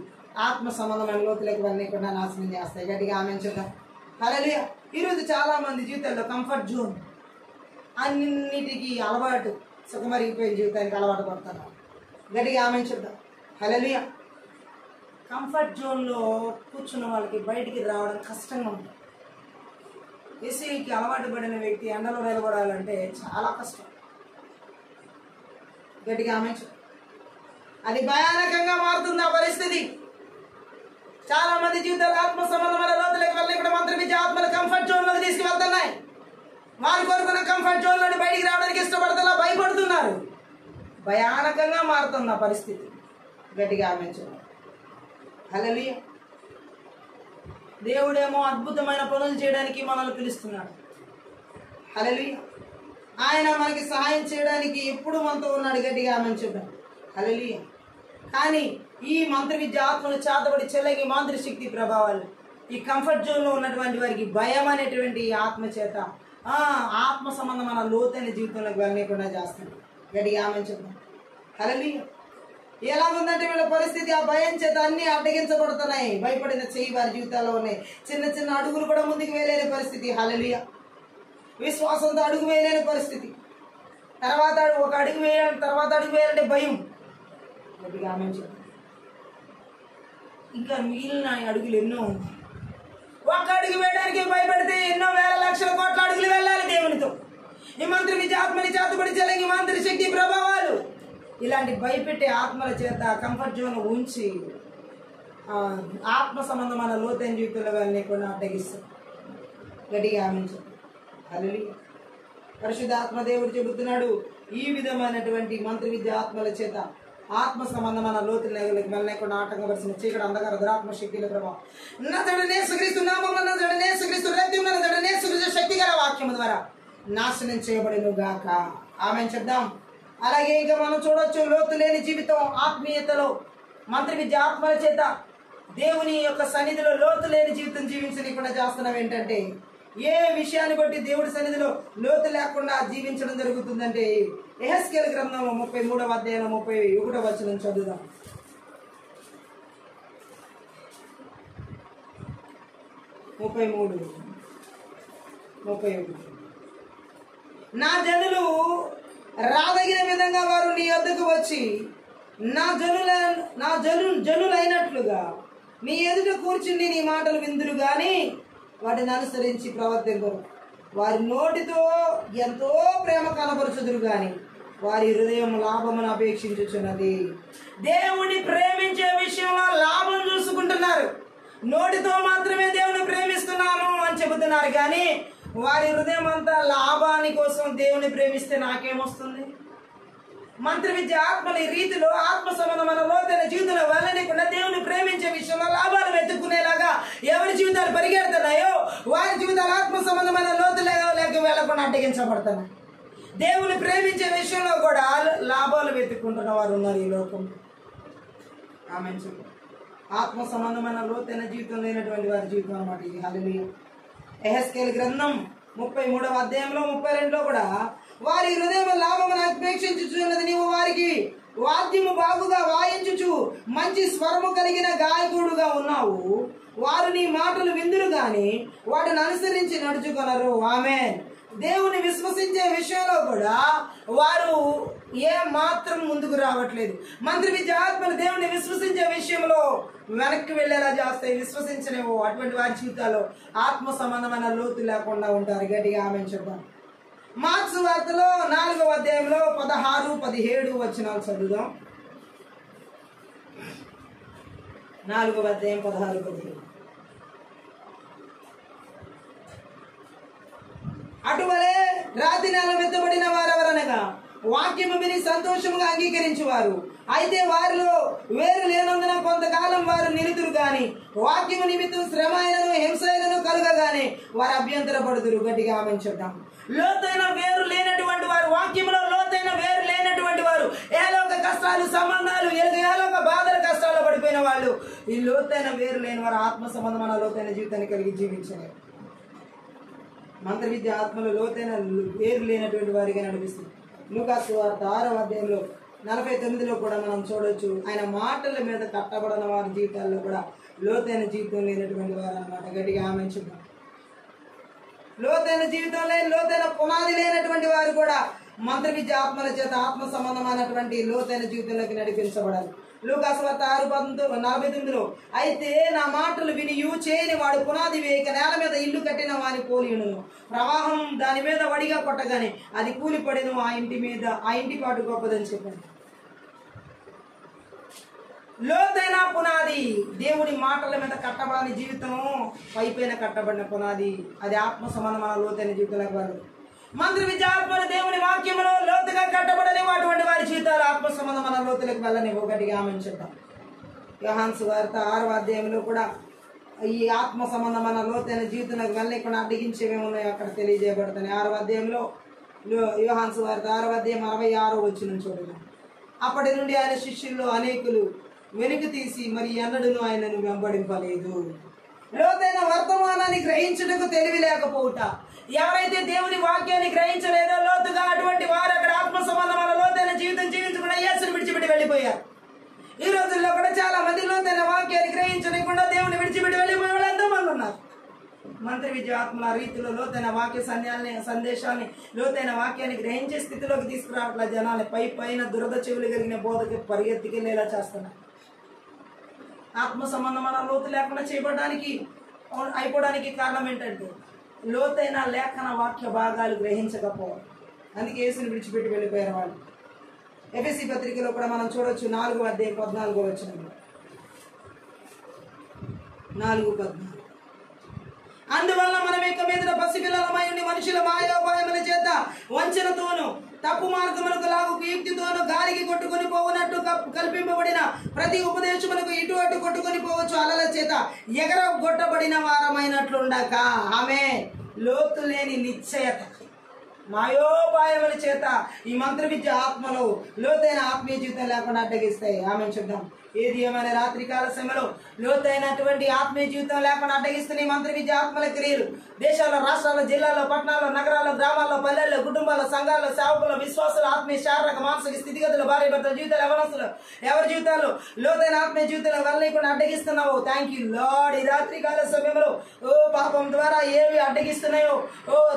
S1: ఆత్మ సంబంధమైన లోతులకు వెళ్ళకుండా నాశనం చేస్తాయి. గట్టిగా ఆమెను చూద్దాం. హల్లెలూయా. ఈరోజు చాలా మంది జీవితాల్లో కంఫర్ట్ జోన్, అన్నిటికీ అలవాటు, సుఖమరిగిపోయిన జీవితానికి అలవాటు పడుతున్నారు. గట్టిగా ఆమెను చూద్దాం. హల్లెలూయా. కంఫర్ట్ జోన్లో కూర్చున్న వాళ్ళకి బయటికి రావడం కష్టంగా ఉంటుంది. ఏసీకి అలవాటు పడిన వ్యక్తి ఎండలో నిలబడాలంటే చాలా కష్టం. గట్టిగా ఆమెను చూద్దాం. అది భయానకంగా మారుతుంది ఆ పరిస్థితి. చాలా మంది జీవితాలు ఆత్మ సంబంధమైన లోతులకు వెళ్ళి ఇక్కడ మంత్ర విద్య ఆత్మలు కంఫర్ట్ జోన్ లోకి తీసుకువెళ్తున్నాయి. వారి కోరుకున్న కంఫర్ట్ జోన్ లోని బయటికి రావడానికి ఇష్టపడుతున్నా, భయపడుతున్నారు. భయానకంగా మారుతుంది ఆ పరిస్థితి. గట్టిగా ఆమెను చూద్దాం. హల్లెలూయా. దేవుడేమో అద్భుతమైన పనులు చేయడానికి మనల్ని పిలుస్తున్నాడు. హల్లెలూయా. ఆయన మనకి సహాయం చేయడానికి ఎప్పుడు మనతో ఉన్నాడు. గట్టిగా ఆమె చూద్దాం. హల్లెలూయా. కానీ ఈ మంత్ర విద్య ఆత్మను చేతబడి చెల్లగి మాంత్ర శక్తి ప్రభావాలు ఈ కంఫర్ట్ జోన్లో ఉన్నటువంటి వారికి భయం అనేటువంటి ఆత్మ చేత ఆత్మ సంబంధమైన లోతైన జీవితంలోకి వెళ్ళకుండా చేస్తుంది. గట్టిగా ఆమె చూద్దాం. హల్లెలూయా. ఎలా ఉందంటే వీళ్ళ పరిస్థితి ఆ భయం చేత అన్ని అడ్డగించబడుతున్నాయి. భయపడిన చెయ్యి వారి జీవితాల్లో ఉన్నాయి. చిన్న చిన్న అడుగులు కూడా ముందుకు వేయలేని పరిస్థితి. హల్లెలూయా. విశ్వాసంతో అడుగు వేయలేని పరిస్థితి. తర్వాత ఒక అడుగు వేయాలి, తర్వాత అడుగు వేయాలంటే భయం. గట్టిగా ఆమె చూద్దాం. ఇంకా మిగిలిన అడుగులు ఎన్నో ఉన్నాయి. ఒక అడుగు వేయడానికి భయపడితే ఎన్నో వేల లక్షల కోట్ల అడుగులు వెళ్ళాలి దేవునితో. ఈ మంత్రి విద్య ఆత్మని చేతబడి చెలగి మంత్రి శక్తి ప్రభావాలు ఇలాంటి భయపెట్టే ఆత్మల చేత కంఫర్ట్ జోన్ ఉంచి ఆత్మ సంబంధమైన లోతైన జీవితంలో వెళ్ళకుండా అడ్డగిస్తారు. గట్టిగా ఆమె హల్లెలూయా. పరిశుద్ధాత్మ దేవుడు చెబుతున్నాడు, ఈ విధమైనటువంటి మంత్రి విద్య ఆత్మల చేత ఆత్మ సంబంధమైన లోతు లేగలకు వెళ్ళకుండా ఆటంకపరిచిన చీకటి అంధకార దురాత్మ శక్తుల ప్రభావం నజరేయునేసుక్రీస్తు నామమున నజరేయునేసుక్రీస్తు రక్తమున నజరేయునేసుక్రీస్తు శక్తిగల వాక్యము ద్వారా నాశనం చేయబడును గాక. ఆమేన్ చెప్దాం. అలాగే ఇక మనం చూడొచ్చు, లోతు లేని జీవితం ఆత్మీయతలో మంత్రి విద్య ఆత్మల చేత దేవుని యొక్క సన్నిధిలో లోతు లేని జీవితం జీవించలేకుండా చేస్తున్నాం. ఏంటంటే ఏ విషయాన్ని బట్టి దేవుడి సన్నిధిలో లోతు లేకుండా జీవించడం జరుగుతుందంటే యెహెజ్కేలు గ్రంథం 33వ అధ్యాయం 31వ వచనం చదువుదాం. 33:31. నా జనులు రాదగిన విధంగా వారు నీ వద్దకు వచ్చి నా జనులైనట్లుగా నీ ఎదుట కూర్చుని నీ మాటలు విందురు గాని వాటిని అనుసరించి ప్రవర్తింపరు. వారి నోటితో ఎంతో ప్రేమ కనపరచుదురు గాని వారి హృదయం లాభమును అపేక్షించుచున్నది. దేవుని ప్రేమించే విషయంలో లాభం చూసుకుంటున్నారు. నోటితో మాత్రమే దేవుని ప్రేమిస్తున్నాను అని చెబుతున్నారు, కానీ వారి హృదయం అంతా లాభాని కోసం దేవుని ప్రేమిస్తే నాకేమొస్తుంది? మంత్రి విద్య ఆత్మల ఈ రీతిలో ఆత్మ సంబంధమైన లోతైన జీవితంలో వెళ్ళనికుండా దేవుని ప్రేమించే విషయంలో లాభాలు వెతుక్కునేలాగా ఎవరి జీవితాలు పరిగెడుతున్నాయో వారి జీవితాలు ఆత్మ సంబంధమైన లోతు లేక వెళ్ళకుండా అడ్డగించబడుతున్నాయి. దేవుని ప్రేమించే విషయంలో కూడా లాభాలు వెతుక్కుంటున్న వారు ఉన్నారు ఈ లోకం. ఆమేన్. ఆత్మ సంబంధమైన లోతైన జీవితం లేనటువంటి వారి జీవితం అన్నమాట ఇది. హల్లెలూయా. యెహెజ్కేలు గ్రంథం 33వ అధ్యాయంలో 32లో కూడా వారి హృదయం లాభమును అపేక్షించుచున్నది. నీవు వారికి వాద్యము బాగుగా వాయించుచు మంచి స్వరము కలిగిన గాయకుడుగా ఉన్నావు. వారు నీ మాటలు విందురు గాని వాటిని అనుసరించి నడుచుకొనరు. ఆమేన్. దేవుని విశ్వసించే విషయంలో కూడా వారు ఏ మాత్రం ముందుకు రావట్లేదు. మంత్రి విద్య ఆత్మలు దేవుని విశ్వసించే విషయంలో వెనక్కి వెళ్ళేలా చేస్తాయి. విశ్వసించనేవో అటువంటి వారి జీవితాల్లో ఆత్మ సంబంధమైన లోతు లేకుండా ఉంటారు. గట్టిగా ఆమేన్ చెప్తాం. మార్క్స్ వార్తలో 4వ అధ్యాయంలో 16-17 వచనాలు చదువుదాం. 4వ అధ్యాయం 16-17. అటువలే రాతి నెల మెత్తబడిన వారెవరనగా వాక్యము విని సంతోషముగా అంగీకరించువారు. అయితే వారిలో వేరు లేనందున కొంతకాలం వారు నిలుతురు గాని వాక్యము నిమిత్తం శ్రమ అయినను హింస అయినను కలుగగానే వారు అభ్యంతరపడుతురు. గట్టిగా ఆమేన్ చెప్తాం. లోతైన వేరు లేనటువంటి వారు, వాక్యములో లోతైన వేరు లేనటువంటి వారు, ఏలోక కష్టాలు సంబంధాలు ఏలోక బాధల కష్టాల్లో పడిపోయిన వాళ్ళు, ఈ లోతైన వేరు లేని వారు ఆత్మ సంబంధమైన లోతైన జీవితాన్ని కలిగి జీవించలేరు. మంత్ర విద్య ఆత్మలో లోతైన వేరు లేనటువంటి వారిగా నడిపిస్తుంది. లూకాసు సువార్త 6వ అధ్యాయంలో 49లో కూడా మనం చూడొచ్చు, ఆయన మాటల మీద కట్టబడిన వారి జీవితాల్లో కూడా లోతైన జీవితం లేనటువంటి వారు అన్నమాట. గట్టిగా ఆమేన్ చెప్తాం. లోతైన జీవితం లేని, లోతైన పునాది లేనటువంటి వారు కూడా మంత్ర విద్య ఆత్మల చేత ఆత్మ సంబంధమైనటువంటి లోతైన జీవితంలోకి నడిపించబడాలి. లూకాసు వార్త 6:49లో అయితే నా మాటలు వినియు చేయని వాడు పునాది వేయక నేల మీద ఇల్లు కట్టిన వాని పోలియును. ప్రవాహం దాని మీద వడిగా కొట్టగానే అది కూలిపడెను. ఆ ఇంటి పాటు గొప్పదని చెప్పాను. లోతైన పునాది దేవుడి మాటల మీద కట్టబడని జీవితం, పైపైన కట్టబడిన పునాది అది ఆత్మ సంబంధమైన లోతైన జీవితంలోకి వారు. మంత్రి విద్య ఆత్మలు దేవుని వాక్యములో లోతుగా కట్టబడని అటువంటి వారి జీవితాలు ఆత్మ సంబంధమైన లోతులకు వెళ్ళని. ఒకటిగా ఆమేన్ చెప్తాం. యోహాను సువార్త 6వ అధ్యాయంలో కూడా ఈ ఆత్మ సంబంధమైన లోతైన జీవితంలోకి వెళ్ళకుండా అడ్డగించేవి ఉన్నాయో అక్కడ తెలియజేయబడుతున్నాయి. 6వ అధ్యాయంలో యోహాను సువార్త 6:66 చూడండి. అప్పటి నుండి ఆయన శిష్యుల్లో అనేకులు వెనుక తీసి మరి ఎన్నడూను ఆయనను వెంబడింపలేదు. లోతైన వర్తమానాన్ని గ్రహించుటకు తెలివి లేకపోవుట. ఎవరైతే దేవుని వాక్యాన్ని గ్రహించలేదో లోతుగా, అటువంటి వారు అక్కడ ఆత్మ సంబంధమైన లోతైన జీవితం జీవించకుండా యేసుని విడిచిపెట్టి వెళ్ళిపోయారు. ఈ రోజుల్లో కూడా చాలా మంది లోతైన వాక్యాన్ని గ్రహించకుండా దేవుని విడిచిపెట్టి వెళ్ళిపోయే వాళ్ళు ఎంతోమంది ఉన్నారు. మంత్రి విద్యాత్మల రీతిలో లోతైన వాక్య సందేశాన్ని, లోతైన వాక్యాన్ని గ్రహించే స్థితిలోకి తీసుకురావట్ల జనాన్ని పైన దురద చెవులు కలిగిన బోధకి పరిగెత్తికెళ్ళేలా చేస్తున్నారు. ఆత్మ సంబంధమైన లోతు లేకుండా అయిపోవడానికి కారణం ఏంటంటే లోతైన లేఖన వాక్య భాగాలు గ్రహించకపోవడం. అందుకే యేసుని విడిచిపెట్టి వెళ్ళిపోయారు వాళ్ళు. ఎఫెసీ పత్రికలో కూడా మనం చూడొచ్చు 4:14 4:14. అందువల్ల మనం ఇక మీద పసిపిల్లలమై ఉండి మనుషుల మాయోపాయముల చేత వంచనతోను తప్పు మార్గములకు లాగు యుక్తితోను గాలికి కొట్టుకొని పోవునట్టు కల్పింపబడిన ప్రతి ఉపదేశములకు ఇటు అటు కొట్టుకొని పోవచ్చు అలల చేత ఎగరగొట్టబడిన వారమైనట్లుండక ఆమె లోతు లేని నిశ్చయత మాయోపాయముల చేత ఈ మంత్ర విద్య ఆత్మలో లోతైన ఆత్మీయ జీవితం లేకుండా అడ్డగిస్తాయి. ఆమె చూద్దాం. ఏది ఏమైనా రాత్రికాల సమయంలో లోతైనటువంటి ఆత్మీయ జీవితం లేకుండా అడ్డగిస్తున్న ఈ మంత్ర విద్య ఆత్మల క్రియలు దేశాల్లో, రాష్ట్రాల్లో, జిల్లాల్లో, పట్టణాల్లో, నగరాల్లో, గ్రామాల్లో, పల్లెల్లో, కుటుంబాల్లో, సంఘాల్లో, సేవకుల, విశ్వాసుల ఆత్మీయ శారీరక మానసిక స్థితిగతులు, భార్య భర్తల జీవితాలు, యవనస్తులు ఎవరి జీవితాలు లోతైన ఆత్మీయ జీవితంలో వెళ్ళకుండా అడ్డగిస్తున్నావు. Thank you lord. ఈ రాత్రికాల సమయంలో పాపం ద్వారా ఏవి అడ్డగిస్తున్నాయో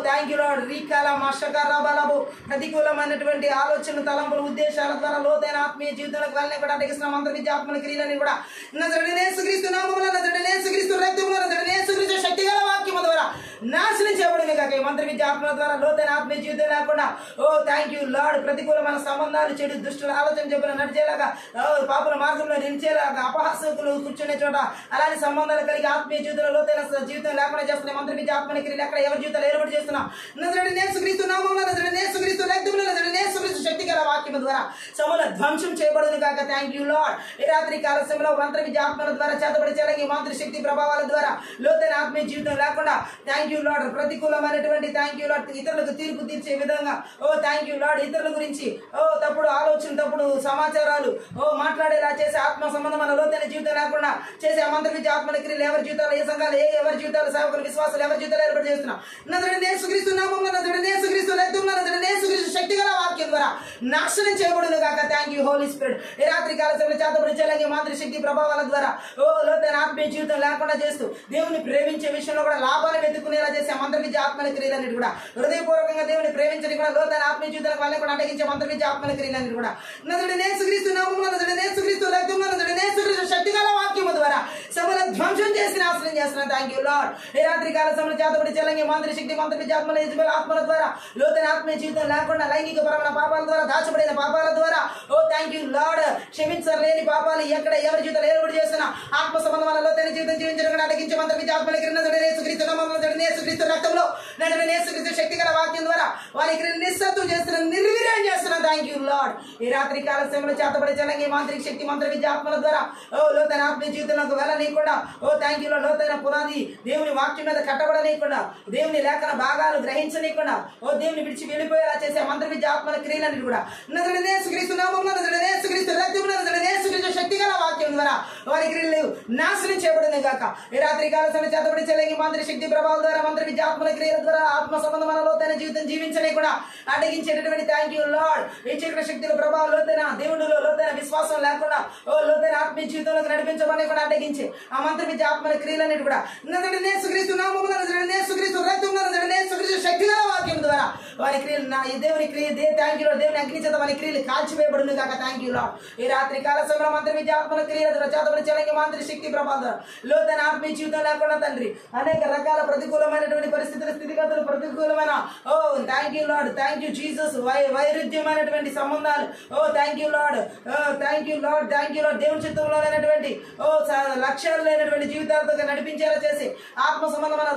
S1: థ్యాంక్ యూ లార్డ్. రీకాల మషకరాబలబు ప్రతికూలమైనటువంటి ఆలోచన, తలంపులు, ఉద్దేశాల ద్వారా లోతైన ఆత్మీయ జీవితంలోకి వెళ్ళకుండా అడ్డగిస్తున్న మంత్ర విద్య ఆత్మల క్రియలని కూడా నజరేయుడైన యేసుక్రీస్తు నామములో, నజరేయుడైన యేసుక్రీస్తు రక్తములో, నజరేయుడైన యేసుక్రీస్తు శక్తిగల వాక్యము ద్వారా నాశనం చేయబడిన కాక ఈ మంత్ర విద్య ఆత్మల ద్వారా లోతైన ఆత్మీయ జీవితం లేకుండా థ్యాంక్ యూ లార్డ్. ప్రతికూలమైన సంబంధాలు, చెడు దుష్టుల ఆలోచన చెప్పిన నడిచేలాగా, పాపుల మార్గంలో నిలిచేలాగా, అపహాసకులు కూర్చునే చోట అలాంటి సంబంధాలు కలిగి ఆత్మీయ జీవితంలో లోతైన జీవితం లేకుండా చేస్తున్న మంత్ర విద్య ఆత్మల క్రియలు ఎక్కడ ఎవరి జీవితాలు ఏర్పాటు చేస్తున్నాం. నజరేయుడైన యేసుక్రీస్తు నామములో, నజరేయుడైన యేసుక్రీస్తు రక్తములో, నజరేయుడైన యేసుక్రీస్తు శక్తిగల వాక్యము ద్వారా సమూల ధ్వంసం చేయబడును కాక. Thank you lord. ఈ రాత్రి కాల సమయంలో మంత్ర విద్య ఆత్మల ద్వారా చేతబడిచేలాగా ఈ మంత్ర శక్తి ప్రభావాల ద్వారా లోతైన ఆత్మీయ జీవితం లేకుండా థ్యాంక్ యూ లార్డ్. ప్రతికూలమైనటువంటి థ్యాంక్ యూ లార్డ్ ఇతరులకు తీర్పు తీర్చే విధంగా థ్యాంక్ యూ లార్డ్. ఇతరుల గురించి తప్పుడు ఆలోచన, తప్పుడు సమాచారాలు మాట్లాడేలా చేసే ఆత్మ సంబంధమైన లోతైన జీవితం లేకుండా చేసే ఆ మంత్ర విద్య ఆత్మల క్రియలు ఎవరి జీవితాలు, ఏ సంఘాలు, ఎవరి జీవితాలు, సేవకులు, విశ్వాసాలు ఎవరి జీవితాలు ఏర్పాటు చేస్తున్నాం. నజరేయుడైన యేసుక్రీస్తు నామములో, నజరేయుడైన యేసుక్రీస్తు రక్తములో, నజరేయుడైన యేసుక్రీస్తు శక్తిగల వాక్యం ద్వారా నాశనం చేయబడును గాక. Thank you Holy Spirit. ఈ రాత్రి కాల సమయంలో చేతబడిచేలాగా మంత్ర శక్తి ప్రభావాల ద్వారా లోతైన ఆత్మీయ జీవితం లేకుండా చేస్తూ దేవుని ప్రేమించే విషయంలో కూడా లాభాలు వెతుక్కునేలా చేసే మంత్ర విద్య ఆత్మల క్రియలన్నిటి కూడా హృదయపూర్వకంగా దేవుని ప్రేమించడం కూడా లోతైన ఆత్మీయ జీవితాలకు వాళ్ళని కూడా అడ్డగించే మంత్ర విద్య ఆత్మల క్రియలన్నిటి కూడా నజరేయుడైన యేసుక్రీస్తు నామములో, నజరేయుడైన యేసుక్రీస్తు రక్తములో, నజరేయుడైన యేసుక్రీస్తు శక్తిగల వాక్యము ద్వారా సమూల ధ్వంసం చేసి నాశనం చేస్తున్నాను. Thank you lord. ఈ రాత్రి కాల సమయంలో చేతబడిచేలాగా మంత్ర శక్తి, మంత్ర విద్య ఆత్మల యజమానుల ఆత్మల ద్వారా లోతైన ఆత్మీయ జీవితం లేకుండా లైంగిక పరమైన పాపాల ద్వారా, దాచబడిన పాపాల ద్వారా థ్యాంక్ యూ లార్డ్ క్షమించలేని పాపాలు ఎక్కడ ఎవరి జీవితాలు ఏర్పాటు చేస్తున్నా ఆత్మ సంబంధమైన లోతైన జీవితం జీవించడం కూడా అడ్డగించే మంత్ర విద్య ఆత్మల క్రియ నజరేయుడైన యేసుక్రీస్తు నామములో, నజరేయుడైన యేసుక్రీస్తు రక్తంలో, నజరేయుడైన యేసుక్రీస్తు శక్తిగల వాక్యం ద్వారా వారికి నిస్సత్వం చేస్తున్నాను, నిర్వీర్యం చేస్తున్నాను. Thank you lord. ఈ రాత్రి కాల సమయంలో చేతబడిచేలాగా మాంత్రిక శక్తి, మంత్ర విద్య ఆత్మల ద్వారా లోతైన ఆత్మీయ జీవితంలోకి వెళ్ళనీయకుండా థ్యాంక్ యూ లార్డ్. లోతైన పునాది దేవుని వాక్యం మీద కట్టబడనీయకుండా, దేవుని లేఖన భాగాలు గ్రహించనీయకుండా దేవుని విడిచి వెళ్ళిపోయేలా చేసే మంత్ర విద్య ఆత్మల క్రియలన్నీ కూడా నజరేయుడైన యేసుక్రీస్తు నామములో, నజరేయుడైన యేసుక్రీస్తు రక్తములో, నజరేయుడైన యేసుక్రీస్తు శక్తిగల వాక్యం ద్వారా వారి క్రియలు నాశనం చేయబడింది గాక. ఈ రాత్రి కాల సమయంలో చేతబడిచేలాగా మంత్ర శక్తి ప్రభావం ద్వారా, మంత్ర విద్య ఆత్మల క్రియల ద్వారా ఆత్మ సంబంధమైన లోతైన జీవితం జీవించని కూడా అడ్డగించేటటువంటి థ్యాంక్ యూ లార్డ్. ఈ చీకటి శక్తుల ప్రభావం లోతైన దేవుడిలో లోతైన విశ్వాసం లేకుండా లోతైన ఆత్మీయ జీవితంలోకి నడిపించబడి కూడా అడ్డగించి ఆ మంత్ర విద్య ఆత్మల క్రియలన్నిటి కూడా నజరేయుడైన యేసుక్రీస్తు నామములో, నజరేయుడైన యేసుక్రీస్తు రక్తములో, నజరేయుడైన యేసుక్రీస్తు శక్తిగల వాక్యం ద్వారా వారి క్రియలు ఈ దేవుని క్రియ థ్యాంక్ యూ లార్డ్. దేవుని అగ్ని చేత వారి క్రియలు కాల్చివేయబడును కాక. Thank you lord. ఈ రాత్రి కాల సమయంలో మంత్ర విద్య ఆత్మల క్రియల ద్వారా చేతబడిచేలాగా మంత్ర శక్తి ప్రభావం ద్వారా లోతైన ఆత్మీయ జీవితం లేకుండా తండ్రి అనేక రకాల ప్రతికూలమైనటువంటి పరిస్థితుల స్థితిగతులు, ప్రతికూలమైన thank you Lord. Thank you Jesus. వైరుధ్యమైనటువంటి సంబంధాలు thank you Lord. Thank you Lord. Thank you Lord. దేవుని చిత్తంలో లేనటువంటి లక్ష్యాలు లేనటువంటి జీవితాలతో నడిపించేలా చేసి ఆత్మ సంబంధమైన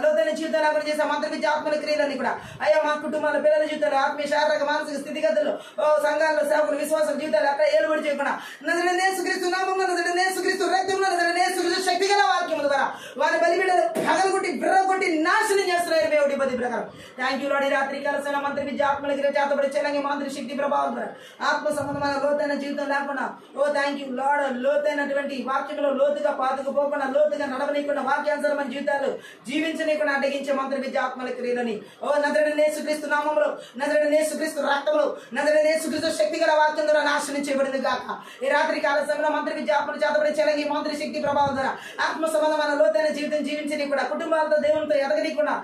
S1: లోతైన జీవితాలు లేకుండా చేసే మంత్ర విద్య ఆత్మల క్రియలని కూడా అయ్యా మా కుటుంబాల పిల్లల జీవితాలు, ఆత్మీయ శారీరక మానసిక స్థితిగతులు సంఘాల్లో సేవకులు, విశ్వాసాల జీవితాలు అక్కడ ఏలుబడి చేయకుండా నజరేయుడైన యేసుక్రీస్తు నామములో, నజరేయుడైన యేసుక్రీస్తు రక్తములో, నజరేయుడైన యేసుక్రీస్తు శక్తిగల వాక్యము ద్వారా వారి బలిబిడ్డలు పగలగొట్టి బిర్రగొట్టి నాశనం చేస్తున్నారు. 1:10 ప్రకారం. Thank you lord. ఈ రాత్రి కాల మంత్రి విద్య ఆత్మలకి చేతబడి చెలంగి మంత్రి శక్తి ప్రభావం ద్వారా ఆత్మ సంబంధమైన లోతైన జీవితం లేకుండా థ్యాంక్ యూ లార్డ్. లోతైనటువంటి వాక్యంలో లోతుగా పాతుకుపోకుండా లోతుగా నడవనీయకుండా వాక్యానుసారమైన జీవితాలు జీవించనీయకుండా అడ్డగించే మంత్రి విద్య ఆత్మల క్రియలని నజరేయుడైన యేసుక్రీస్తు నామములో, నజరేయుడైన యేసుక్రీస్తు రక్తంలో, నజరేయుడైన యేసుక్రీస్తు శక్తి గల వాక్యం ద్వారా నాశనం చేయబడింది గాక. ఈ రాత్రి కాల సమయంలో మంత్రి విద్య ఆత్మలు చేతబడి చెలంగి మంత్రి శక్తి ప్రభావం ద్వారా ఆత్మ సంబంధమైన లోతైన జీవితం జీవించని కూడా కుటుంబాలతో దేవునితో ఎదగనీయకుండా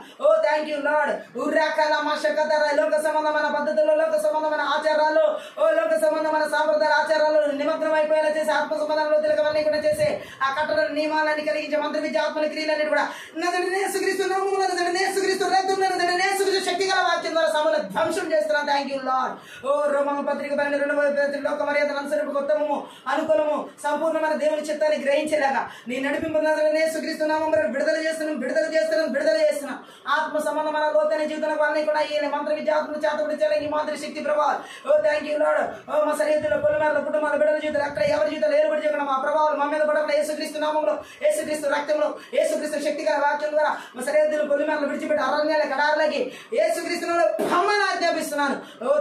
S1: థ్యాంక్ యూ లార్డ్. ఉర్రాకాల మాషకతర లోక సంబంధమైన పద్ధతుల్లో, లోక సంబంధమైన ఆచారాలు, లోక సంబంధమైన సాంప్రదాయ ఆచారాలు నిమగ్నం అయిపోయేలా చేసి ఆత్మ సంబంధంలో తిరగవనీయకుండా చేసే ఆ కట్టడ నియమాలన్నీ కలిగించే మంత్రి విద్య ఆత్మల క్రియలన్నీ కూడా నజరేయుడైన యేసుక్రీస్తు నామములో, నజరేయుడైన యేసుక్రీస్తు రక్తంలో, నజరేయుడైన యేసుక్రీస్తు శక్తి గల వాక్యం ద్వారా సమూల ధ్వంసం చేస్తున్నాను. Thank you lord. రోమన పత్రిక 12 లోక మర్యాదను అనుసరింపు ఉత్తమము అనుకూలము సంపూర్ణమైన దేవుని చిత్తాన్ని గ్రహించేలాగా నీ నడిపింపు నజరేయుడైన యేసుక్రీస్తు నామములో విడుదల చేస్తున్నాను. ఆత్మ సంబంధమైన లోతైన జీవితంలో వాళ్ళని కూడా ఈ మంత్ర విద్య ఆత్మ చేతబడి చెలంగి మంత్రి శక్తి ప్రభావం థ్యాంక్ యూ లార్డ్. మా సరిహద్దులో పొలిమేరల కుటుంబాల బిడ్డల జీవితాలు అక్కడ ఎవరి జీవితాలు ఏర్పడి చేయకుండా మా ప్రభావాలు మా మీద పడకుండా యేసుక్రీస్తు నామంలో, యేసుక్రీస్తు రక్తంలో, యేసుక్రీస్తు శక్తి గల వాక్యం ద్వారా మా సరిహద్దులు పొలిమేరలు విడిచిపెట్టి అరణ్యాల కడారులకి యేసుక్రీస్తులో భ్రమణ ఆజ్ఞాపిస్తున్నాను.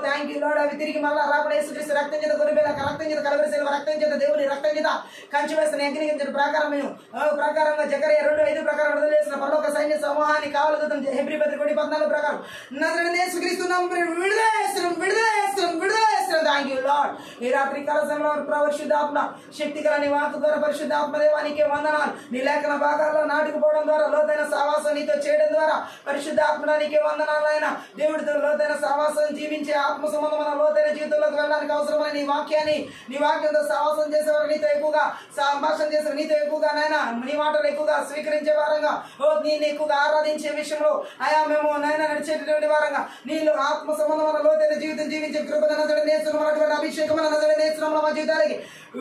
S1: Thank you lord. అవి తిరిగి మళ్ళా రాకుండా యేసుక్రీస్తు రక్తం చేత గొర్రెపిల్ల రక్తం చేత కలవరిసిన రక్తం చేత దేవుని రక్తం చేత కంచి వేసిన యజ్ఞించిన ప్రకారంగా జకరియా 2:5 ప్రకారం విడుదల చేసిన పరలోక సైన్య సమూహాన్ని కావలదుతం హెబ్రీ పత్రిక 14 ప్రకారం నజరేయుడైన యేసుక్రీస్తు నామములో విడుదల చేస్తున్నాం. Thank you lord. ఈ రాత్రి కాల సమయంలో పరిశుద్ధాత్మ శక్తి గల నీ వాక్కు ద్వారా పరిశుద్ధాత్మ దేవానికి వందనాలు. నీ లేఖన భాగాల్లో నాటుకుపోవడం ద్వారా లోతైన సహవాసం నీతో చేయడం ద్వారా పరిశుద్ధాత్మడానికి వందనాలు. ఆయన దేవుడితో లోతైన సహవాసం జీవించే ఆత్మ సంబంధమైన లోతైన జీవితంలోకి వెళ్ళడానికి అవసరమైన నీ వాక్యంతో సహవాసం చేసేవారు, నీతో ఎక్కువగా సంభాషణ చేసేవారు, నీతో ఎక్కువగా నాయన నీ మాటలు ఎక్కువగా స్వీకరించే వారంగా నేను ఎక్కువగా ఆరాధించే విషయంలో మేము నాయన నడిచేటటువంటి వారంగా నీళ్ళు ఆత్మ సంబంధమైన లోతైన జీవితం జీవించే కృపణ నేర్చుకున్నటువంటి అభిషేకమైన నేర్చుకున్న మా జీవితాలకి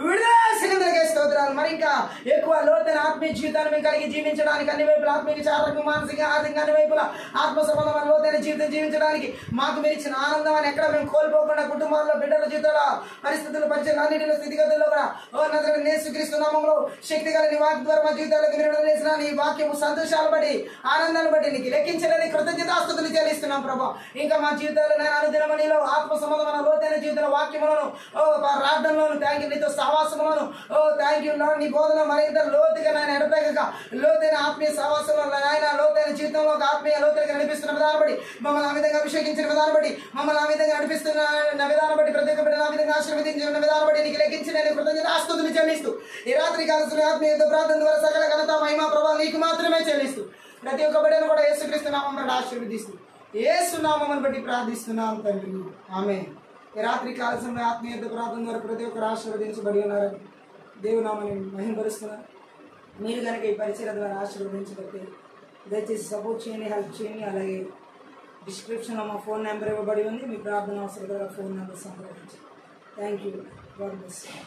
S1: విడుదల స్తోత్రాలు. మరి ఇంకా ఎక్కువ లోతైన ఆత్మీయ జీవితాన్ని మేము కలిగి జీవించడానికి అన్ని వైపుల ఆత్మీయ శారీరక మానసిక ఆర్థిక అన్ని వైపుల ఆత్మ సంబంధమైన లోతైన జీవితం జీవించడానికి మాకు మీరు ఇచ్చిన ఆనందాన్ని ఎక్కడ మేము కోల్పోకుండా కుటుంబాల్లో బిడ్డల జీవితాల పరిస్థితులు పరిచయం అన్నింటిలో స్థితిగతుల్లో కూడా నజరేయుడైన యేసుక్రీస్తు నామములో శక్తి గల నీ వాక్యం ద్వారా మా జీవితాలకు విడుదల చేసిన నీ వాక్యము సంతోషాలు బట్టి ఆనందాన్ని బట్టి నీకు లెక్కించలేని కృతజ్ఞతాస్తుతులు చెల్లిస్తున్నాం ప్రభా. ఇంకా మా జీవితాల్లో నేను అనుదినము నీలో ఆత్మ సంబంధమైన లోతైన జీవితాల వాక్యములను ప్రార్థనలోను థ్యాంక్ యూ, నీతో సహవాసములను థ్యాంక్ యూ లార్డ్. నీ బోధన మరింత లోతుగా నాయన ఎడతెగక లోతైన ఆత్మీయ సహవాసంలో నాయన లోతైన జీవితంలో ఆత్మీయ లోతుగా నడిపిస్తున్న విధానం బట్టి మమ్మల్ని ఆ విధంగా అభిషేకించిన విధానం బట్టి మమ్మల్ని ఆ విధంగా నడిపిస్తున్న విధానం బట్టి ప్రతి ఒక్క బిడ్డను ఆ విధంగా ఆశీర్వదించిన విధానం బట్టి నీకు లెక్కించిన కృతజ్ఞతాస్తుతులు చెల్లిస్తూ ఈ రాత్రి కాలసిన ఆత్మీయ ప్రార్థన ద్వారా సకల ఘనత మహిమ ప్రభావం నీకు మాత్రమే చెల్లిస్తూ ప్రతి ఒక్క బిడ్డను కూడా యేసుక్రీస్తు నామమున ఆశీర్వదిస్తూ యేసు నామమును బట్టి ప్రార్థిస్తున్నాం తండ్రి. ఆమేన్. ఈ రాత్రి కాల సమయ ఆత్మీయ ప్రార్థన ద్వారా ప్రతి ఒక్కరు ఆశీర్వదించబడి ఉన్నారని దేవుని నామమును మహిమపరుస్తున్నారు. మీరు కనుక ఈ పరిచయం ద్వారా ఆశీర్వదించబడితే దయచేసి సపోర్ట్ చేయండి, హెల్ప్ చేయండి. అలాగే డిస్క్రిప్షన్లో మా ఫోన్ నెంబర్ ఇవ్వబడి ఉంది. మీ ప్రార్థన అవసరం ద్వారా ఫోన్ నెంబర్ సంప్రదించండి. Thank you. God bless you.